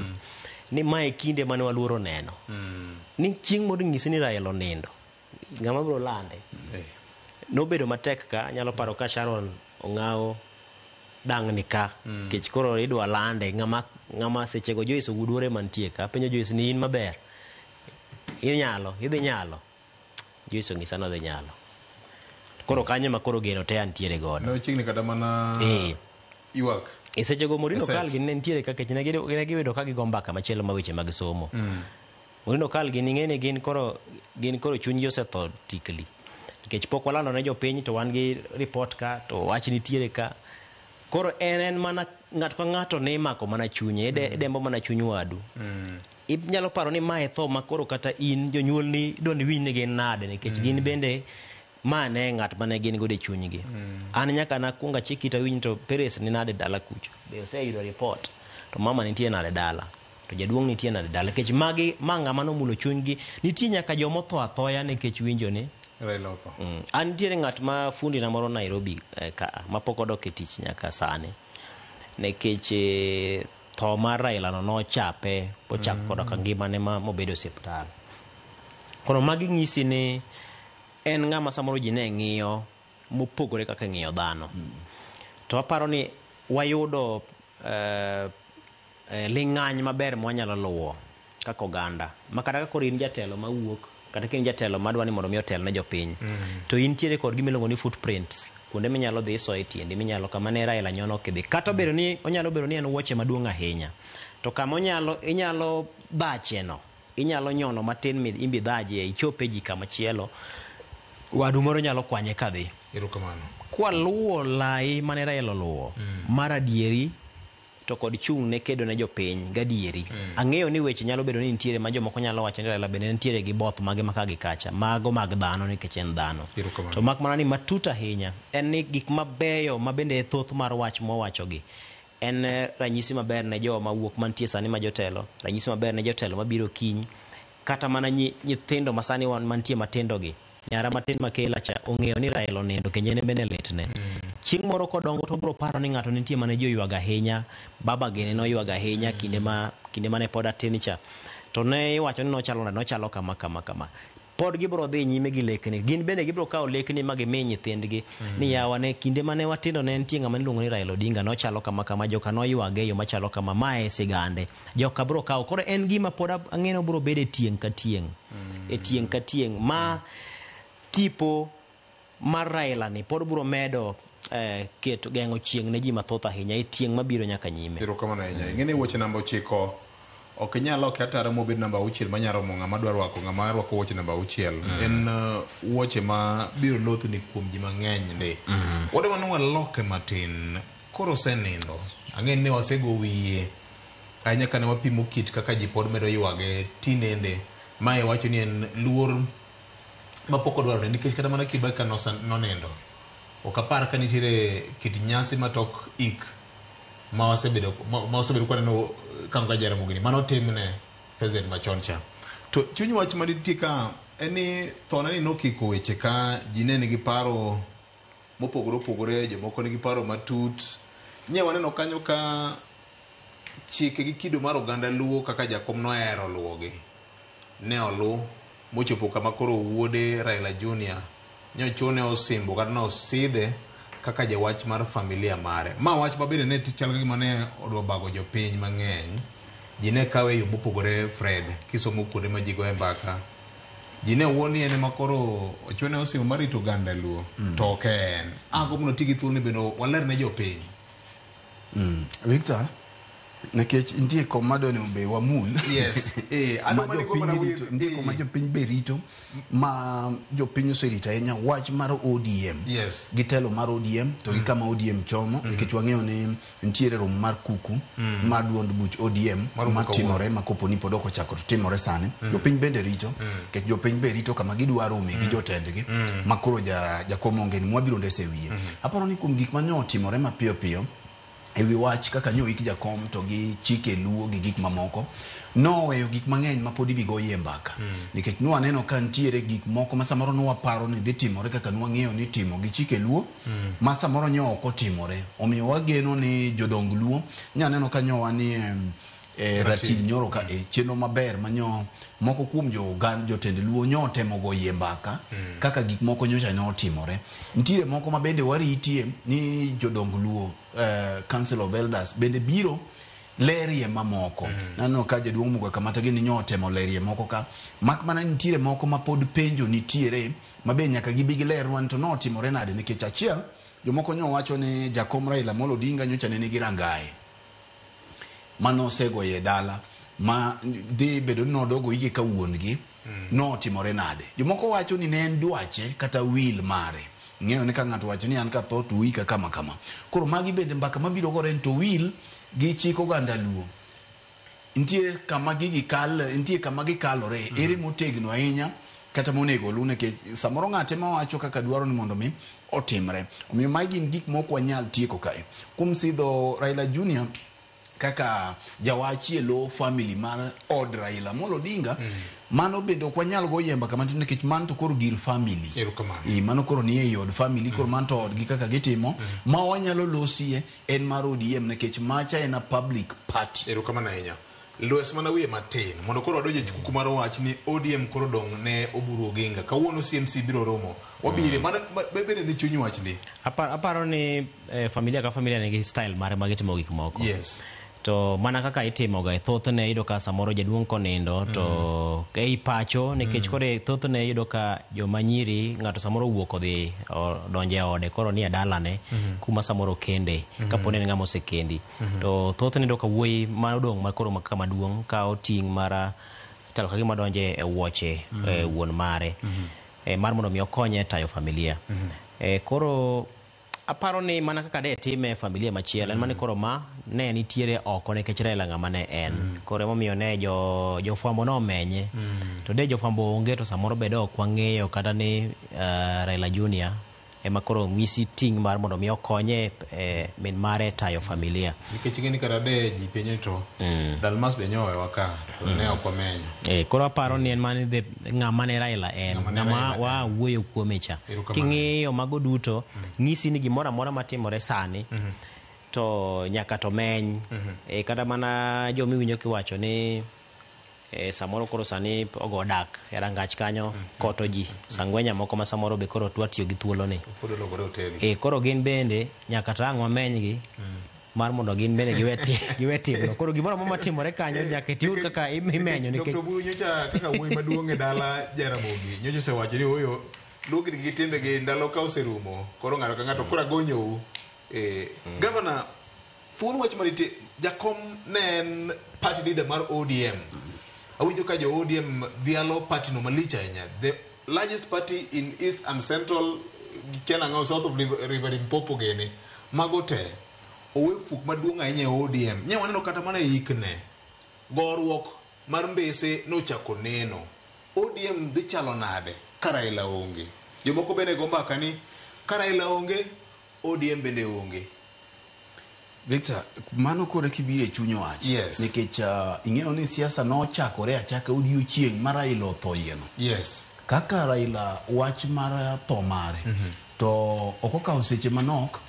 ni mae kinde mane waluoro neno ni chieng' moro ng'isi ni Raila nindo ng'ama biro lande nobedo matek ka nyalo paro ka Sharon Ong'ao dang' ni ka kech koro idwa lande ng'ama sechego Joyce Oguduore mantie ka penjo Joyce ni in maber idhi nyalo Joyce ong'isa no dhi nyalo koro kanyo ma koro geno te antiere godo no chiegni kata mana ywak sechego Morindo Kalgi ne ntiere ka kech ne giwedo ka gigo mbaka machielo ma weche mag somo Morindo Kalgi ng'eni gin koro chunygi osetho tikli nikech pok walando ne jopiny to wan gi report ka to wach nitiere ka koro en mana ng'ato ka ng'ato ne mako mana chunye edembo mana chuny wadu inyalo paro ni mae tho ma koro kata in jonyuol ni doni winy ne gin nade nikech gin bende mane ng'at mane gin gode chunygi an nyaka nakunga chikita winy to Peres ni nade dala kucho be oseyudo report to mama nitie nade dala to jaduong' nitie nade dala nikech magi ng'ama nomulo chunygi nitie nyaka jomotho athoya nikech winjo ni Raila otho an nitiere ng'at ma fundi na moro Nairobi ma pok odok e tich nyaka sani nikech tho mar Raila no nochape pochak koda ka ngimane mobedo osiptal kono magi ng'isi ni en ng'ama samoro ji ne ng'iyo mopogore kaka ng'iyo dhano to aparo ni wayudo ling'any maber mwanyalo luwo kaka oganda makata ka koro in jatelo mawuok kata ka in jatelo madwa ni mondo mi otel ne jopiny to intiere kod gimiluongo ni footprints kuonde minyalo dhi so e tiende minyalo kama ne Raila nyono kidhi kata bedo ni onyalo bedo ni en wuoche maduong' ahinya to kama inyalo dhacheno inyalo nyono matin imbi dhaje ichope ji kama chielo wadu moro nyalo kwanye kadhi erokamano kwa luwo lai mane Raila luwo mar adieri to kod chung' ne kedo ne jopiny gadieri ang'eyo ni weche nyalo bedo ni nitiere ma jomoko nyalo wacho ni Raila bende nitiere gi both mage maka gi kacha mago mag dhano nikech en dhano to mak mana ni matut ahinya en ni gik mabeyo ma bende thoth mar wach mowachogi en ranyisi maber ne joma wuok mantie sani ma jotelo ranyisi maber ne jotelo mabiro kiny kata mana nyithindo masani mantie matindogi nyara matin makela cha ong'eyo ni Raila nindo kenyene bende litne chieng' moro kodongo to bro paro ni ng'ato nitie mane jo ywag ahinya baba gene no ywag ahinya kinde mane pod atin cha to ne iwacho ni nochalo kama pod gibro dhi nyime gi lekni gin bende gibro kawo lekni ma gimi nyithindgi ni yawane kinde mane watindo ne nitie ng'ama niluongo ni Raila Odinga nochalo kama joka noywage yo machalo kama mae sigande joka bro kawo koro en gima pod ang'eno bro bede tieng' ka tieng' ma tipo mar Raila ni pod bro medo keto geng'o chieng' ne ji mathoth ahinya e tieng' mabiro nyaka nyime erokamano ahinya ing'eni wuoche namba 9 ok inyalo ketara mobed namba 6 manyalo mo ng'ama dwa rwako wuoche namba 6 en wuoche ma biro lothni kuom ji mang'eny ndi wade manwa loke matin koro senindo ang'eni ne wasego wiye ahinya kane wapimo kit kaka ji pod medo ywage tinende mae wacho ni en luor mapoko dwarore nikech kata mana Kibaki ka nonindo ok apar ka nitiere kit nyasi matok ik ma wasebedo kwaneno kanka Jaramogi mano timne president machon cha to chuny wach manitie ka en ni thona ni nokiko weche ka ji ne nigi paro mopogore jomoko nigi paro matut nye waneno kanyo ka chike gi kido mar oganda luo kaka Jakom nohero luwogi ne olu mochopo kama koro wuode Raila Junior nyochone osimbo kata nosidhe kaka jawach mar familia mare. Ma wach mabende ne chal gima ne odwa bago jopiny mang'eny. Ji ne kawe yo mopogore Fred kisomo kuonde ma ji goye mbaka. Ji ne wuoni ene makoro ochwene osimo marito ganda luo. To ok en. Ago muno tigi thuolni bendo waler ne jopiny. Victor, nekech intie komado ne ombe wamul. Yes. Ado mani go mana wito. Intie komado piny berito ma jopiny oserita enya wach mar ODM. Yes. Gitelo mar ODM to gi kama ODM chomo nikech wang'eyo ni ntiere rom mar kuku mar duond buch ODM ma timore ma kopo ni podoko chako timore sani. Jopiny bende rito nikech jopiny be rito kama gidwaro mi gi jotendgi makoro jakomo ngeni mwabiro ndese wiye. Aparo ni kuom gik manyo timore mapiyo piyo ewi wach kaka nyo iki jakom to gi chike luo gi gik mamoko no weyo gik mang'eny ma podi bigo yie mbaka nikech nuwa neno ka ntiere gik moko ma samoro nuwa paro ni dhi timore kaka nuwa ng'eyo ni timo gi chike luo ma samoro nyo oko timore omiyo wageno ni jodong luo nya neno ka nyowa ni ratil nyoro ka chenro maber manyo moko kuom jotend luo nyo temo go yie mbaka kaka gik moko nyocha ne otimore. Ntiere moko ma bende waritie ni jodong luo Council of Elders bende biro lerie mamoko. Nano ka jaduong' Muga Kamata gini nyo temo lerie moko ka mak mana ntiere moko ma pod penjo nitiere mabe nyaka gibi gilerwan to no timore nade nikech achiel jomoko nyo wacho ni Jakom Raila Amolo Odinga nyocha ne nigi rangae mano sego ye dala ma dhi bedo no dogo ige ka wuongi no timore nade. Jomoko wacho ni ne en dwache kata will mare. Ng'eyo ne ka ng'ato wacho ni an ka thot wika kama kama. Koro magi bende mbaka mabiro gore to will gi chiko ganda luo. Ntie kama gikalore ere motegno ahinya kata monego lune ke samoro ng'ate ma wacho kaka dwaro ni mondo mi otimre. Omiyo magi gik moko wanyal tieko kae. Kum sidho Raila Junior kaka jawachi lo family mar od Raila Amolo Odinga mano bedo kwa nyal go yemba kama tinde kich man to koro gir family mano koro ni e od family koro man to od gi kaka gitimo ma wanyalo losie en mar ODM nekech macha en a public party kama na enya Lues mana wiye matin mondo koro adoje kuku mar wach ni ODM koro dong ne Oburu Oginga kawuono CMC biro romo wabire mana bebe ni chunyi wach ni aparo ni familia ka familia nigi style mare magitimo gik moko. Yes. To mana kaka itimo ga thothne iyudo ka samoro jaduong' konindo to ei pacho nikech kore thothne iyudo ka joma nyiri ng'ato samoro wuok odhi donje ode koro ni adalane kuma samoro kende kaponi ni ng'ama osekendi to thothne iyudo ka wuoyi ma odong' ma koro kama duong' ka oting' mara talo ka gima donje e wuoche wuon mare mar mondo mi okonye tayo familia koro aparo ni mana kaka de time familia machiel en mane koro ma ne nitiere oko nekech Raila ng'ama ne en koro emomiyo ne jofwambo no menye to de jofwambo onge to samoro bedo ok wang'eyo kata ni Raila Junior ema koro ng'isi ting' mar mondo mi okonye min mare tayo familia nikech ng'eni kata de ji penye to Dalmas be nyowe waka to ne ok wamenyo koro aparo ni en mane ng'ama ne Raila en ng'ama wa wuoyo kuome cha king'iyo mago duto ng'isi ni gimoro amora matimore sani to nyaka to meny kata mana jomiwinjo kiwacho ni samoro koro sani ogo dak e rangach kanyo koto ji sangwenya moko ma samoro be koro twatiyo gi thuolo ni koro gin bende nyaka tang' wamenygi mar mondo gin bende giwetimo koro gimoro amora matimore kanyo nyaka tiur kaka imenyo nikech Dr. Buyu nyocha kaka wuoyi maduong' e dala Jaramogi nyocha osewacho ni oyo lugri gi timbe gi ndalo ka oserumo koro ng'ato ka ng'ato koro agonyou Governor fun wach marite jakom ne en party leader mar ODM awinjo ka jo ODM dhialo party no malich ahinya the largest party in East and Central Kenya south of River Limpopo gene mago te owe fuk maduong' ahinya e ODM nye waneno kata mana ikne gorruok mar mbese nochako neno ODM dhi chalo nade ka Raila onge jomoko bende go mbaka ni ka Raila onge ODM bende onge Victor, mano kore kibire chunyo wach. Yes. Nikech ing'eyo ni siasa no chakore achaka odiochieng' mar Raila otho yeno. Yes. Kaka Raila wach mar tho mare to okokawo seche manok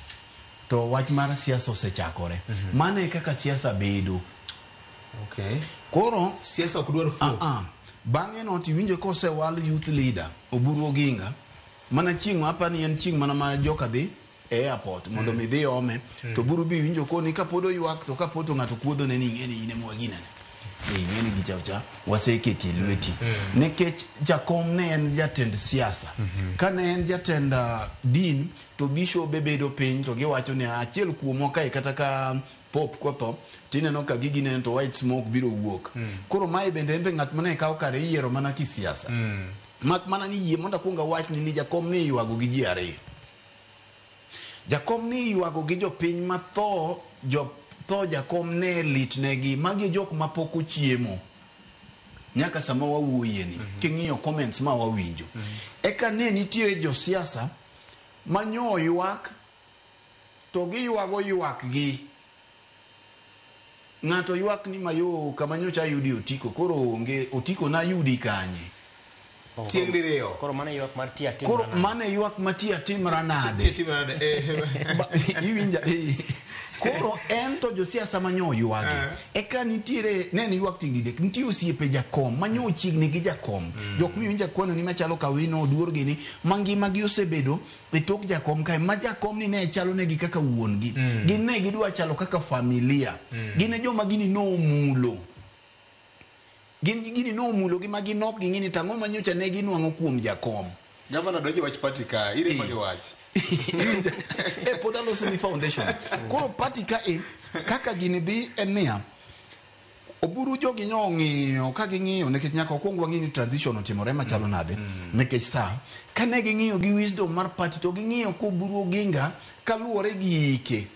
to wach mar siasa osechakore. Mane kaka siasa bedo. Okay. Koro siasa ok dwar fuok. Bang'e no tiwinjo kosewal youth leader Oburu Oginga mana chieng' apa ni en chieng' mana ma joka dhi airport mondo mi dhi ome to buru bi winjo koni ka podo ywak to ka poto ng'ato kuodho ne ni ng'eni ine mwagina ng'eni gi chacha waseketi lweti nekech jakom ne en jatend siasa ka ne en jatend din to bisho bebedo piny to giwacho ni achiel kuomo kae kata ka pop kotho tineno ka gigi ne to white smoke biro wuok koro mai bende embe ng'at mane kawo kare yiero mana kisiasa mak mana ni yie mondo akwonga wach ni jakom ne ywago gi ji ariyo jakom ne ywago gi jopiny matho jakom ne litnegi magi jok mapok ochiemo nyaka sama wawuoye ni king'iyo comments ma wawinjo eka ne nitiere josiasa manyo ywak to giywago ywak gi ng'ato ywak ni mayo kama nyocha yudi otiko koro onge otiko na yudi kanye tieng diriyo koro mane ywak mar tia tim koro mane ywak matia timra nade iwinja koro en to josiasa manyo ywagi eka nitiere ne ni ywak tingide nitie osiepe jakom manyo chiegni gi jakom jok miwinja kwano ni machalo kawino oduor gini mangima gi osebedo e tok jakom kae ma jakom ni ne chalo negi kaka wuon gi gin ne gidwa chalo kaka familia gine joma gini no mulo gini no mulo gi magi nok gi ngini tango manyocha ne ginwango kuom jakom Gavana doje wach patika ire magi wach podalo semi foundation koro patika kaka gini dhi enia oburu jogi nyong'iyo ka ging'iyo nekech nyaka okwongwa ng'ini transition otimore machalo nade nekech sa kane ging'iyo gi wisdom mar party to ging'iyo koburu oginga kaluwore gi ike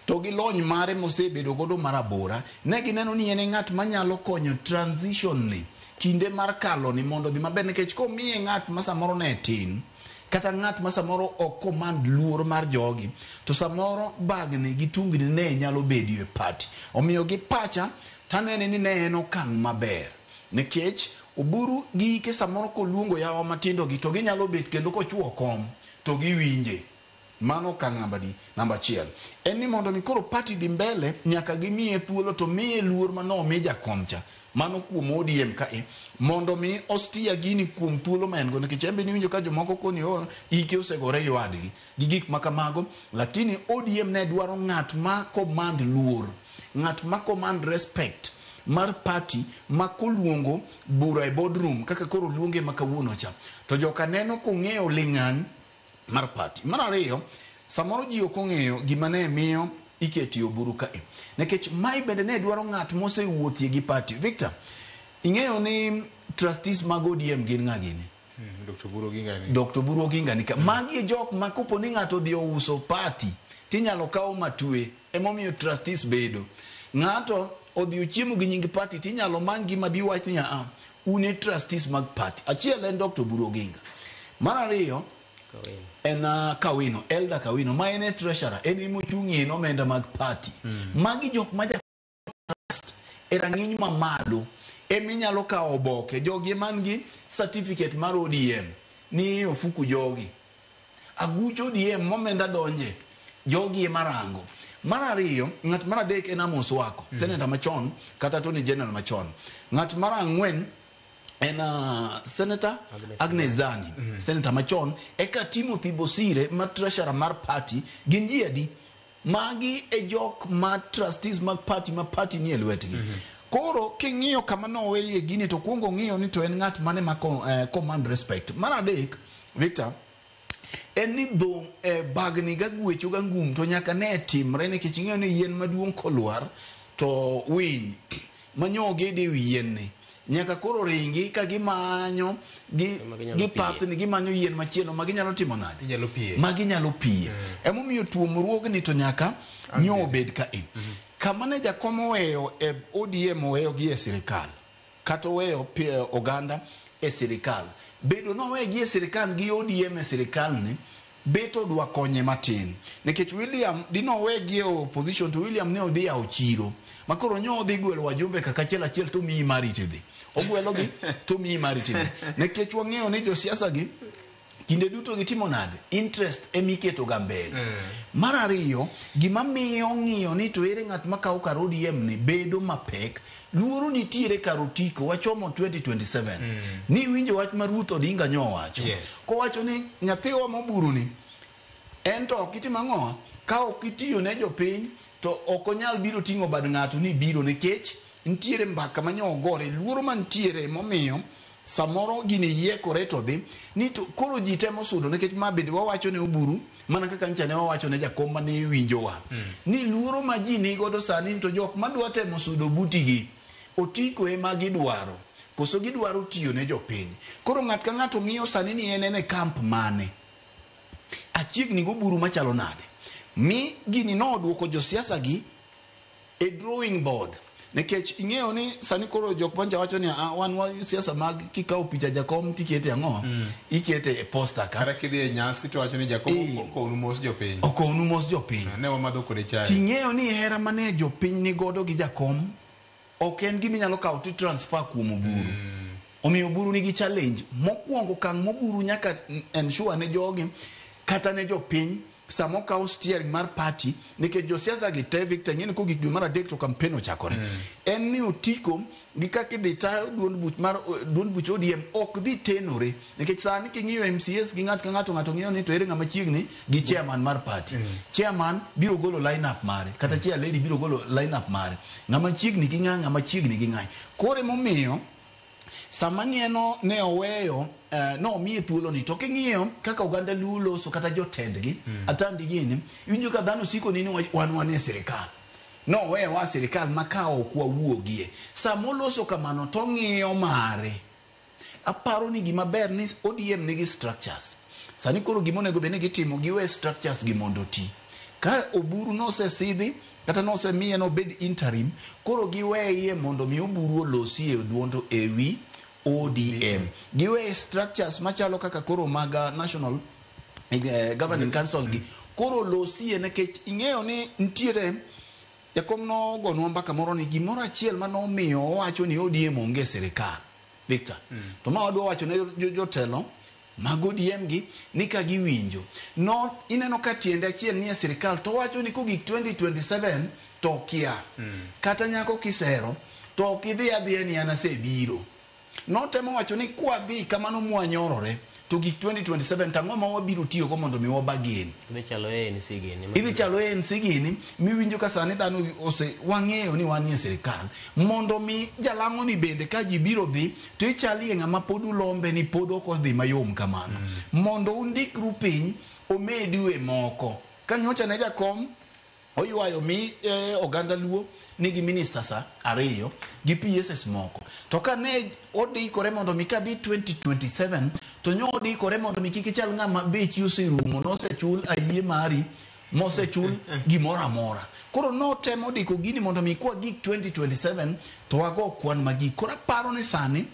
to gi lony mare mosebedo godo marabora ne gineno ni en ng'at manyalo konyo transition ni kinde mar kalo ni mondo dhi maber nekech komiye ng'at ma samoro ne tin kata ng'at ma samoro ok command luor mar jogi to samoro bagni gi tungni ne nyalo bedio e party omiyo gi pacha tanene ni ne en okang' maber nekech oburu gi ke samoro koluongo yawa matindo gi to ginyalo bet kendo kochuo kom to giwinje mano ka namba achiel en ni mondo mi koro party dhi mbele nyaka gimiye thuolo to miye luor mano mi jakomcha mano kuom ODM ka mondo mi ostia gini kuom thuolo ma en go nikech embe ni winjo ka jomoko koni ike osegore ywadi gi gik makamago lakini ODM ne dwaro ng'at ma command luor ng'at ma command respect mar party ma koluongo bura e boardroom kaka koro luonge makawuono cha to joka neno kong'eyo ling'any mar party mar ariyo samoro ji ok ong'eyo gima ne miyo iketi oburu ka nekech mai bende ne dwaro ng'at mosewuothie gi party Victor ing'eyo ni trustees mag ODM gin ng'a gini Dr. Buru Oginga ni magi jok ma kopo ni ng'ato dhi ouso party tinyalo kawo matwe emomiyo trustees bedo ng'ato odhi ochiemo gi nying party tinyalo many gima bi wach ni une trustees mag party achiel en Dr. Buru Oginga mar ariyo en Kawino Elder Kawino ma en treasurer en mochung'ie omenda mag party magi jok ma trust e rang'iny mamalo eminyalo kawo oboke jogi man gi certificate mar ODM ni ofuku jogi agucho ODM momenda donje jogi marango mar ariyo ng'at mar adek en Amos Wako senator machon kata Attorney General machon ng'at mar ang'wen en Senator Agnes Zani Senator machon eka Timothy Bosire ma treasurer mar party gin ji adi magi e jok ma trustees mag party ma party ni e lwetgi koro king'iyo kama noweye gini to kuongo ng'iyo ni to en ng'at mane ma command respect mar adek Victor en ni dho bagni ga gwecho ga ngum to nyaka ne timre nikech ing'eyo ni yien maduong' kolwar to winy manyoge de wi yien ni nyaka koro ringi ka gimanyo gi pathni gimanyo yien machielo ma ginyalo timo nade ma ginyalo piye emomiyo tuomruogni to nyaka nyo bed ka kama ne jakom oweyo e ODM oweyo gi e sirikal kata oweyo oganda e sirikal bedo nowe gi e sirikal gi ODM e sirikal ni beto dwa konye matin nikech William dinowe gi e opposition to William ne odhi ao chiro makoro nyo odhi gwelo wajumbe kaka achiel to mi mari tidhi ogwelo gi to mi mari tidhi nikech wang'eyo ni josiasa gi kinde duto gitimo nade interest emiketo ga mbele mar ariyo gima miyo ng'iyo ni to ere ng'at makawo kar ODM ni bedo mapek luoro nitiere kar otiko wachomo 2027 ni winjo wach mar Ruth Odinga nyo wacho ko wacho ni nyathiwa moburu ni en to ok itimo ang'o ka ok itiyo ne jopiny to ok onyal biro ting'o bad ng'ato ni biro nikech ntiere mbaka manyo gore luoro mantiere momiyo samoro gini yiekore to dhi ni to koro ji temo sudo nikech ma bende wawacho ne Oburu mana kaka ncha ne wawacho ne jakom mane winjowa ni luoro ma ji nigodo sani to jok madwa temo sudo butigi otiko ema gidwaro koso gidwaro tiyo ne jopiny koro ng'at ka ng'ato ng'iyo sani ni en e camp mane achiegni go Oburu machalo nade mi gini noduoko josiasa gi e drawing board nikech ing'eyo ni sani koro jok manja wacho ni wan wa siasa mag kikawo picha jakom tikete ang'o ikete e posta ka kara kidhi e nyasi to wacho ni jakom okonu mos jopiny okonu mos jopiny ne wamadho kode chai ting'eyo ni hera mane jopiny ni godo gi jakom ok en gimi nyalo kawo ti transfer kuom Oburu omiyo Oburu nigi challenge mokwongo kang' moburu nyaka ensure ne jogi kata ne jopiny samo kawo steering mar party nikech josiasa gi te Victor ng'eni ko gik dwe mar adek to campaign ochakore en ni otiko gi kaka idhi tayo duond buch ODM ok dhi tenore nikech sani king'iyo MCS gi ng'at ka ng'ato ng'iyo ni to ere ng'ama chiegni gi chairman mar party chairman biro golo line up mare kata chair lady biro golo line up mare ng'ama chiegni gi ng'ama chiegni gi ng'ai kore momiyo sama nieno ne oweyo no miye thuolo ni to king'iyo kaka oganda luo loso kata jotendgi atandi gini iwinjo ka dhano siko ni wan e sirikal no weyo wa sirikal makawo kwa wuogie samo loso kamano to ng'iyo mare aparo ni gima ber ni ODM nigi structures sani koro gimonego bene gitimo giwe structures gi mondo ti ka Oburu nosesidhi kata nosemiye no bed interim koro giweye mondo mi Oburu olosi e duondo ewi ODM giwe structures machalo kaka koro maga National Governing Council gi koro losie nekech ing'eyo ni ntiere jakom no gonwa mbaka moro ni gimoro achiel manomiyo owacho ni ODM onge sirikal Victor to ma wadwa wacho ne jotelo mag ODM gi ni ka giwinjo no ineno ka tiende achiel ni sirikal to wacho ni kogik 2027 to kia kata nyako kisero to kidhi adhiya ni anasebiro no temo wacho ni kwa dhi kamano mwanyorore to gik 2027 tang'o ma wabiro tiyo go mondo mi wabagen idhi chalo ANC gini miwinjo ka sani dhano ose wang'eyo ni wanie sirikal mondo mi jalang'o ni bende ka ji biro dhi to ichalie ng'ama pod ulombe ni pod ok odhi mayom kamano mondo undikru piny omedi we moko ka nyocha ne jakom oywayo mi oganda luo nigi ministers ariyo gi PSS moko to ka ne odikore mondo mi ka dhi 2027 to nyo odikore mondo mi kik chal ng'ama bechi oserumo nosechul ayie mari mosechul gimoro amora koro no temo diko gini mondo mi kwa gik 2027 to wago kwan magik koro paro ni sani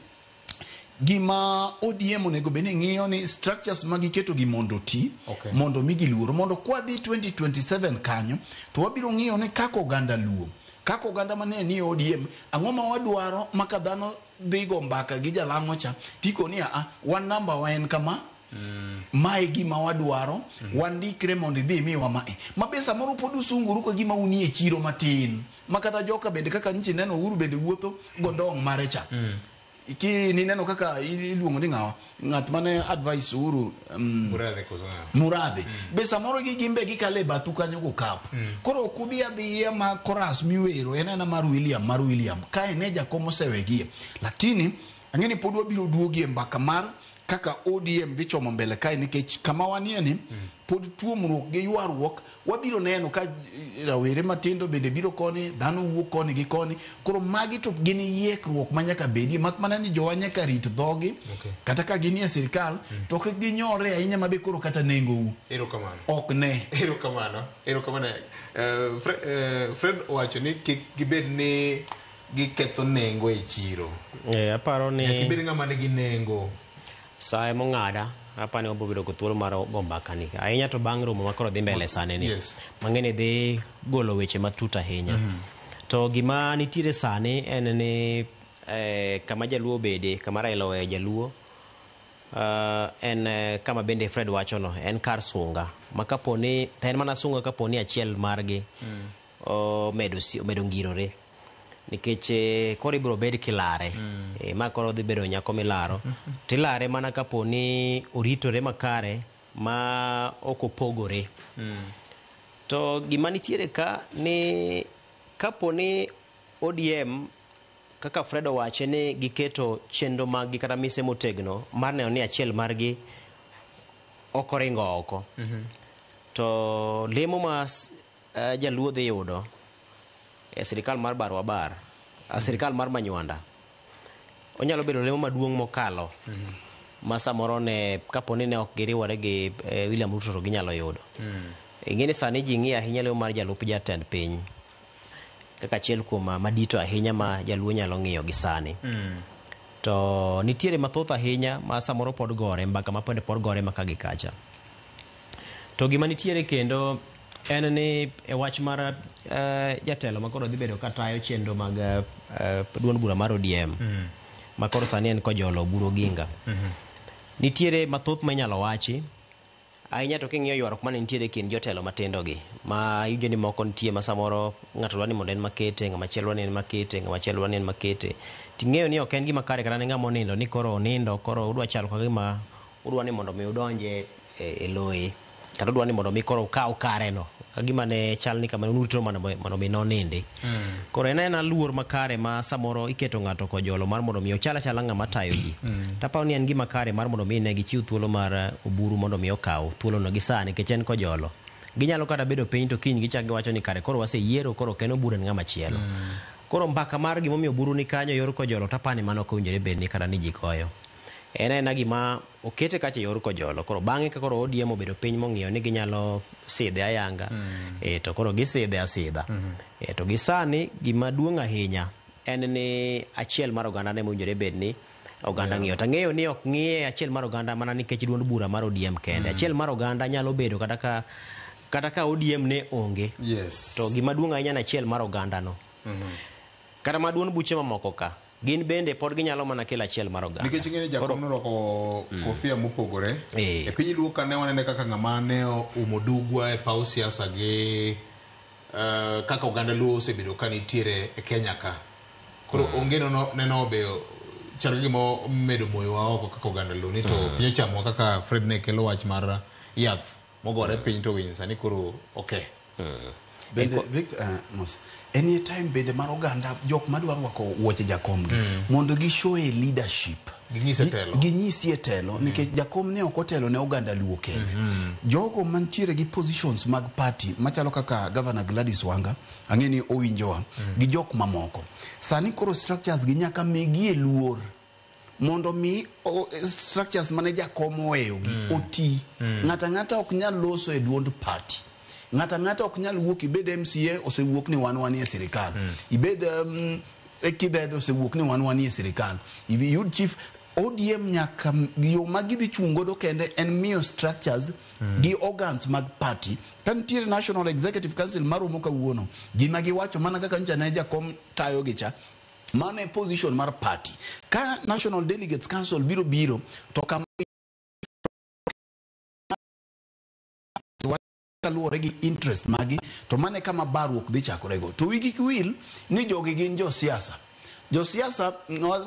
gima ODM onego beni ng'iyo ni structures magiketo gi mondo ti mondo migi luoro mondo kwa dhi 2027 kanyo to wabiro ng'iyo ni kako oganda luo kako oganda mane ni ODM ang'o ma wadwaro maka dhano dhigo mbaka gi jalang'o cha tiko ni one number waen kama mae gima wadwaro wandikre mondo dhi miwa mae mabesa moro pod usunguru ko gima unie chiro matin makata joka bende kaka nchi neno Uhuru bende wuotho gondong mare cha iki ni neno kaka iluongo ni ng'at mane advice Uhuru Muradhe besa moro gi gimbe gi kale batu kanyo go kap koro kubi adhiye ma chorus miwero en mar William kae ne jakomo sewegie lakini ang'eni pod wabiro duogie mbaka mar kaka ODM dhi chomo mbele kae nikech kama wanie ni pod tuomruok gi ywaruok wabiro neno ka rawere matindo bende biro koni dhano wuok koni gi koni koro magi to gin yiekruok manyaka bedi mak mana ni jowa nyaka rit dhogi kata ka gin e sirikal to ka ginyore ahinya mabe koro kata nengo ok ne erokamano Fred wacho ni gibed ni giketho nengo e chiro aparo ni gibed ng'ama nigi nengo sae mong'ada apani wabobedo ko thuolo mar gombaka ni ahinya to bang' romo makoro dhi mbele sane ni mang'eni dhi golo weche matut ahinya to gima nitiere sani en ni kama jaluo bede kama Raila oweyo jaluo en kama bende Fred wachono en kar sunga makaponi en mana sunga kaponi achiel margi medo ngirore nikech koro ibiro bed kilare ma koro dhi bedo nyako milaro tilare mana kaponi oritore makare ma ok opogore. To gima nitiere ka ni kapo ni ODM kaka Fredo wache ni giketo chenro maggi kata mise motegno mar neno ni achiel margi okoringo oko. To lemo ma jaluo dhi yudo e sirikal mar Barwabar, sirikal mar Manywanda, onyalo bedo lemo maduong' mokalo ma samoro ne kapo ni ne ok giriwore gi William Ruto to ginyalo yudo. Ing'eni sani ji ng'iyo ahinya lemo mar jalup jatend piny kaka achiel kuom madito ahinya ma jaluo nyalo ng'iyo gi sani. To nitiere mathoth ahinya ma samoro pod gore mbaka ma pod gore maka gi kacha. To gima nitiere kendo en ni e wach mar jatelo makoro dhi bedo katayo chenro mag duond bura mar ODM makoro sani en Kojolo Oburu Oginga. Nitiere mathoth ma inyalo wachi ahinya to king'iyo ywaruok mane nitiere kind jotelo matindo gi ma yudo ni moko nitie ma samoro ng'ato dwani mondo en makete, ng'ama chielo ni en makete, ng'ama chielo ni en makete. Ting'eyo ni ok en gima kare kata ne ng'ama onindo ni koro onindo koro udwa chalo ka gima udwa ni mondo mi udonje e loye kata udwa ni mondo mi koro kaw kare no ka gima ne chal ni kama nurito mondo mi nonindi. Koro en luor makare ma samoro iketo ng'ato Kojolo mar mondo mi ochala chala ng'ama tayo ji. Tapao ni en gima kare mar mondo mi ne gichiw thuolo mar Oburu mondo mi okaw thuolo no gi sani nikech en Kojolo. Ginyalo kata bedo piny to kiny gichak giwacho ni kare koro waseyiero koro ken Oburu en ng'ama chielo. Koro mbaka mar gimomiyo Oburu ni kanyo yor Kojolo tapani mano ok owinjore bed ni kata ni ji koyo. En gima okete kacha yor Kojolo. Koro bang'e ka koro ODM obedo piny mong'iyo ni ginyalo sidhe ayanga. To koro gisidhe asidha. To gisani gima duong' ahinya en ni achiel mar oganda ne mowinjore bed ni oganda ng'iyo. Tang'eyo ni ok ng'iye achiel mar oganda mana nikech duond bura mar ODM kende. Achiel mar oganda nyalo bedo kata ka ODM ne onge. To gima duong' ahinya na achiel mar oganda no. Kata ma duond buche mamoko ka gin bende pod ginyalo mana kelo achiel mar oganda. Nikech ng'eni jakom norwako kofia mopogore. E piny luo ka ne wanene kaka ng'ama ne umo dugwa e paw siasa gi kaka oganda luo osebedo ka nitiere e Kenya ka. Koro onge neno obeyo chal gima medo moyo wa oko kaka oganda luo ni to nyochamwa kaka Fred ne kelo wach mar yath mogore piny to winy sani koro okay. Bende Victor anytime bende mar oganda jok madwa rwako wuoche jakom gi mondo gi show a leadership ginyisi telo nikech jakom ne ok otelo ne oganda luo kende. Jogo mantiere gi positions mag party machalo kaka Governor Gladys Wanga ang'eni owinjowa gi jok mamoko sani koro structures gi nyaka migi e luor mondo mi structures mane jakom oweyo gi oti. Ng'ata ok nyal loso e duond party. Ng'ata ok nyal wuok ibed MCA osewuok ni wan e sirikal. Ibed ekidede osewuok ni wan e sirikal. Yud chief ODM nyaka yo magidhi chungo do kende en miyo structures gi organs mag party. Kantiere National Executive Council marumo kawuono. Gima giwacho mana kaka ncha ne jakom tayo gicha. Mano e position mar party. Ka National Delegates Council biro to kama kaluwore gi interest magi to mane kama baruok dhi chakore go. To wigi kwil ni jogi gin jo siasa. Jo siasa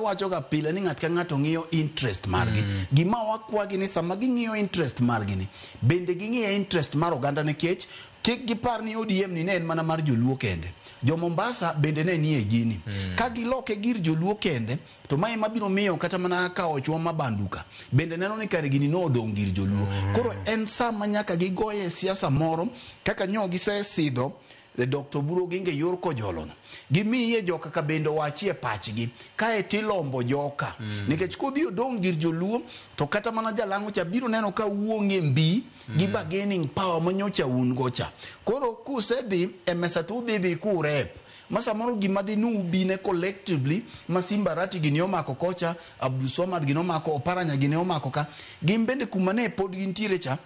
wacho ga pile ni ng'at ka ng'ato ng'iyo interest margi. Gima wakwagi ni sama ging'iyo interest margi ni bende ging'iyo interest mar oganda nikech kik gipar ni ODM ni ne en mana mar joluo kende. Jo Mombasa bende ne nie gini. Ka giloke gir joluo kende to mae mabiro miyo kata mana ka ochwo mabanduka bende neno ni kare gini no odong gir joluo. Koro en sama nyaka gigoye siasa moro kaka nyo gisesidho Dr. Oburu Oginga yor Kojolo no. Gimiye joka ka bende wachie pachgi kae tilombo joka. Nikech kodhi odong gir joluo to kata mana jalango cha biro neno ka wuonge mbi gi bargaining power manyocha un gocha. Koro kusedhi emesa tu dhi kurep. Masa moro gima dinu bine collectively Masimba Rati gini omako kocha, Abdulswamad gini omako, Oparanya gini omako ka. Gimbende kumane pod gintiere cha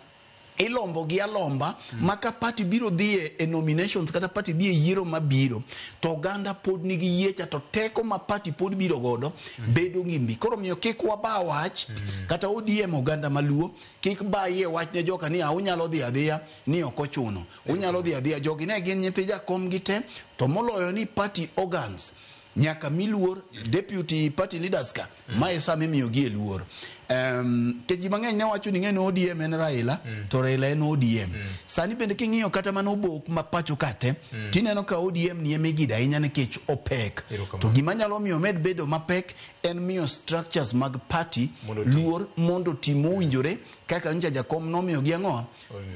ilombo gi alomba maka party biro dhie e nominations kata party dhie yiero mabiro to oganda pod nigi yiecha to teko ma party pod biro godo bedo ngimbi. Koro miyo kik waba wach kata ODM oganda maluo kik ba ye wach ne joka ni unyalo dhi adhiya ni ok ochuno. Unyalo dhi adhiya jogi ne gin nyithi jakom gi te to moloyo ni party organs nyaka miluor deputy party leaders ka mae sa mimiyogi luor. Ke ji mang'eny ne wacho ni ng'eno ODM en Raila to Raila en ODM. Sani bende king'iyo kata mana obok ma pacho kate tineno ka ODM ni emegida ahinya nikech opek. To gima nyalo miyo med bedo mapek en miyo structures mag party luor mondo timo winjore kaka nja jakom nomiyogi ang'o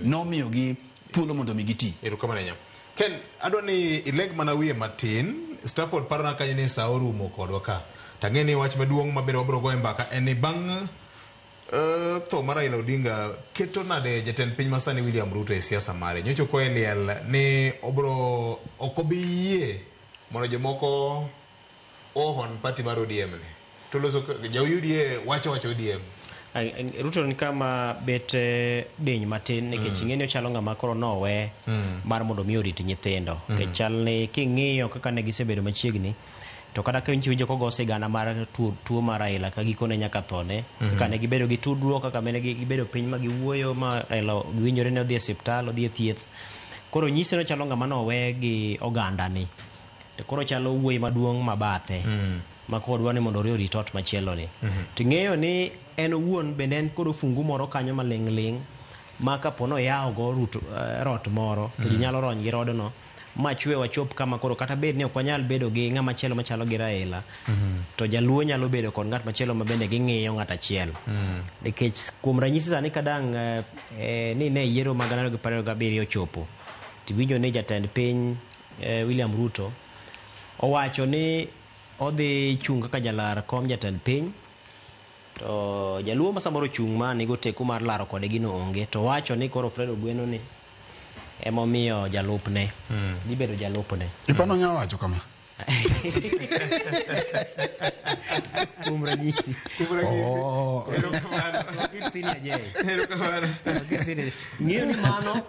nomiyogi thuolo mondo migiti. Ken, adoni ileg mana wiye matin, Stafford parona kanyo ni sa orumo kodwa ka. Tang'eni wach maduong' mabedo wabro goe mbaka en ni bang' tho mar Raila Odinga keto nade jatend piny masani William Ruto e siasa mare. Nyocho ko e liel ni obro okobiyie mondo jomoko ohon party mar ODM ni. Toloso jauyudie wacho ODM. Ruto ni kama bet deny matin nikech ing'eni ochalo ng'ama koro nowe mar mondo mi orit nyithindo. Nikech chal ni king'iyo kaka ne gisebedo machiegni to kata ka winjo kogo sigana mar tuo mar Raila ka gikone nyaka thone kaka ne gibedo gi tudruok kaka ne gibedo piny ma giwuoyo ma Raila giwinjore ne odhi e osiptal odhi e thieth. Koro nyise no chalo ng'ama nowe gi oganda ni. Koro chalo wuoyi maduong' mabathe. Ma kodwa ni mondo orit ot machielo ni. Ting'eyo ni en wuon bende en kod fungu moro kanyo maling' ma kapono yawo go rot moro to ji nyalo rony gi rodno ma chwe wachop kama koro kata bed ni ok wanyal bedo gi ng'ama chielo machalo gi Raila to jaluo nyalo bedo kod ng'at machielo ma bende ging'iyo ng'at achiel. Nikech kuom ranyisi sani kadang' ni ne yiero mag 2017 ochopo tiwinjo ni jatend piny William Ruto owacho ni odhi chung kaka jalar kom jatend piny to jaluo ma samoro chung ma nigo teko mar laro kode gino onge to wacho ni koro Fred Ogweno ni emomiyo jalupne gibedo jalupne. Ipano nyalo wacho kama kuom ranyisi ng'iyo ni mano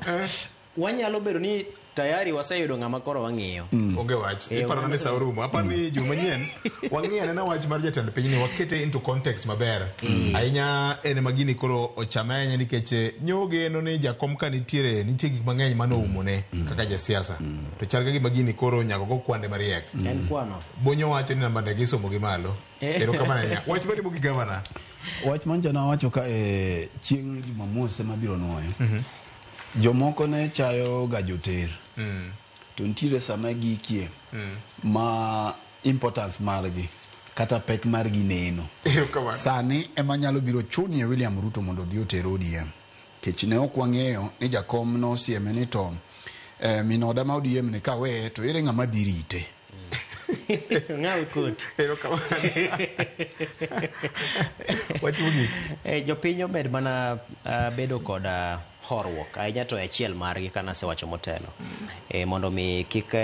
wanyalo bedo ni tayari waseyudo ng'ama koro wang'iyo. Onge wach. Iparo ni sa orumo. Apani juma nyien wang'iyo na wach mar jatend piny ni wakete into context maber. Ahinya ene magini koro ochamenya nikech nyoge no ni jakom ka nitie gik mang'eny mano umone kaka jasiasa. To chal ga gima gini koro nyako go kwande mariek. En kwano. Bonyo wacho ni namba ndege somo gi malo. Ero kama nya. Wach bari mo gi governor. Wach manjana wacho ka chieng' Jumamose mabiro noyo. Jomoko ne chayo ga joter to ntiere sama gikie ma importance margi kata pek margi neno sani ema nyalo biro chuni William Ruto mondo dhi oter ODM kech ne ok wang'eyo ni jakom no sieme ni to minoda ma ODM ne kawe to ere ng'ama dhi rite ng'aw kot wachugi jopiny omed mana bedo kod horruok ahinya to achiel margi kana se wacho motelo mondo mi kik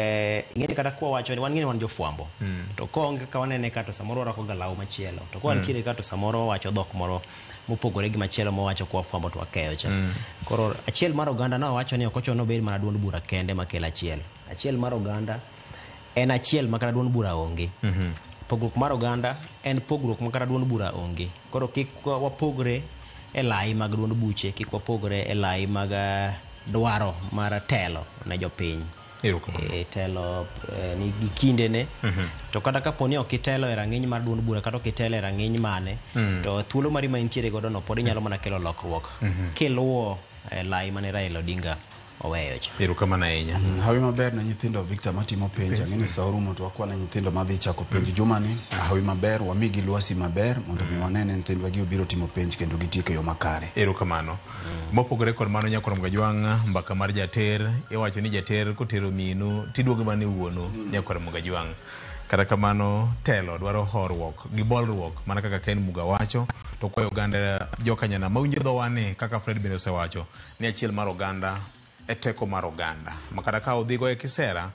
ing'eni kata kwa wacho ni wan ng'eni wan jofwambo to konge ka wanene ka to samoro rako galau machielo to kwa ntiere ka to samoro wacho dhok moro mopogore gi machielo mowacho kwa fwambo to wakeyo cha koro achiel mar oganda no wacho ni ok ochono bed mana duond bura kende makelo achiel mar oganda en achiel makata duond bura onge pogruok mar oganda en pogruok makata duond bura onge koro kik wapogre e lai mag duond buche kik wapogre e lai mag dwaro mar telo ne jopiny telo ni kinde ne to kata kaponi ok itelo e rang'iny mar duond bura kata ok itelo e rang'iny mane to thuolo mari ma intiere godo no pod inyalo mana kelo lokruok kiluwo lai mane Raila Odinga oweyo cha. Erokamano ahinya. Hawi maber na nyithindo Victor matimo penj ng'eni sa orumo to wakwa na nyithindo madhi chako penj juma ni hawi maber wamigi lwasi maber mondo mi wanene nyithindo gi obiro timo penj kendo gitieke yo makare. Erokamano. Mopogore kod mano nyakoro Mgajwang' mbaka mar jater iwacho ni jater kotero minu tiduogo mane wuonu nyakoro Mgajwang'. Kata kamano telo dwaro horruok gi bolruok mana kaka Ken Muga wacho to kwayo oganda jokanyana mawinjo dhowane kaka Fred bende osewacho ni achiel mar oganda eteko mar oganda makata ka odhigo e kisera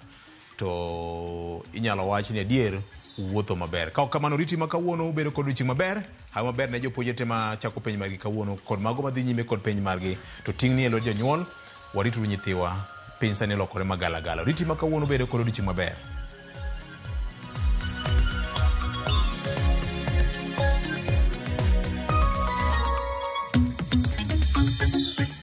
to inyalo wach ni adier wuotho maber ka kamano riti makawuono ubedo kod chieng' maber hawo maber ne jopuonje tema chako penj margi kawuono kod mago madhi nyime kod penj margi to ting' ni elo jonyuol waritru nyithiwa piny sani lokore magalagala riti makawuono bedo kod chieng' maber.